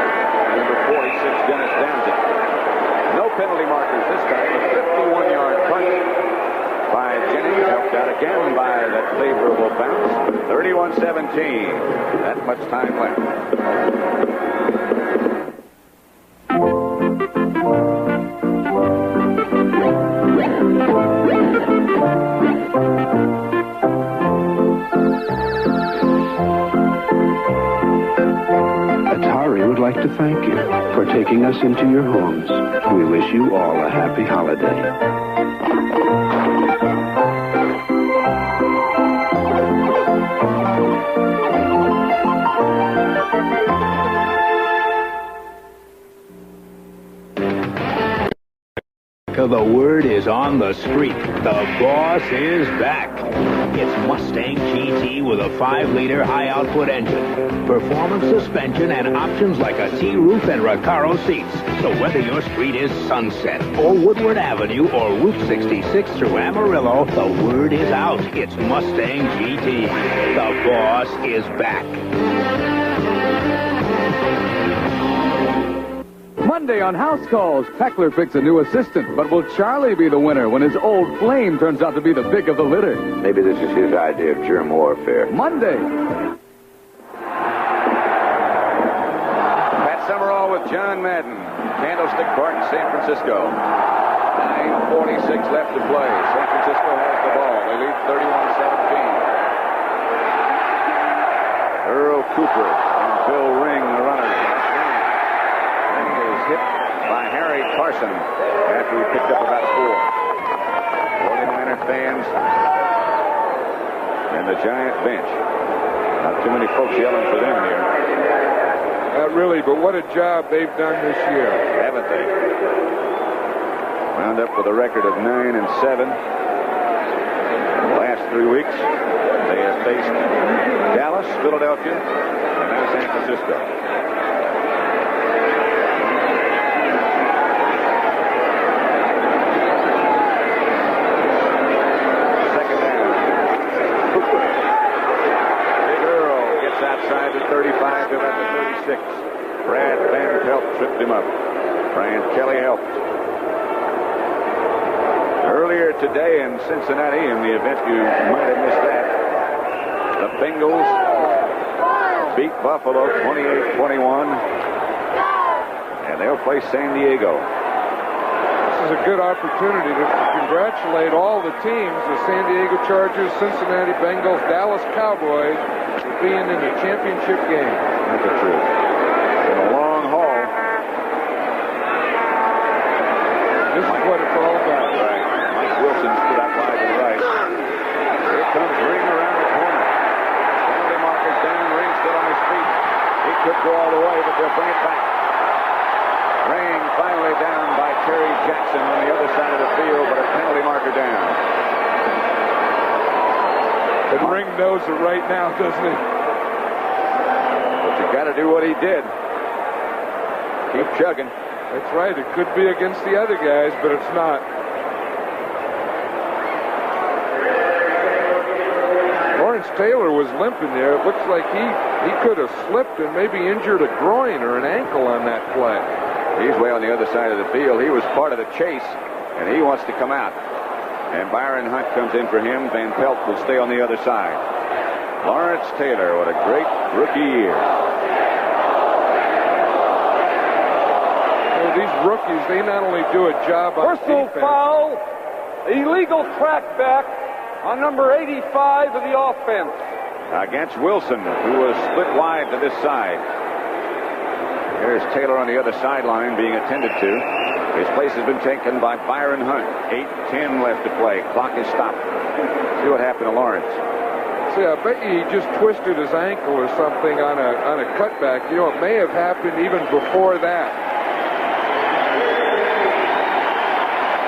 Number 46, Dennis downs it. No penalty markers this time. A 51-yard punch by Jennings, helped out again by that favorable bounce. 31-17. That much time left. Atari would like to thank you for taking us into your homes. We wish you all a happy holiday. The word is on the street. The boss is back. It's Mustang GT with a 5-liter high-output engine, performance suspension, and options like a T-roof and Recaro seats. So whether your street is Sunset or Woodward Avenue or Route 66 through Amarillo, the word is out. It's Mustang GT. The boss is back. Monday on House Calls, Peckler picks a new assistant, but will Charlie be the winner when his old flame turns out to be the pick of the litter? Maybe this is his idea of germ warfare. Monday. Pat Summerall with John Madden. Candlestick Park, San Francisco. 9:46 left to play. San Francisco has the ball. They lead 31-17. Earl Cooper and Bill Ring, the runners. Hit by Harry Carson after he picked up about 4. 49er fans and the Giant bench. Not too many folks yelling for them here. Not really, but what a job they've done this year. Haven't they? Wound up with a record of 9-7. 3 weeks. They have faced Dallas, Philadelphia, and now San Francisco. Second down. Cooper. Big Earl gets outside the 35 to about the 36. Brad Van Pelt tripped him up. Brian Kelly helped. Earlier today in Cincinnati, in the event you might have missed that, the Bengals beat Buffalo 28-21, and they'll play San Diego. This is a good opportunity to congratulate all the teams, the San Diego Chargers, Cincinnati Bengals, Dallas Cowboys, for being in the championship game. That's the truth. It's been a long haul. This is what it's all about. Right. Wilson stood out wide to the right. Here comes Ring around the corner. Penalty marker's down. Ring still on his feet. He could go all the way, but they'll bring it back. Ring finally down by Terry Jackson on the other side of the field, but a penalty marker down. And Ring knows it right now, doesn't he? But you got to do what he did. Keep chugging. That's right. It could be against the other guys, but it's not. Lawrence Taylor was limping there. It looks like he could have slipped and maybe injured a groin or an ankle on that play. He's way on the other side of the field. He was part of the chase, and he wants to come out. And Byron Hunt comes in for him. Van Pelt will stay on the other side. Lawrence Taylor, what a great rookie year. Well, these rookies, they not only do a job on Personal defense. foul, illegal crackback on number 85 of the offense. Against Wilson, who was split wide to this side. There's Taylor on the other sideline being attended to. His place has been taken by Byron Hunt. 8:10 left to play. Clock is stopped. See what happened to Lawrence. See, I bet you he just twisted his ankle or something on a cutback. You know, it may have happened even before that.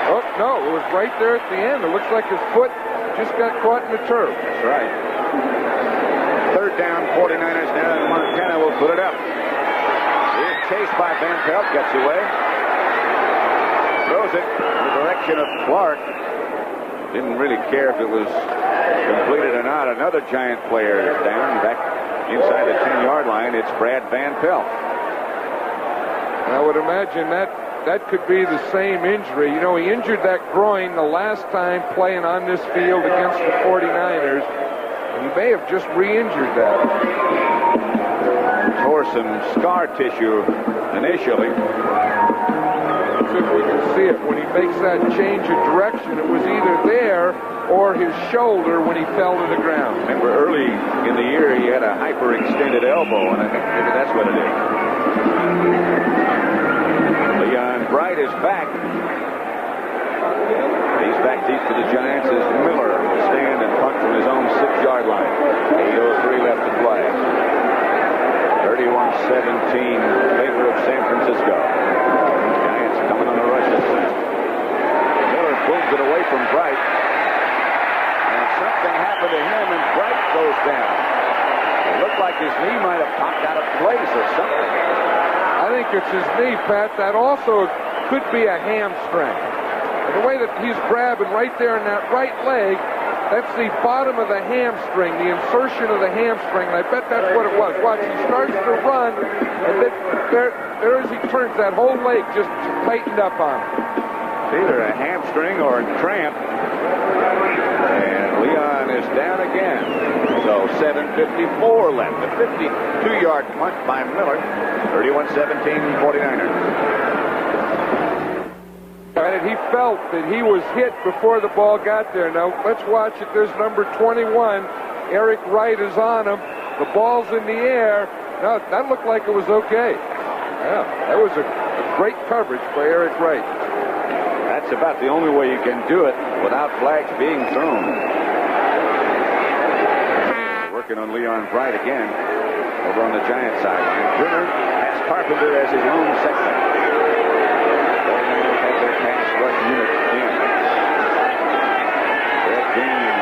Oh, no, it was right there at the end. It looks like his foot just got caught in the turf. That's right. Third down, 49ers now, and Montana will put it up. He's chased by Van Pelt, gets away. Throws it in the direction of Clark. Didn't really care if it was completed or not. Another Giant player is down back inside the 10-yard line. It's Brad Van Pelt. I would imagine that could be the same injury. You know, he injured that groin the last time playing on this field against the 49ers. And he may have just re-injured that. Tore some scar tissue initially. Let's see if we can see it. When he makes that change of direction, it was either there or his shoulder when he fell to the ground. Remember, early in the year, he had a hyperextended elbow, and I think maybe that's what it is. Leon Bright is back. He's back deep for the Giants as Miller will stand and punt from his own 6-yard line. 8:03 left to play. 31-17 in favor of San Francisco. Giants coming on a rush this time. Miller pulls it away from Bright. And something happened to him, and Bright goes down. It looked like his knee might have popped out of place or something. I think it's his knee, Pat. That also could be a hamstring. And the way that he's grabbing right there in that right leg, that's the bottom of the hamstring, the insertion of the hamstring, and I bet that's what it was. Watch, he starts to run, and then there as he turns, that whole leg just tightened up on him. It's either a hamstring or a cramp. And Leon is down again. So 7:54 left. A 52-yard punt by Miller. 31-17 49ers. And he felt that he was hit before the ball got there. Now, let's watch it. There's number 21. Eric Wright is on him. The ball's in the air. Now, that looked like it was okay. Yeah, that was a great coverage by Eric Wright. That's about the only way you can do it without flags being thrown. Working on Leon Bright again over on the Giant sideline. Turner has Carpenter as his lone second. Pass rush unit in. Brett Dean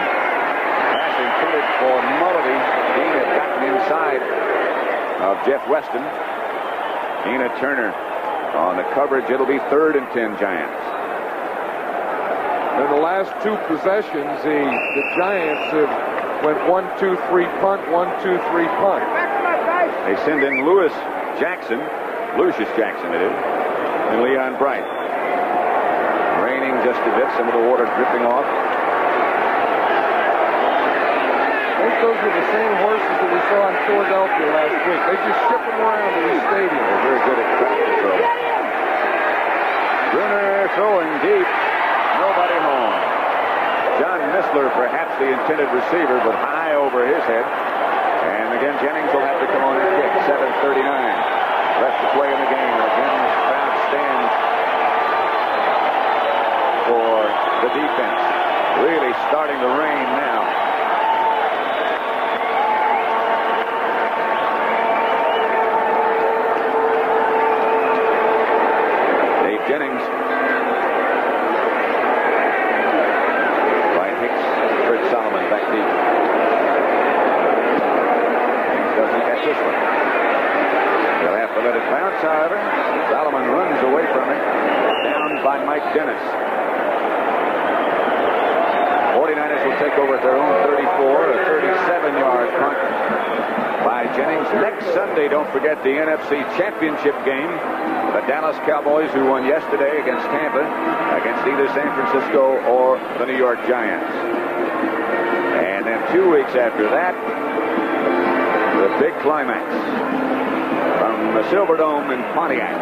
Jeff Weston. Tina Turner on the coverage. It'll be 3rd and 10 Giants. In the last 2 possessions, the Giants have went 1-2-3 punt, 1-2-3 punt. They send in Lucius Jackson it is, and Leon Bright. Raining just a bit, some of the water dripping off. I think those are the same horses that we saw in Philadelphia last week. They just ship them around to the stadium. They're very good at track control. Bruner throwing deep. Nobody home. John Missler, perhaps the intended receiver, but high over his head. And again, Jennings will have to come on and kick. 7:39 left to play in the game. And again, the crowd stands for the defense. Really starting to rain now. Dave Jennings. Solomon back deep. Jennings doesn't catch this one. They'll have to let it bounce, however. Solomon runs away from it. Down by Mike Dennis. 49ers will take over at their own 34. A 37-yard punt by Jennings. Next Sunday, don't forget the NFC Championship game. The Dallas Cowboys, who won yesterday against Tampa, against either San Francisco or the New York Giants. And then 2 weeks after that, the big climax from the Silverdome in Pontiac.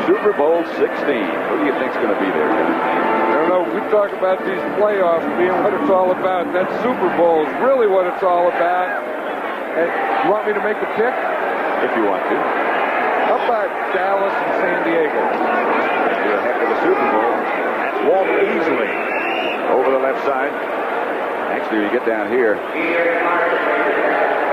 Super Bowl 16. Who do you think's going to be there? I don't know. We talk about these playoffs being what it's all about. That Super Bowl is really what it's all about. And you want me to make a pick? If you want to. How about Dallas and San Diego? That'd be a heck of a Super Bowl. That's Walt Easley over the left side. Actually, you get down here,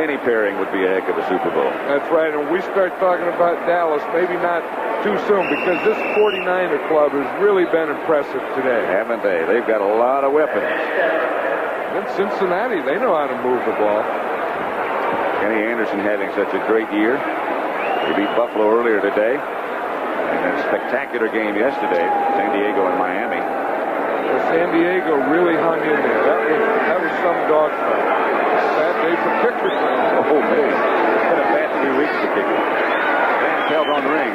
any pairing would be a heck of a Super Bowl. That's right, and we start talking about Dallas, maybe not too soon, because this 49er club has really been impressive today. Haven't they? They've got a lot of weapons. And Cincinnati, they know how to move the ball. Kenny Anderson having such a great year. They beat Buffalo earlier today. And a spectacular game yesterday, San Diego and Miami. Well, San Diego really hung in there. That was some dogfight. Bad day for kicker fans. Oh, man. It's been a bad 3 weeks for kicker. Van Pelt on the ring.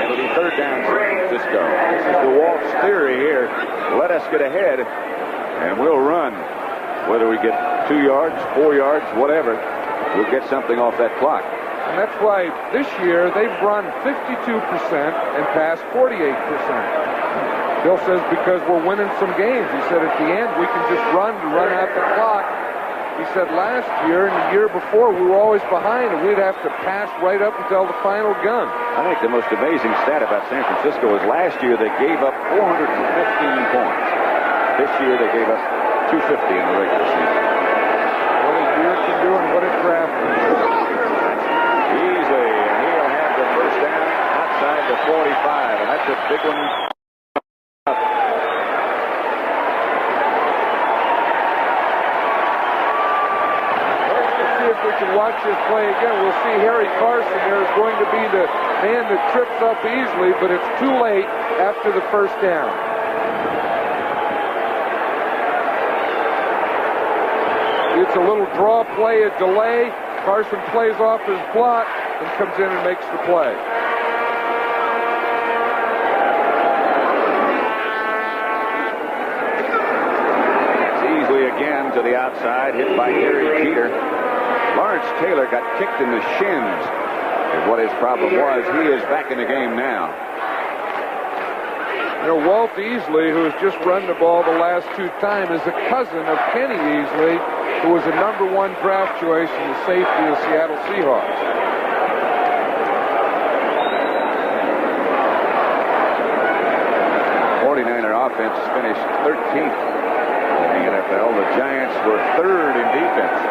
It'll be 3rd down San Francisco. This is the Walt's theory here. Let us get ahead, and we'll run. Whether we get 2 yards, 4 yards, whatever, we'll get something off that clock. And that's why this year they've run 52% and passed 48%. Bill says because we're winning some games. He said at the end we can just run out the clock. He said last year and the year before we were always behind and we'd have to pass right up until the final gun. I think the most amazing stat about San Francisco is last year they gave up 415 points. This year they gave us 250 in the regular season. What a year can do and what a draft. Easily, and he'll have the first down outside the 45, and that's a big one. If we can watch this play again, we'll see Harry Carson there is going to be the man that trips up easily, but it's too late after the first down. It's a little draw play, a delay. Carson plays off his block and comes in and makes the play. It's easily again to the outside, hit by Gary Jeter. Lawrence Taylor got kicked in the shins. And what his problem was, he is back in the game now. You know, Walt Easley, who has just run the ball the last 2 times, is a cousin of Kenny Easley, who was a #1 draft choice in the safety of the Seattle Seahawks. Offense finished 13th in the NFL. The Giants were 3rd in defense.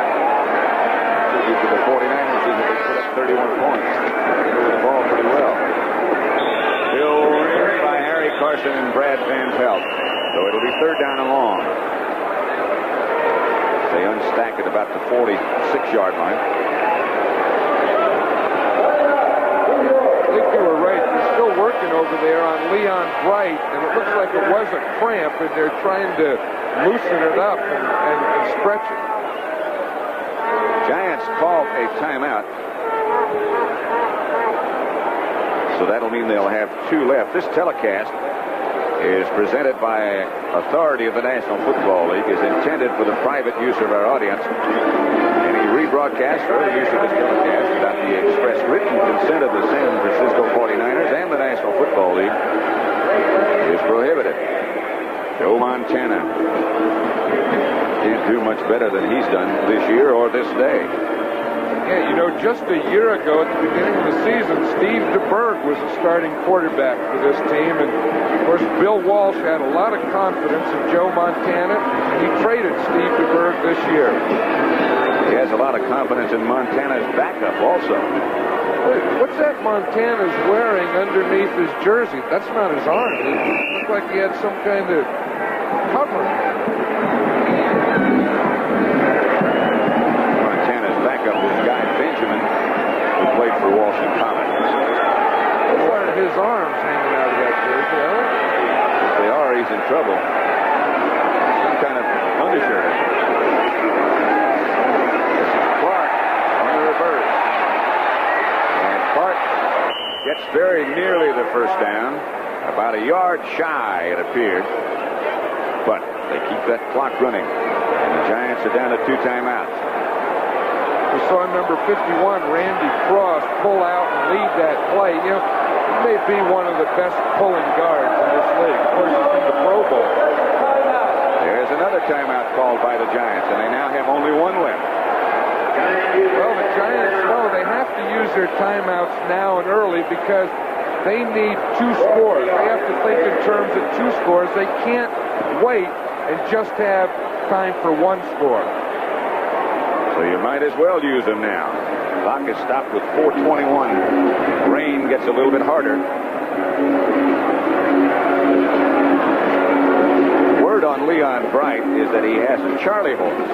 To the 49ers is that they put up 31 points. They moved the ball pretty well. Filled by Harry Carson and Brad Van Pelt. So it'll be 3rd down and long. They unstack at about the 46-yard line. working over there on Leon Bright, and it looks like it was a cramp, and they're trying to loosen it up and stretch it. Giants called a timeout. So that'll mean they'll have 2 left. This telecast is presented by authority of the National Football League, is intended for the private use of our audience. Any rebroadcast or other use of this telecast without the express written consent of the San Francisco 49ers and the National Football League is prohibited. Joe Montana can't do much better than he's done this year or this day. Yeah, you know, just a year ago at the beginning of the season, Steve DeBerg was the starting quarterback for this team. And, of course, Bill Walsh had a lot of confidence in Joe Montana, and he traded Steve DeBerg this year. He has a lot of confidence in Montana's backup also. What's that Montana's wearing underneath his jersey? That's not his arm. It looked like he had some kind of cover. Backup is Guy Benjamin, who played for Washington College. Those aren't his arms hanging out of that jersey, are they? If they are, he's in trouble. Some kind of undershirt. Clark on the reverse. And Clark gets very nearly the first down. About a yard shy, it appeared. But they keep that clock running. And the Giants are down to 2 timeouts. We saw number 51, Randy Cross, pull out and lead that play. You know, he may be one of the best pulling guards in this league. Of course, he's in the Pro Bowl. There's another timeout called by the Giants, and they now have only 1 left. Well, the Giants know they have to use their timeouts now and early because they need 2 scores. They have to think in terms of 2 scores. They can't wait and just have time for 1 score. So you might as well use them now. Clock is stopped with 4:21. Rain gets a little bit harder. Word on Leon Bright is that he has a Charlie horse.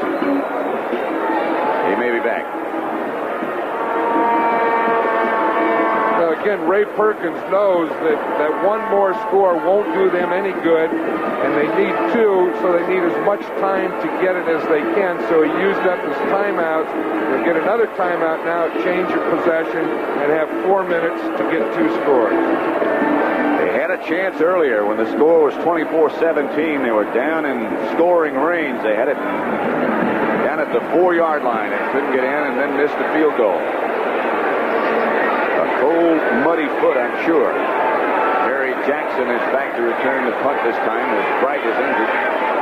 He may be back. Now again, Ray Perkins knows that 1 more score won't do them any good, and they need 2, so they need as much time to get it as they can. So he used up his timeouts. They'll get another timeout now, change of possession, and have 4 minutes to get 2 scores. They had a chance earlier when the score was 24-17. They were down in scoring range. They had it down at the 4-yard line and couldn't get in, and then missed the field goal. A cold, muddy foot, I'm sure. Harry Jackson is back to return the punt this time as Bright is injured.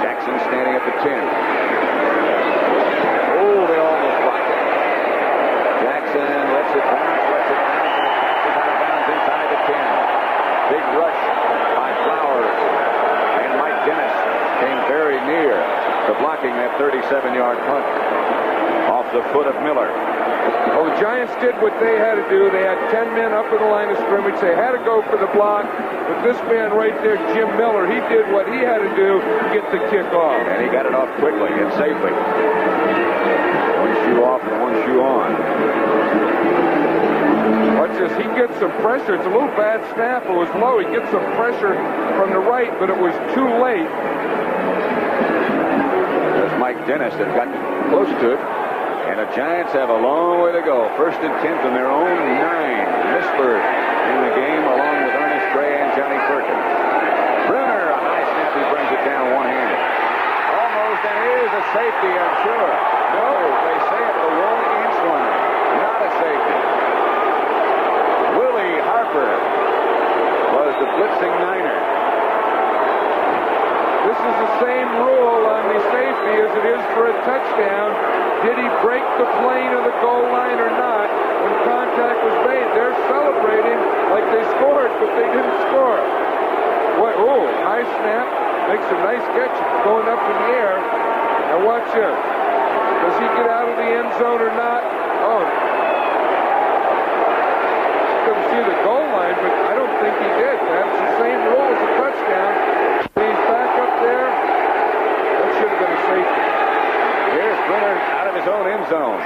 Jackson standing at the 10. Oh, they almost blocked it. Jackson lets it bounce, out of bounds inside the 10. Big rush by Flowers. And Mike Dennis came very near to blocking that 37-yard punt off the foot of Miller. Well, the Giants did what they had to do. They had 10 men up in the line of scrimmage. They had to go for the block. But this man right there, Jim Miller, he did what he had to do to get the kick off. And he got it off quickly and safely. 1 shoe off and 1 shoe on. Watch this. He gets some pressure. It's a little bad snap. It was low. He gets some pressure from the right, but it was too late. There's Mike Dennis that got close to it. And the Giants have a long way to go. 1st and 10 from their own 9. Misberg in the game along with Ernest Gray and Johnny Perkins. Brenner, a high snap. He brings it down one-handed. Almost, and here's a safety, I'm sure. No, they say at the 1-inch line. Not a safety. Willie Harper was the blitzing Niner. This is the same rule on the safety as it is for a touchdown. Did he break the plane of the goal line or not when contact was made? They're celebrating like they scored, but they didn't score. What? Oh, high snap. Makes a nice catch going up in the air. Now watch this. Does he get out of the end zone or not? Oh. Couldn't see the goal line, but I don't think he did. That's the same rule as a touchdown. He's back up there. That should have been a safety. Here's Brenner out of his own end zone.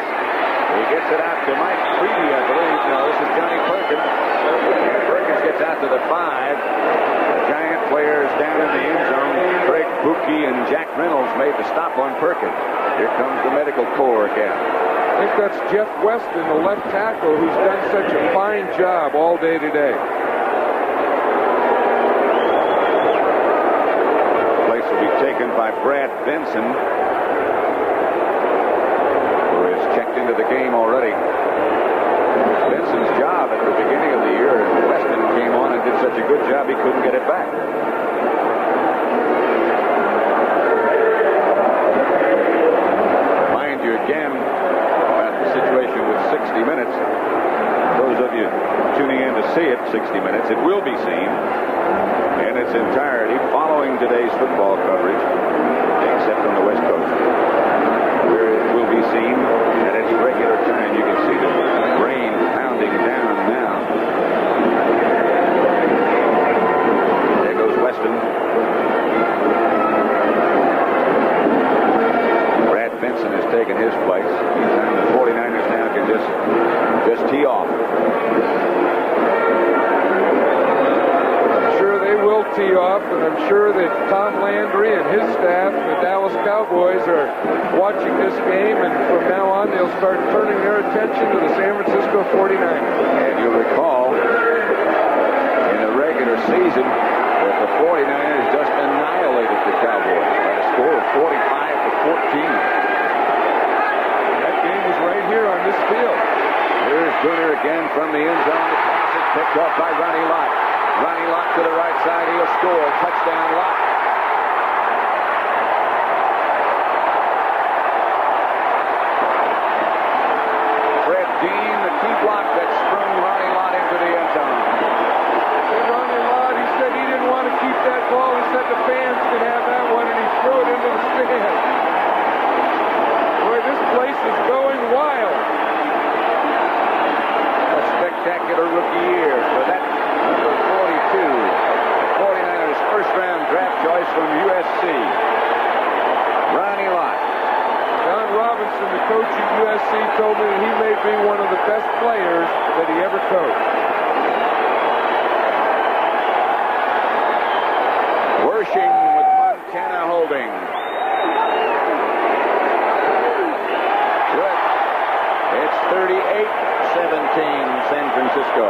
He gets it out to Mike Freeby, I believe. No, this is Johnny Perkins. And Perkins gets out to the 5. The Giant players down in the end zone. Craig Buki and Jack Reynolds made the stop on Perkins. Here comes the medical corps again. I think that's Jeff Weston, the left tackle, who's done such a fine job all day today. The place will be taken by Brad Benson, who is checked into the game already. Benson's job at the beginning of the year, Weston came on and did such a good job he couldn't get it back. Remind you again about the situation with 60 Minutes. Those of you tuning in to see it, 60 Minutes, it will be seen in its entirety following today's football coverage, except on the West Coast, where it will be seen at its regular time. You can see the rain pounding down now. There goes Weston. Brad Benson has taken his place. And the 49ers now can just tee off. Will tee off, and I'm sure that Tom Landry and his staff and the Dallas Cowboys are watching this game, and from now on they'll start turning their attention to the San Francisco 49ers. And you'll recall in the regular season that the 49ers just annihilated the Cowboys by a score of 45-14. That game was right here on this field. Here's Bruner again from the end zone. The pass is picked off by Ronnie Lott. Ronnie Lott to the right side. He'll score. Touchdown, Lott. Fred Dean, the key block that sprung Ronnie Lott into the end zone. And Ronnie Lott, he said he didn't want to keep that ball. He said the fans could have that one, and he threw it into the stand. Boy, this place is going wild. A spectacular rookie year for that number 42. 49ers first-round draft choice from USC. Ronnie Lott. John Robinson, the coach at USC, told me that he may be one of the best players that he ever coached. Wershing with Montana holding. Good. It's 38-17 San Francisco.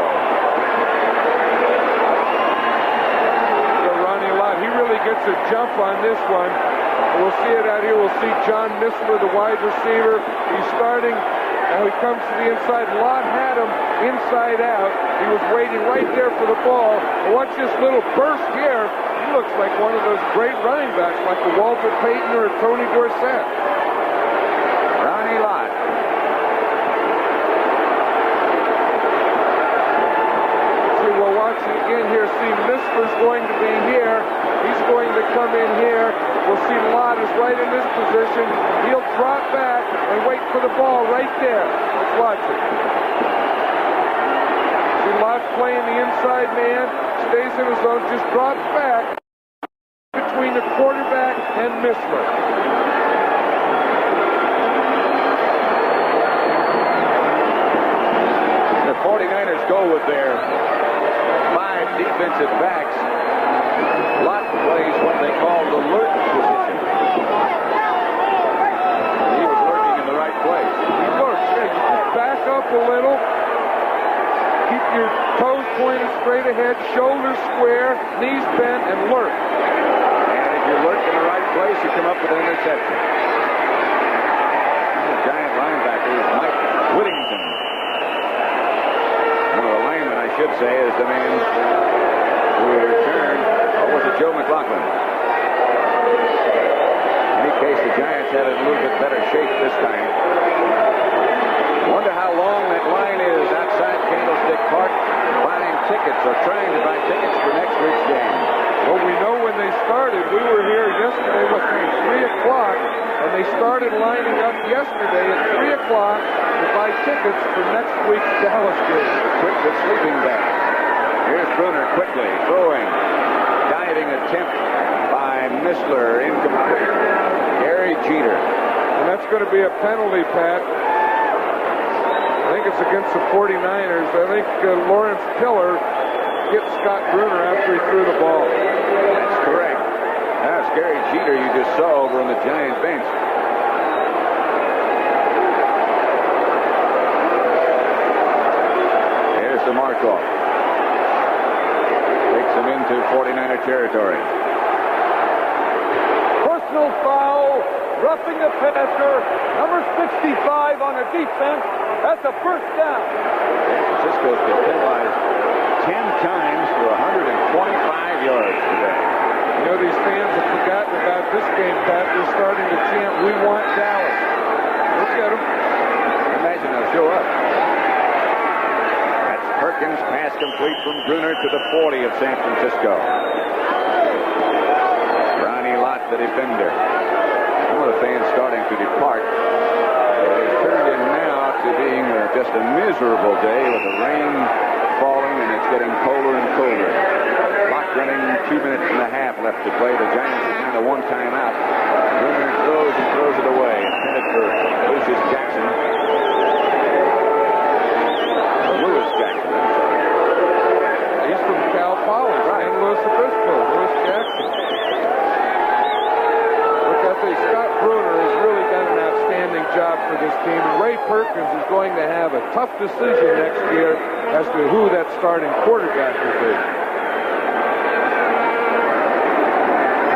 He really gets a jump on this one. We'll see it out here. We'll see John Missler, the wide receiver. He's starting. Now he comes to the inside. Lott had him inside out. He was waiting right there for the ball. And watch this little burst here. He looks like one of those great running backs, like a Walter Payton or a Tony Dorsett. Ronnie Lott. See, we'll watch it again here. See, Missler's going to be here. He's going to come in here. We'll see Lott is right in this position. He'll drop back and wait for the ball right there. Let's watch it. See Lott playing the inside man. Stays in his zone. Just drops back between the quarterback and Missler. The 49ers go with their 5 defensive backs. Lott plays what they call the lurk position. He was lurking in the right place. He lurks. Yeah, you just back up a little. Keep your toes pointed straight ahead, shoulders square, knees bent, and lurk. And if you lurk in the right place, you come up with an interception. The Giant linebacker is Mike Whittington. One of the linemen, I should say, is the man who returned. Or was it Joe McLaughlin? In any case, the Giants had it in a little bit better shape this time. Wonder how long that line is outside Candlestick Park buying tickets or trying to buy tickets for next week's game. Well, we know when they started. We were here yesterday with 3 o'clock, and they started lining up yesterday at 3 o'clock to buy tickets for next week's Dallas game. Quick the sleeping bag. Here's Bruner quickly throwing. Diving attempt by Missler, incomplete. Gary Jeter. And that's going to be a penalty, Pat. I think it's against the 49ers. I think Lawrence Tiller hit Scott Bruner after he threw the ball. That's correct. That's Gary Jeter you just saw over on the Giant bench. Here's the mark-off. Takes him into 49er territory. Personal foul, roughing the passer, number 65 on the defense. That's a first down. San Francisco's been penalized 10 times for 125 yards today. You know, these fans have forgotten about this game, Pat. They're starting to chant, "We want Dallas." Look at them. Imagine they'll show up. That's Perkins, pass complete from Bruner to the 40 of San Francisco. Ronnie Lott, the defender. Some of the fans starting to depart. They've turned in now to being just a miserable day with the rain falling, and it's getting colder and colder. Clock running, 2 minutes and a half left to play. The Giants are down to one timeout. Bruner throws and throws it away. Intended for Lucius Jackson. Lewis Jackson. He's from Cal Poly, Right. St. Louis Obispo, Lewis Jackson. Look, I think Scott Bruner has really done an outstanding job for this team. And Ray Perkins is going to have a tough decision next year as to who that starting quarterback will be.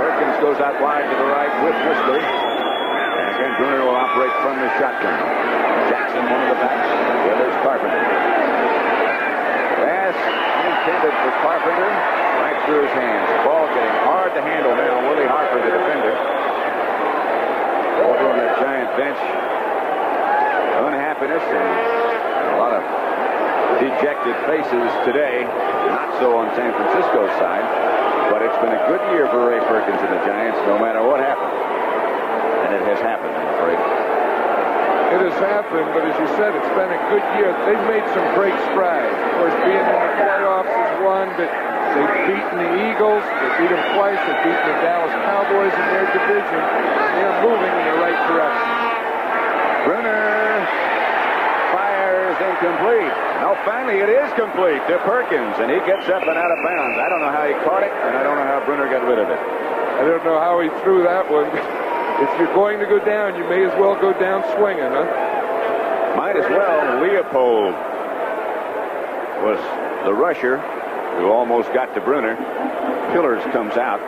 Perkins goes out wide to the right with Whistler. And again, Bruner will operate from the shotgun. Jackson, one of the backs. The other's Carpenter. Pass intended for Carpenter. Right through his hands. Ball getting hard to handle now. Willie Harper, the defender. Over on that Giant bench. Unhappiness and a lot of dejected faces today. Not so on San Francisco's side. But it's been a good year for Ray Perkins and the Giants, no matter what happens. And it has happened, I'm afraid. It has happened, but as you said, it's been a good year. They've made some great strides. Of course, being in the playoffs is one, but they've beaten the Eagles. They've beat them twice. They've beaten the Dallas Cowboys in their division. They're moving in the right direction. Bruner fires incomplete. No, finally it is complete to Perkins, and he gets up and out of bounds. I don't know how he caught it, and I don't know how Bruner got rid of it. I don't know how he threw that one. If you're going to go down, you may as well go down swinging, huh? Might as well. Leopold was the rusher who almost got to Bruner. Pillars comes out.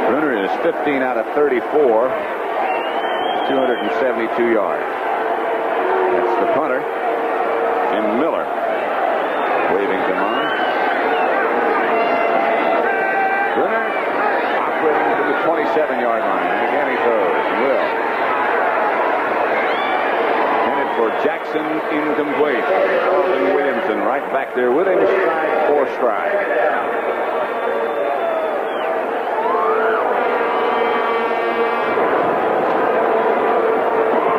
Bruner is 15 out of 34. 272 yards. That's the punter, Jim Miller, waving them on. Bruner operating to the 27-yard line, and again he throws. Will. Intended for Jackson, incomplete. Carlton Williamson right back there with him, stride for stride.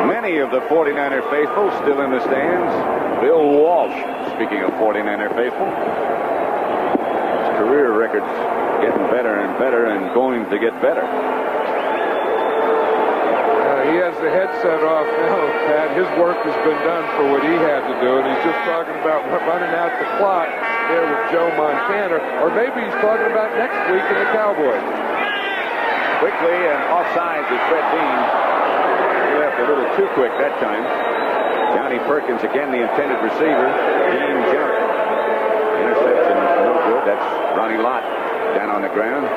Many of the 49er faithful still in the stands. Bill Walsh, speaking of 49er faithful. His career record's getting better and better and going to get better. He has the headset off now, Pat. His work has been done for what he had to do, and he's just talking about running out the clock there with Joe Montana, or maybe he's talking about next week in the Cowboys. Quickly and offsides is Fred Dean. He left a little too quick that time. Johnny Perkins, again, the intended receiver. Dean jumped. Interception, no good. That's Ronnie Lott down on the ground.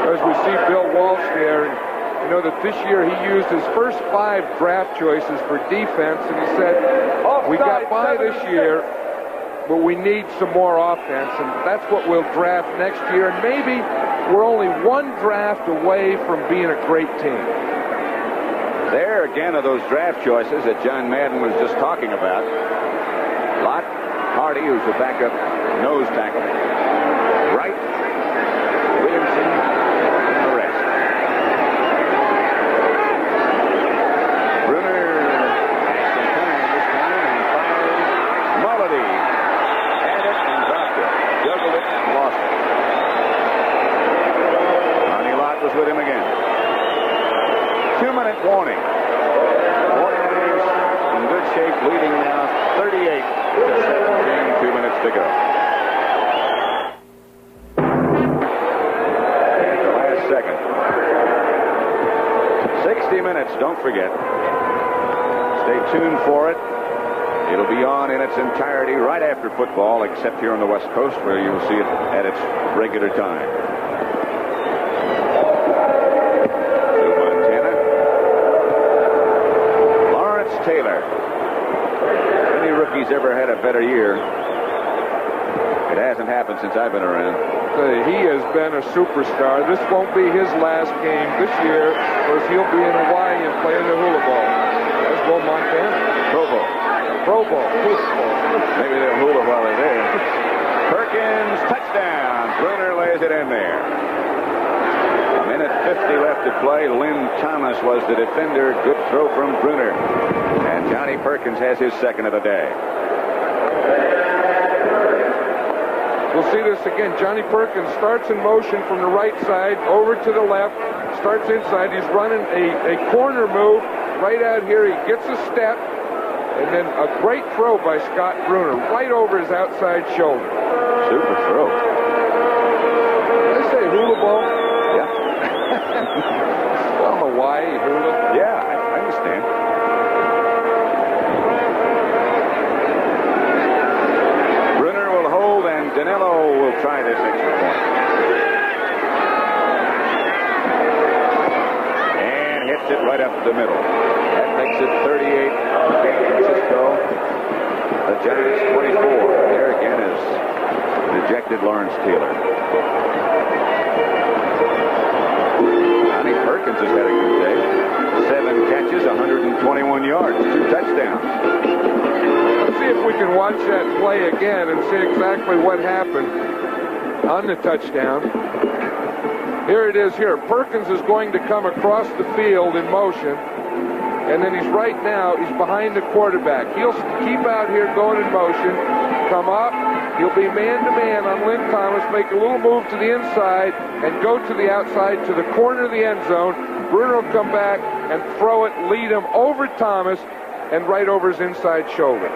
As we see Bill Walsh there, and you know that this year he used his first 5 draft choices for defense, and he said, we got by this year, but we need some more offense, and that's what we'll draft next year. And maybe we're only one draft away from being a great team. There again are those draft choices that John Madden was just talking about. Lott, Hardy, who's the backup nose tackle. Wright, Williamson, and the rest. Bruner has some time this time and fires. Mulledy had it and dropped it. Juggled it and lost it. Ronnie Lott was with him again. 2-minute warning. 49ers in good shape, leading now 38-17, 2 minutes to go. And the last second. 60 minutes, don't forget. Stay tuned for it. It'll be on in its entirety right after football, except here on the West Coast, where you'll see it at its regular time. To Montana. Lawrence Taylor. Any rookies ever had a better year? It hasn't happened since I've been around. He has been a superstar. This won't be his last game this year, because he'll be in Hawaii and playing the hula ball. Let's go Montana. Pro Bowl. Maybe they'll hula while they're there. Perkins, touchdown. Bruner lays it in there. A minute 50 left to play. Lynn Thomas was the defender. Good throw from Bruner. And Johnny Perkins has his second of the day. We'll see this again. Johnny Perkins starts in motion from the right side over to the left. Starts inside. He's running a corner move right out here. He gets a step. And then a great throw by Scott Bruner right over his outside shoulder. Super throw. Did I say hula ball? Yeah. Well, Hawaii hula. Yeah, I understand. Bruner will hold, and Danilo will try this extra point. And hits it right up the middle. That makes it 38. San Francisco. The Giants 24. There again is dejected Lawrence Taylor. Johnny Perkins has had a good day. 7 catches, 121 yards, 2 touchdowns. Let's see if we can watch that play again and see exactly what happened on the touchdown. Here it is here. Perkins is going to come across the field in motion. And then he's behind the quarterback. He'll keep out here going in motion, come up. He'll be man-to-man on Lynn Thomas, make a little move to the inside, and go to the outside to the corner of the end zone. Bruno will come back and throw it, lead him over Thomas, and right over his inside shoulder.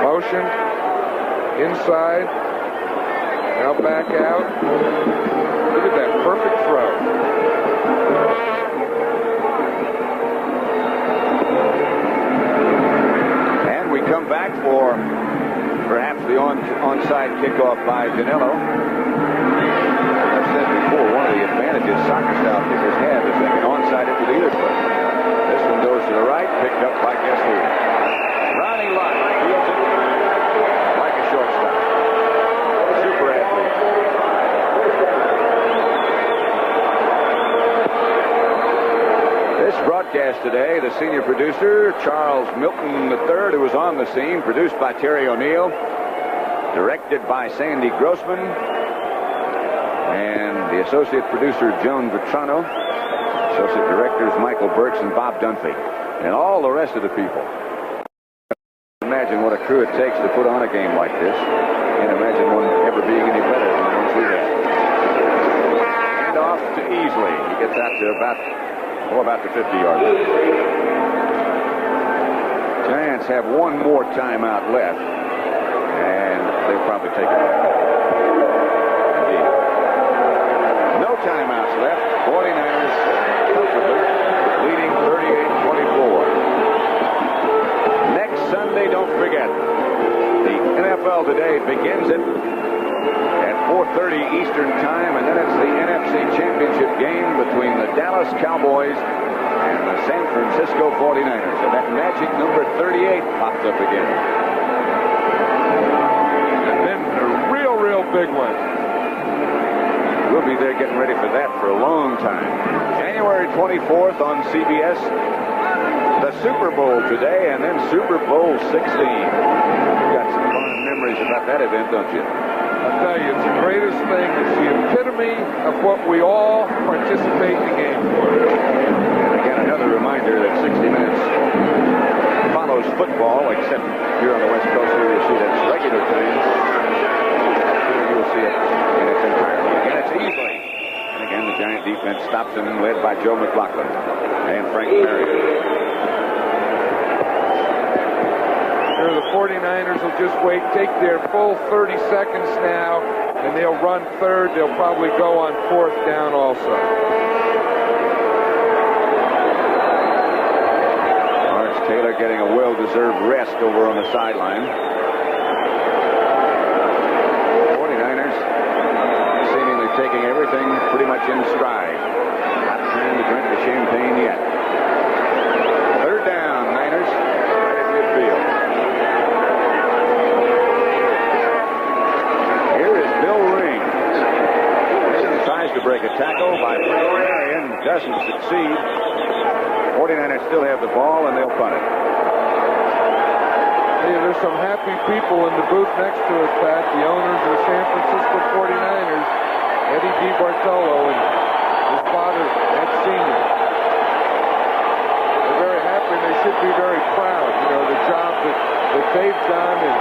Motion, inside, now back out. Look at that perfect throw. Come back for perhaps the onside kickoff by Danilo. I've said before, one of the advantages soccer-style kickers have is they can onside it with either foot. This one goes to the right, picked up by guess who? Ronnie Lott fields it like a shortstop. Super athlete. This broadcast today, the senior producer, Charles Milton III, who was on the scene, produced by Terry O'Neill, directed by Sandy Grossman, and the associate producer, Joan Vitrano, associate directors, Michael Burks and Bob Dunphy, and all the rest of the people. Imagine what a crew it takes to put on a game like this. Can't imagine one ever being any better than the ones we have. And off to Easley. He gets out to about the 50-yard line. Giants have one more timeout left, and they'll probably take it back. Indeed. No timeouts left. 49ers comfortably leading 38-24. Next Sunday, don't forget, the NFL Today begins it at 4:30 Eastern Time, and then it's the NFC Championship game between the Dallas Cowboys and the San Francisco 49ers. And that magic number 38 pops up again. And then the real big one. We'll be there getting ready for that for a long time. January 24th on CBS, the Super Bowl today, and then Super Bowl 16. You've got some fond memories about that event, don't you? I'll tell you, it's the greatest thing. It's the epitome of what we all participate in the game for. And again, another reminder that 60 Minutes follows football, except here on the West Coast where you'll see that's regular time. Here you'll see it in its entirety. Again, it's Easley. And again, the Giant defense offense stops him, led by Joe McLaughlin and Frank Marion. Here the 49ers will just wait, take their full 30 seconds now, and they'll run third. They'll probably go on fourth down also. Lawrence Taylor getting a well-deserved rest over on the sideline. 49ers seemingly taking everything pretty much in stride. Not trying to drink the champagne yet. Third down, Niners, right at midfield. Here is Bill Ring. Tries to break a tackle by Frank Marion. Doesn't succeed. 49ers still have the ball, and they'll punt it. Hey, there's some happy people in the booth next to us, Pat. The owners of the San Francisco 49ers, Eddie DiBartolo and his father, Ed Sr. They're very happy, and they should be very proud. You know, the job that they've done, and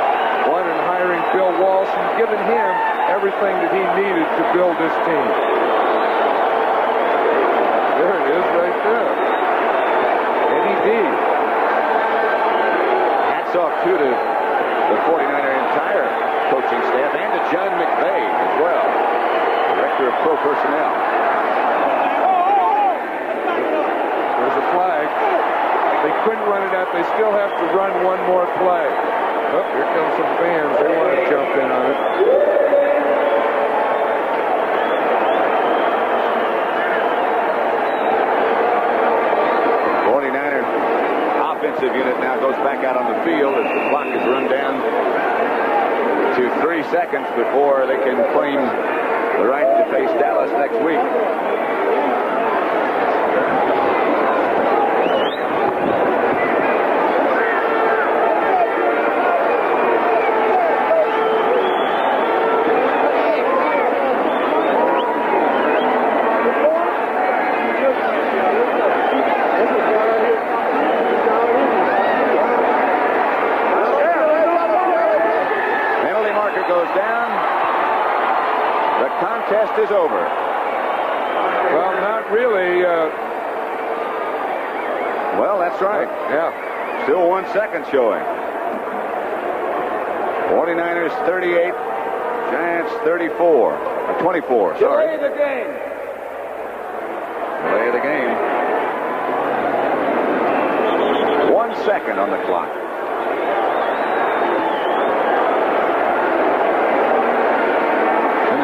one in hiring Bill Walsh and giving him everything that he needed to build this team. There it is right there. Eddie D. Hats off, too, to the 49er entire coaching staff and to John McVay as well, Director of Pro Personnel. There's a flag. They couldn't run it out. They still have to run one more play. Oh, here comes some fans. They want to jump in on it. 49er offensive unit now goes back out on the field as the clock is run down to 3 seconds before they can claim the right to face Dallas next week. Contest is over. Well, not really. Well, that's right. Yeah. Still 1 second showing. 49ers 38, Giants 34. 24, sorry. Delay the game. Delay the game. 1 second on the clock.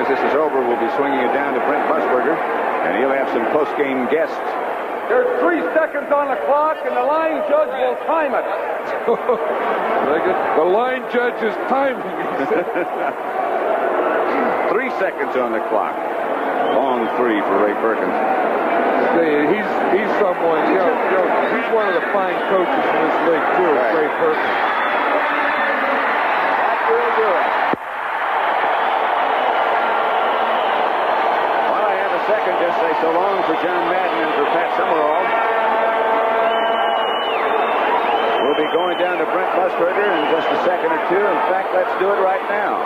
This is over, we'll be swinging it down to Brent Musburger, and he'll have some post-game guests. There's 3 seconds on the clock, and the line judge will time it. The line judge is timing. 3 seconds on the clock. Long 3 for Ray Perkins. He's someone, he's one of the fine coaches in this league, too, Ray Perkins. That will do it. Second, just say so long for John Madden and for Pat Summerall. We'll be going down to Brent Musburger in just a second or two. In fact, let's do it right now.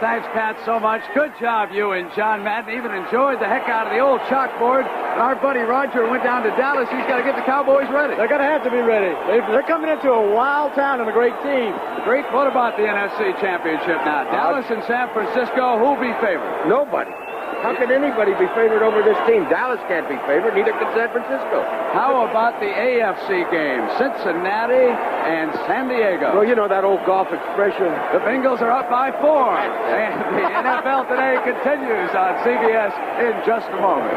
Thanks, Pat, so much. Good job, you and John Madden. Even enjoyed the heck out of the old chalkboard. And our buddy Roger went down to Dallas. He's got to get the Cowboys ready. They're going to have to be ready. They're coming into a wild town and a great team. Great. What about the NFC Championship now? Dallas and San Francisco, who'll be favored? Nobody. How can anybody be favored over this team? Dallas can't be favored, neither can San Francisco. How about the AFC game? Cincinnati and San Diego. Well, you know that old golf expression. The Bengals are up by 4. And the NFL Today continues on CBS in just a moment.